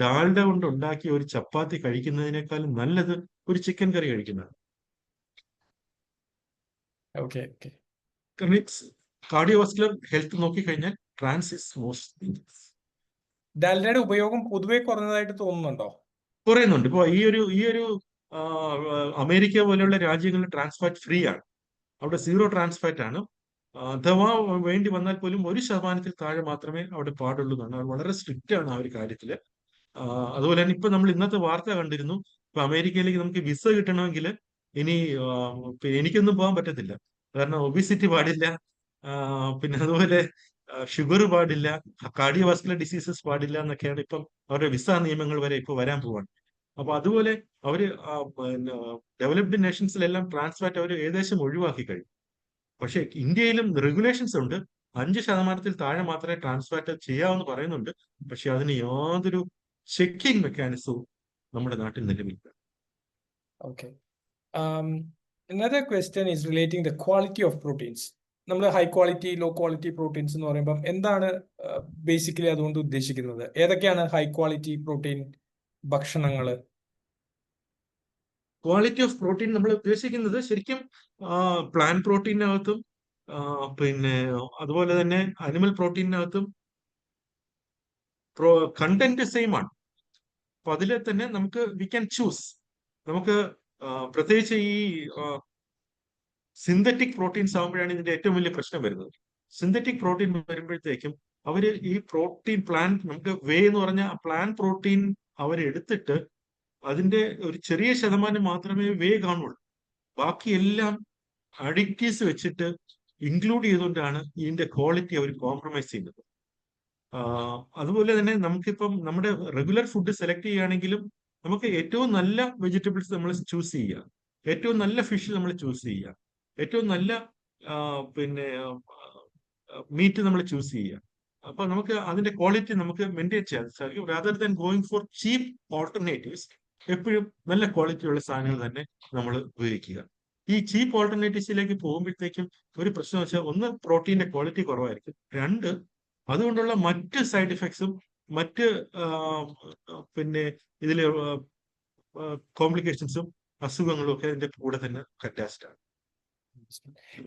ഡാൽഡ കൊണ്ട് ഉണ്ടാക്കിയ ഒരു ചപ്പാത്തി കഴിക്കുന്നതിനേക്കാളും നല്ലത് ഒരു ചിക്കൻ കറി കഴിക്കുന്നതാണ്. കാർഡിയോവാസ്കുലർ ഹെൽത്ത് നോക്കിക്കഴിഞ്ഞാൽ ട്രാൻസ് ഇസ് മോസ്റ്റ് ഡേഞ്ചറസ്. ഡാൽഡയുടെ ഉപയോഗം പൊതുവെ കുറഞ്ഞതായിട്ട് തോന്നുന്നുണ്ടോ? കുറയുന്നുണ്ട്. ഇപ്പൊ ഈ ഒരു അമേരിക്ക പോലെയുള്ള രാജ്യങ്ങളിൽ ട്രാൻസ് ഫാറ്റ് ഫ്രീ ആണ്. അവിടെ 0 ട്രാൻസ് ഫാറ്റ് ആണ്. അഥവാ വേണ്ടി വന്നാൽ പോലും 1% താഴെ മാത്രമേ അവിടെ പാടുള്ളൂ എന്നാണ്. വളരെ സ്ട്രിക്റ്റ് ആണ് ആ ഒരു കാര്യത്തില്. അതുപോലെ തന്നെ ഇപ്പൊ നമ്മൾ ഇന്നത്തെ വാർത്ത കണ്ടിരുന്നു, ഇപ്പൊ അമേരിക്കയിലേക്ക് നമുക്ക് വിസ കിട്ടണമെങ്കിൽ ഇനി എനിക്കൊന്നും പോകാൻ പറ്റത്തില്ല. കാരണം ഒബിസിറ്റി പാടില്ല, പിന്നെ അതുപോലെ ഷുഗർ പാടില്ല, കാർഡിയോവാസ്കുലർ ഡിസീസസ് പാടില്ല എന്നൊക്കെയാണ് ഇപ്പം അവരുടെ വിസ നിയമങ്ങൾ വരെ ഇപ്പൊ വരാൻ പോവാണ്. അപ്പൊ അതുപോലെ അവര് ഡെവലപ്ഡ് നേഷൻസിലെല്ലാം ട്രാൻസ് ഫാറ്റ് അവർ ഏകദേശം ഒഴിവാക്കി കഴിഞ്ഞു. പക്ഷെ ഇന്ത്യയിലും റെഗുലേഷൻസ് ഉണ്ട്. 5% താഴെ മാത്രമേ ട്രാൻസ് ഫാറ്റ് ചെയ്യാവെന്ന് പറയുന്നുണ്ട്. പക്ഷെ അതിന് യാതൊരു ചെക്കിംഗ് മെക്കാനിസവും നമ്മുടെ നാട്ടിൽ നിലവിലില്ല. Okay. Another question is relating the quality of proteins. നമ്മൾ high quality, low quality proteins എന്ന് പറയുമ്പോൾ എന്താണ് ബേസിക്കലി അതുകൊണ്ട് ഉദ്ദേശിക്കുന്നത്? ഏതൊക്കെയാണ് ഹൈ ക്വാളിറ്റി പ്രോട്ടീൻ ഭക്ഷണങ്ങള്? ക്വാളിറ്റി ഓഫ് പ്രോട്ടീൻ നമ്മൾ ഉദ്ദേശിക്കുന്നത് ശരിക്കും പ്ലാന്റ് പ്രോട്ടീനകത്തും പിന്നെ അതുപോലെ തന്നെ അനിമൽ പ്രോട്ടീനകത്തും കണ്ടന്റ് സെയിം ആണ്. അപ്പൊ അതിൽ തന്നെ നമുക്ക് വി ക്യാൻ ചൂസ്. നമുക്ക് പ്രത്യേകിച്ച് ഈ സിന്തറ്റിക് പ്രോട്ടീൻസ് ആകുമ്പോഴാണ് ഇതിന്റെ ഏറ്റവും വലിയ പ്രശ്നം വരുന്നത്. സിന്തറ്റിക് പ്രോട്ടീൻ വരുമ്പോഴത്തേക്കും അവര് ഈ പ്രോട്ടീൻ പ്ലാന്റ്, നമുക്ക് വേ എന്ന് പറഞ്ഞ പ്ലാൻ പ്രോട്ടീൻ അവരെടുത്തിട്ട് അതിന്റെ ഒരു ചെറിയ ശതമാനം മാത്രമേ വേ കാണുള്ളൂ. ബാക്കിയെല്ലാം അഡിക്റ്റീവ്സ് വെച്ചിട്ട് ഇൻക്ലൂഡ് ചെയ്തുകൊണ്ടാണ് ഇതിന്റെ ക്വാളിറ്റി അവർ കോംപ്രമൈസ് ചെയ്യുന്നത്. അതുപോലെ തന്നെ നമുക്കിപ്പം നമ്മുടെ റെഗുലർ ഫുഡ് സെലക്ട് ചെയ്യുകയാണെങ്കിലും നമുക്ക് ഏറ്റവും നല്ല വെജിറ്റബിൾസ് നമ്മൾ ചൂസ് ചെയ്യുക, ഏറ്റവും നല്ല ഫിഷ് നമ്മൾ ചൂസ് ചെയ്യുക, ഏറ്റവും നല്ല പിന്നെ മീറ്റ് നമ്മൾ ചൂസ് ചെയ്യുക. അപ്പൊ നമുക്ക് അതിന്റെ ക്വാളിറ്റി നമുക്ക് മെയിൻറ്റെയിൻ ചെയ്യാൻ സാധിക്കും. Rather than going for cheap alternatives, എപ്പോഴും നല്ല ക്വാളിറ്റിയുള്ള സാധനങ്ങൾ തന്നെ നമ്മൾ ഉപയോഗിക്കുക. ഈ ചീപ്പ് ഓൾട്ടർനേറ്റീവ്സിലേക്ക് പോകുമ്പോഴത്തേക്കും ഒരു പ്രശ്നം വെച്ചാൽ, ഒന്ന് പ്രോട്ടീന്റെ ക്വാളിറ്റി കുറവായിരിക്കും, രണ്ട് അതുകൊണ്ടുള്ള മറ്റ് സൈഡ് ഇഫക്ട്സും മറ്റ് പിന്നെ ഇതിലെ കോംപ്ലിക്കേഷൻസും അസുഖങ്ങളും ഒക്കെ ഇതിന്റെ കൂടെ തന്നെ അറ്റാച്ച്ഡ് ആണ്.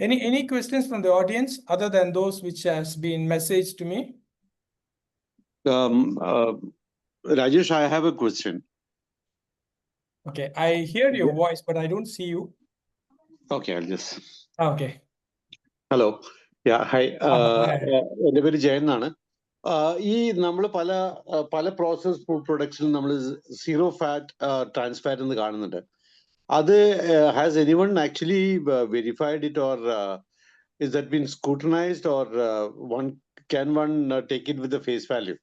Any questions from the audience other than those which has been messaged to me? Rajesh, I have a question. Okay, I hear your voice, but I don't see you. Okay, I'll just. Okay. Hello, hi. Hi. എൻ്റെ പേര് ജയൻ എന്നാണ്. ഈ നമ്മൾ പല process food പ്രൊഡക്ട്സിലും നമ്മൾ 0 fat trans fat എന്ന് കാണുന്നുണ്ട്. അത് has anyone actually verified it, or is that been scrutinised, or can one take it with the face value?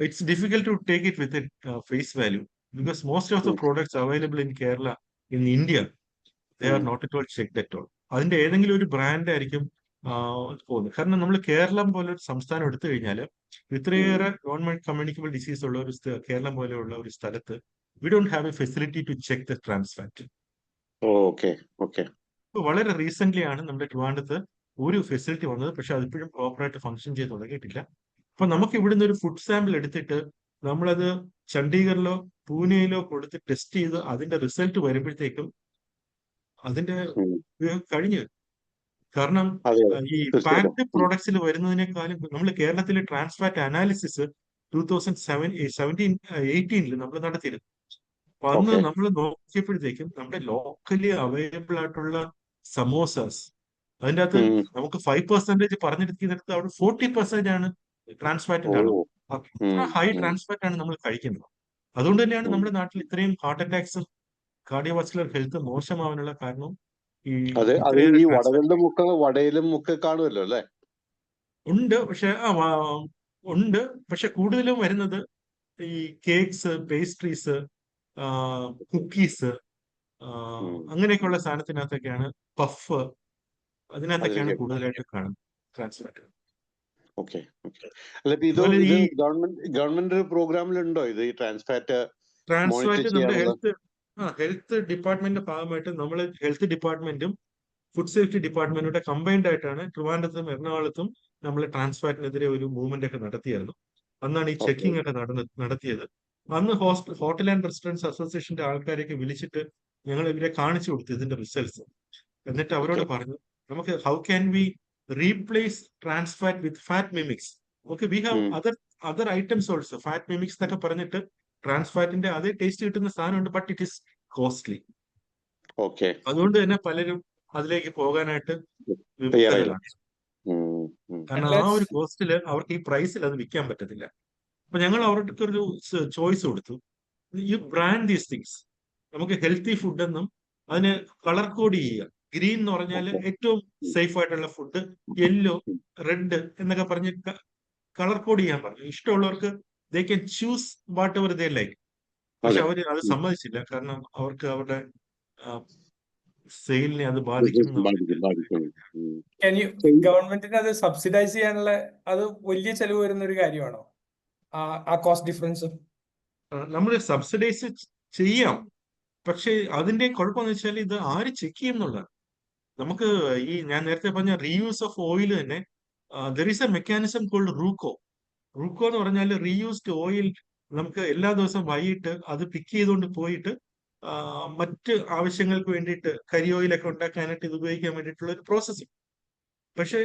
It's difficult to take it with a face value because most of the products available in Kerala, in India, they are not at all checked at all. അതിന്റെ ഏതെങ്കിലും ഒരു brand ആയിരിക്കും പോകുന്നത്. കാരണം നമ്മൾ കേരളം പോലെ ഒരു സംസ്ഥാനം എടുത്തു കഴിഞ്ഞാൽ ഇത്രയേറെ ഗവൺമെന്റ് കമ്മ്യൂണിക്കബിൾ ഡിസീസ് ഉള്ള ഒരു കേരളം പോലെയുള്ള ഒരു സ്ഥലത്ത് we don't have a facility to check the trans fat. വളരെ റീസെന്റ് ആണ് നമ്മുടെ ട്രിവാൻഡ്രത്ത് ഒരു ഫെസിലിറ്റി വന്നത്. പക്ഷെ അതിപ്പോഴും പ്രോപ്പറായിട്ട് ഫംഗ്ഷൻ ചെയ്ത് തുടങ്ങിയിട്ടില്ല. അപ്പൊ നമുക്ക് ഇവിടുന്ന് ഒരു ഫുഡ് സാമ്പിൾ എടുത്തിട്ട് നമ്മളത് ചണ്ഡീഗറിലോ പൂനെയിലോ കൊടുത്ത് ടെസ്റ്റ് ചെയ്ത് അതിന്റെ റിസൾട്ട് വരുമ്പോഴത്തേക്കും അതിന്റെ കഴിഞ്ഞു. കാരണം ഈ പാക്ഡ് പ്രോഡക്ട്സിൽ വരുന്നതിനേക്കാളും നമ്മൾ കേരളത്തിലെ ട്രാൻസ്ഫാറ്റ് അനാലിസിസ് 2017-18 നമ്മൾ നടത്തിയിരുന്നു. അപ്പൊ അന്ന് നമ്മൾ നോക്കിയപ്പോഴത്തേക്കും നമ്മുടെ ലോക്കലി അവൈലബിൾ ആയിട്ടുള്ള സമോസാസ് അതിന്റെ അകത്ത് നമുക്ക് 5% പറഞ്ഞെടുക്കുന്നിടത്ത് അവിടെ 40% ആണ് ട്രാൻസ്ഫാറ്റിന്റെ അളവ്. അത്ര ഹൈ ട്രാൻസ്ഫാറ്റ് ആണ് നമ്മൾ കഴിക്കുന്നത്. അതുകൊണ്ട് തന്നെയാണ് നമ്മുടെ നാട്ടിൽ ഇത്രയും ഹാർട്ട് അറ്റാക്സും കാർഡിയോവാസ്കുലർ ഹെൽത്ത് മോശമാവാനുള്ള കാരണം. വടയിലും ഒക്കെ കാണുമല്ലോ അല്ലേ? ഉണ്ട്. പക്ഷെ കൂടുതലും വരുന്നത് ഈ കേക്ക്സ്, പേസ്ട്രീസ്, കുക്കീസ്, അങ്ങനെയൊക്കെയുള്ള സാധനത്തിനകത്തൊക്കെയാണ്. പഫ്, അതിനകത്തൊക്കെയാണ് കൂടുതലായിട്ട് കാണുന്നത് ട്രാൻസ്ഫാറ്റ്. ഗവൺമെന്റ് പ്രോഗ്രാമിലുണ്ടോ ഇത്, ഈ ട്രാൻസ്ഫാറ്റ്? നമ്മുടെ ഹെൽത്ത് ഡിപ്പാർട്ട്മെന്റിന്റെ ഭാഗമായിട്ട് നമ്മൾ ഹെൽത്ത് ഡിപ്പാർട്ട്മെന്റും ഫുഡ് സേഫ്റ്റി ഡിപ്പാർട്ട്മെന്റും കമ്പൈൻഡ് ആയിട്ടാണ് ട്രിവാൻഡ്രത്തും എറണാകുളത്തും നമ്മൾ ട്രാൻസ്ഫാറ്റിനെതിരെ ഒരു മൂവ്മെന്റ് ഒക്കെ നടത്തിയായിരുന്നു. അന്നാണ് ഈ ചെക്കിംഗ് ഒക്കെ നടത്തിയത്. അന്ന് ഹോട്ടൽ ആൻഡ് റെസ്റ്റോറൻറ്റ്സ് അസോസിയേഷന്റെ ആൾക്കാരെയൊക്കെ വിളിച്ചിട്ട് ഞങ്ങൾ ഇവരെ കാണിച്ചു കൊടുത്തു ഇതിന്റെ റിസൾട്ട്സ്. എന്നിട്ട് അവരോട് പറഞ്ഞു, നമുക്ക് how can we replace trans fat with fat mimics. Okay, we have other items also, fat mimics എന്നൊക്കെ പറഞ്ഞിട്ട് ട്രാൻസ്ഫാറ്റിന്റെ അതേ ടേസ്റ്റ് കിട്ടുന്ന സാധനമുണ്ട്, ബട്ട് ഇറ്റ് ഇസ് കോസ്റ്റ്ലി. അതുകൊണ്ട് തന്നെ പലരും അതിലേക്ക് പോകാനായിട്ട് വിമുക്തരാണ്. കാരണം ആ ഒരു കോസ്റ്റില് അവർക്ക് ഈ പ്രൈസിൽ അത് വിൽക്കാൻ പറ്റത്തില്ല. അപ്പൊ ഞങ്ങൾ അവർക്ക് ഒരു ചോയ്സ് കൊടുത്തു, യു ബ്രാൻഡ് ദീസ് തിങ്സ്. നമുക്ക് ഹെൽത്തി ഫുഡ് എന്നും അതിന് കളർ കോഡ് ചെയ്യുക. ഗ്രീൻ എന്ന് പറഞ്ഞാൽ ഏറ്റവും സേഫ് ആയിട്ടുള്ള ഫുഡ്, യെല്ലോ, റെഡ് എന്നൊക്കെ പറഞ്ഞ് കളർ കോഡ് ചെയ്യാൻ പറഞ്ഞു. ഇഷ്ടമുള്ളവർക്ക് they can choose what ever they like. പക്ഷെ അവര് അത് സമ്മതിച്ചില്ല. കാരണം അവർക്ക് അവരുടെ സെയിലിനെ അത് ബാധിക്കും. ഗവൺമെന്റിന് അത് സബ്സിഡൈസ് ചെയ്യാനുള്ള അത് വലിയ ചെലവ് വരുന്ന ഒരു കാര്യമാണോ ആ കോസ്റ്റ് ഡിഫറൻസ്? നമ്മൾ സബ്സിഡൈസ് ചെയ്യാം, പക്ഷെ അതിന്റെ കുഴപ്പമെന്ന് വെച്ചാൽ ഇത് ആര് ചെക്ക് ചെയ്യും എന്നുള്ളതാണ്. നമുക്ക് ഈ ഞാൻ നേരത്തെ പറഞ്ഞ റീയൂസ് ഓഫ് ഓയിൽ തന്നെ there is a mechanism called RUCO. RUCO എന്ന് പറഞ്ഞാൽ റീയൂസ്ഡ് ഓയിൽ. നമുക്ക് എല്ലാ ദിവസവും വൈകിട്ട് അത് പിക്ക് ചെയ്തുകൊണ്ട് പോയിട്ട് മറ്റ് ആവശ്യങ്ങൾക്ക് വേണ്ടിയിട്ട് കരി ഓയിലൊക്കെ ഉണ്ടാക്കാനായിട്ട് ഇത് ഉപയോഗിക്കാൻ വേണ്ടിയിട്ടുള്ള ഒരു പ്രോസസ്സിങ്. പക്ഷെ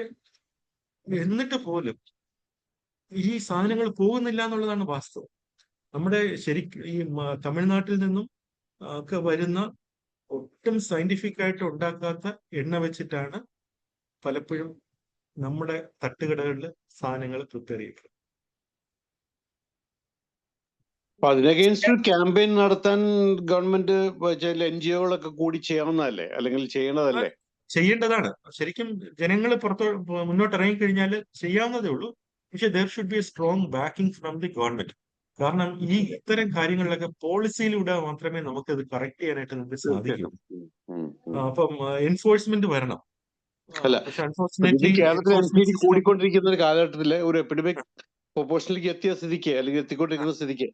എന്നിട്ട് പോലും ഈ സാധനങ്ങൾ പോകുന്നില്ല എന്നുള്ളതാണ് വാസ്തവം. നമ്മുടെ ശരിക്കും ഈ തമിഴ്നാട്ടിൽ നിന്നും ഒക്കെ വരുന്ന ഒട്ടും സയന്റിഫിക് ആയിട്ട് ഉണ്ടാക്കാത്ത എണ്ണ വെച്ചിട്ടാണ് പലപ്പോഴും നമ്മുടെ തട്ടുകടകളിൽ സാധനങ്ങൾ പ്രിപ്പയർ ചെയ്യുന്നത്. അതിനഗെയിൻസ്റ്റ് ക്യാമ്പയിൻ നടത്താൻ ഗവൺമെന്റ് NGO-കളൊക്കെ കൂടി ചെയ്യാവുന്നതല്ലേ, അല്ലെങ്കിൽ ചെയ്യണതല്ലേ? ചെയ്യേണ്ടതാണ്. ശരിക്കും ജനങ്ങൾ മുന്നോട്ട് ഇറങ്ങിക്കഴിഞ്ഞാൽ ചെയ്യാവുന്നതേ ഉള്ളൂ. പക്ഷെ there should be A strong backing from the government. കാരണം ഈ ഇത്തരം കാര്യങ്ങളിലൊക്കെ പോളിസിയിലൂടെ മാത്രമേ നമുക്കത് കറക്റ്റ് ചെയ്യാനായിട്ട് നമുക്ക് സാധിക്കൂ. അപ്പം എൻഫോഴ്സ്മെന്റ് വരണം. കേരളത്തിൽ കൂടിക്കൊണ്ടിരിക്കുന്ന ഒരു കാലഘട്ടത്തില് ഒരു എപ്പിഡമിക് പ്രൊപ്പോർഷനിലേക്ക് എത്തിയ സ്ഥിതിക്ക്, അല്ലെങ്കിൽ എത്തിക്കൊണ്ടിരിക്കുന്ന സ്ഥിതിക്ക്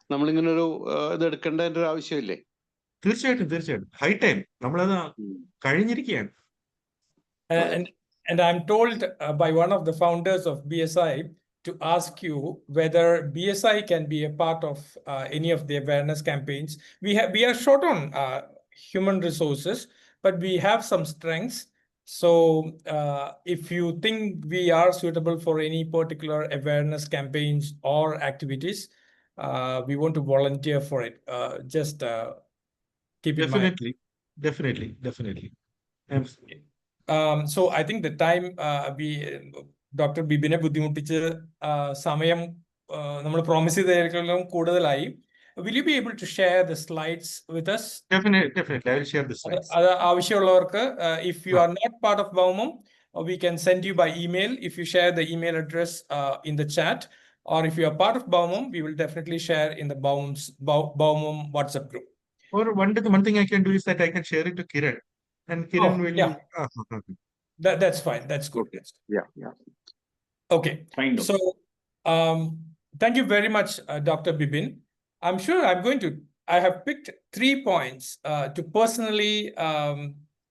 നമ്മളിങ്ങനെ ഒരു ഇത് എടുക്കേണ്ടതിന്റെ ഒരു ആവശ്യമില്ലേ? തീർച്ചയായിട്ടും ഹൈ ടൈം. നമ്മളത് കഴിഞ്ഞിരിക്കുകയാണ്. And I'm told by one of the founders of BSI to ask you whether BSI can be a part of any of the awareness campaigns. We are short on human resources, but we have some strengths. So if you think we are suitable for any particular awareness campaigns or activities, we want to volunteer for it. Just keep in mind. Definitely. So I think the time Dr. Bibine ബുദ്ധിമുട്ടിച്ച് സമയം നമ്മൾ promise ചെയ്തതിനേക്കാളും കൂടുതലായി. Will you be able to share the slides with us? Definitely. I will share the slides. അത് ആവശ്യമുള്ളവർക്ക്, if you are not part of Baumum, we can send you by email if you share the email address in the chat, or if you are part of Baumum, we will definitely share in the Baumum WhatsApp group. Or one thing I can do is that I can share it to Kiran, and Kiran will. Yeah. That's fine. That's good. Okay. Yeah. Okay. Fine. So, thank you very much, Dr. Bibin. I'm sure I have picked 3 points to personally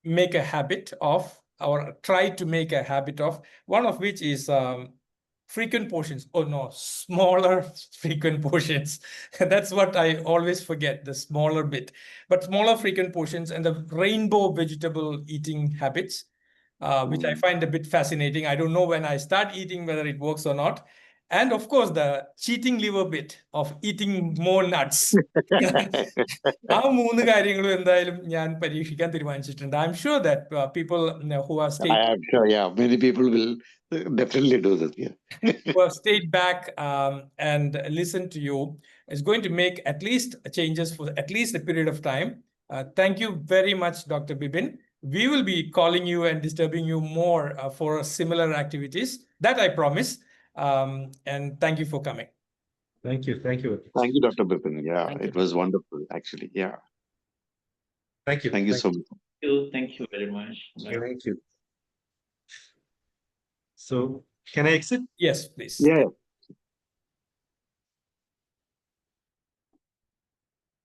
make a habit of, or try to make a habit of, one of which is frequent portions. Oh no, smaller frequent portions. That's what I always forget, the smaller bit. But smaller frequent portions and the rainbow vegetable eating habits, which I find a bit fascinating. I don't know when I start eating whether it works or not. And of course, the cheating liver bit of eating more nuts. ആ 3 കാര്യങ്ങളും എന്തായാലും ഞാൻ പരീക്ഷിക്കാൻ തീരുമാനിച്ചിട്ടുണ്ട്. I'm sure that people who have stayed. I am sure, yeah. Many people will definitely do this. Yeah. Who have stayed back and listened to you is going to make at least changes for at least a period of time. Thank you very much, Dr. Bibin. We will be calling you and disturbing you more for similar activities. That I promise. And thank you for coming. Thank you. Thank you, Dr. Bipin. Yeah, Thank you. it was wonderful, actually. Yeah. Thank you. Thank you so much. Thank you very much. Thank you. So, can I exit? Yes, please. Yeah.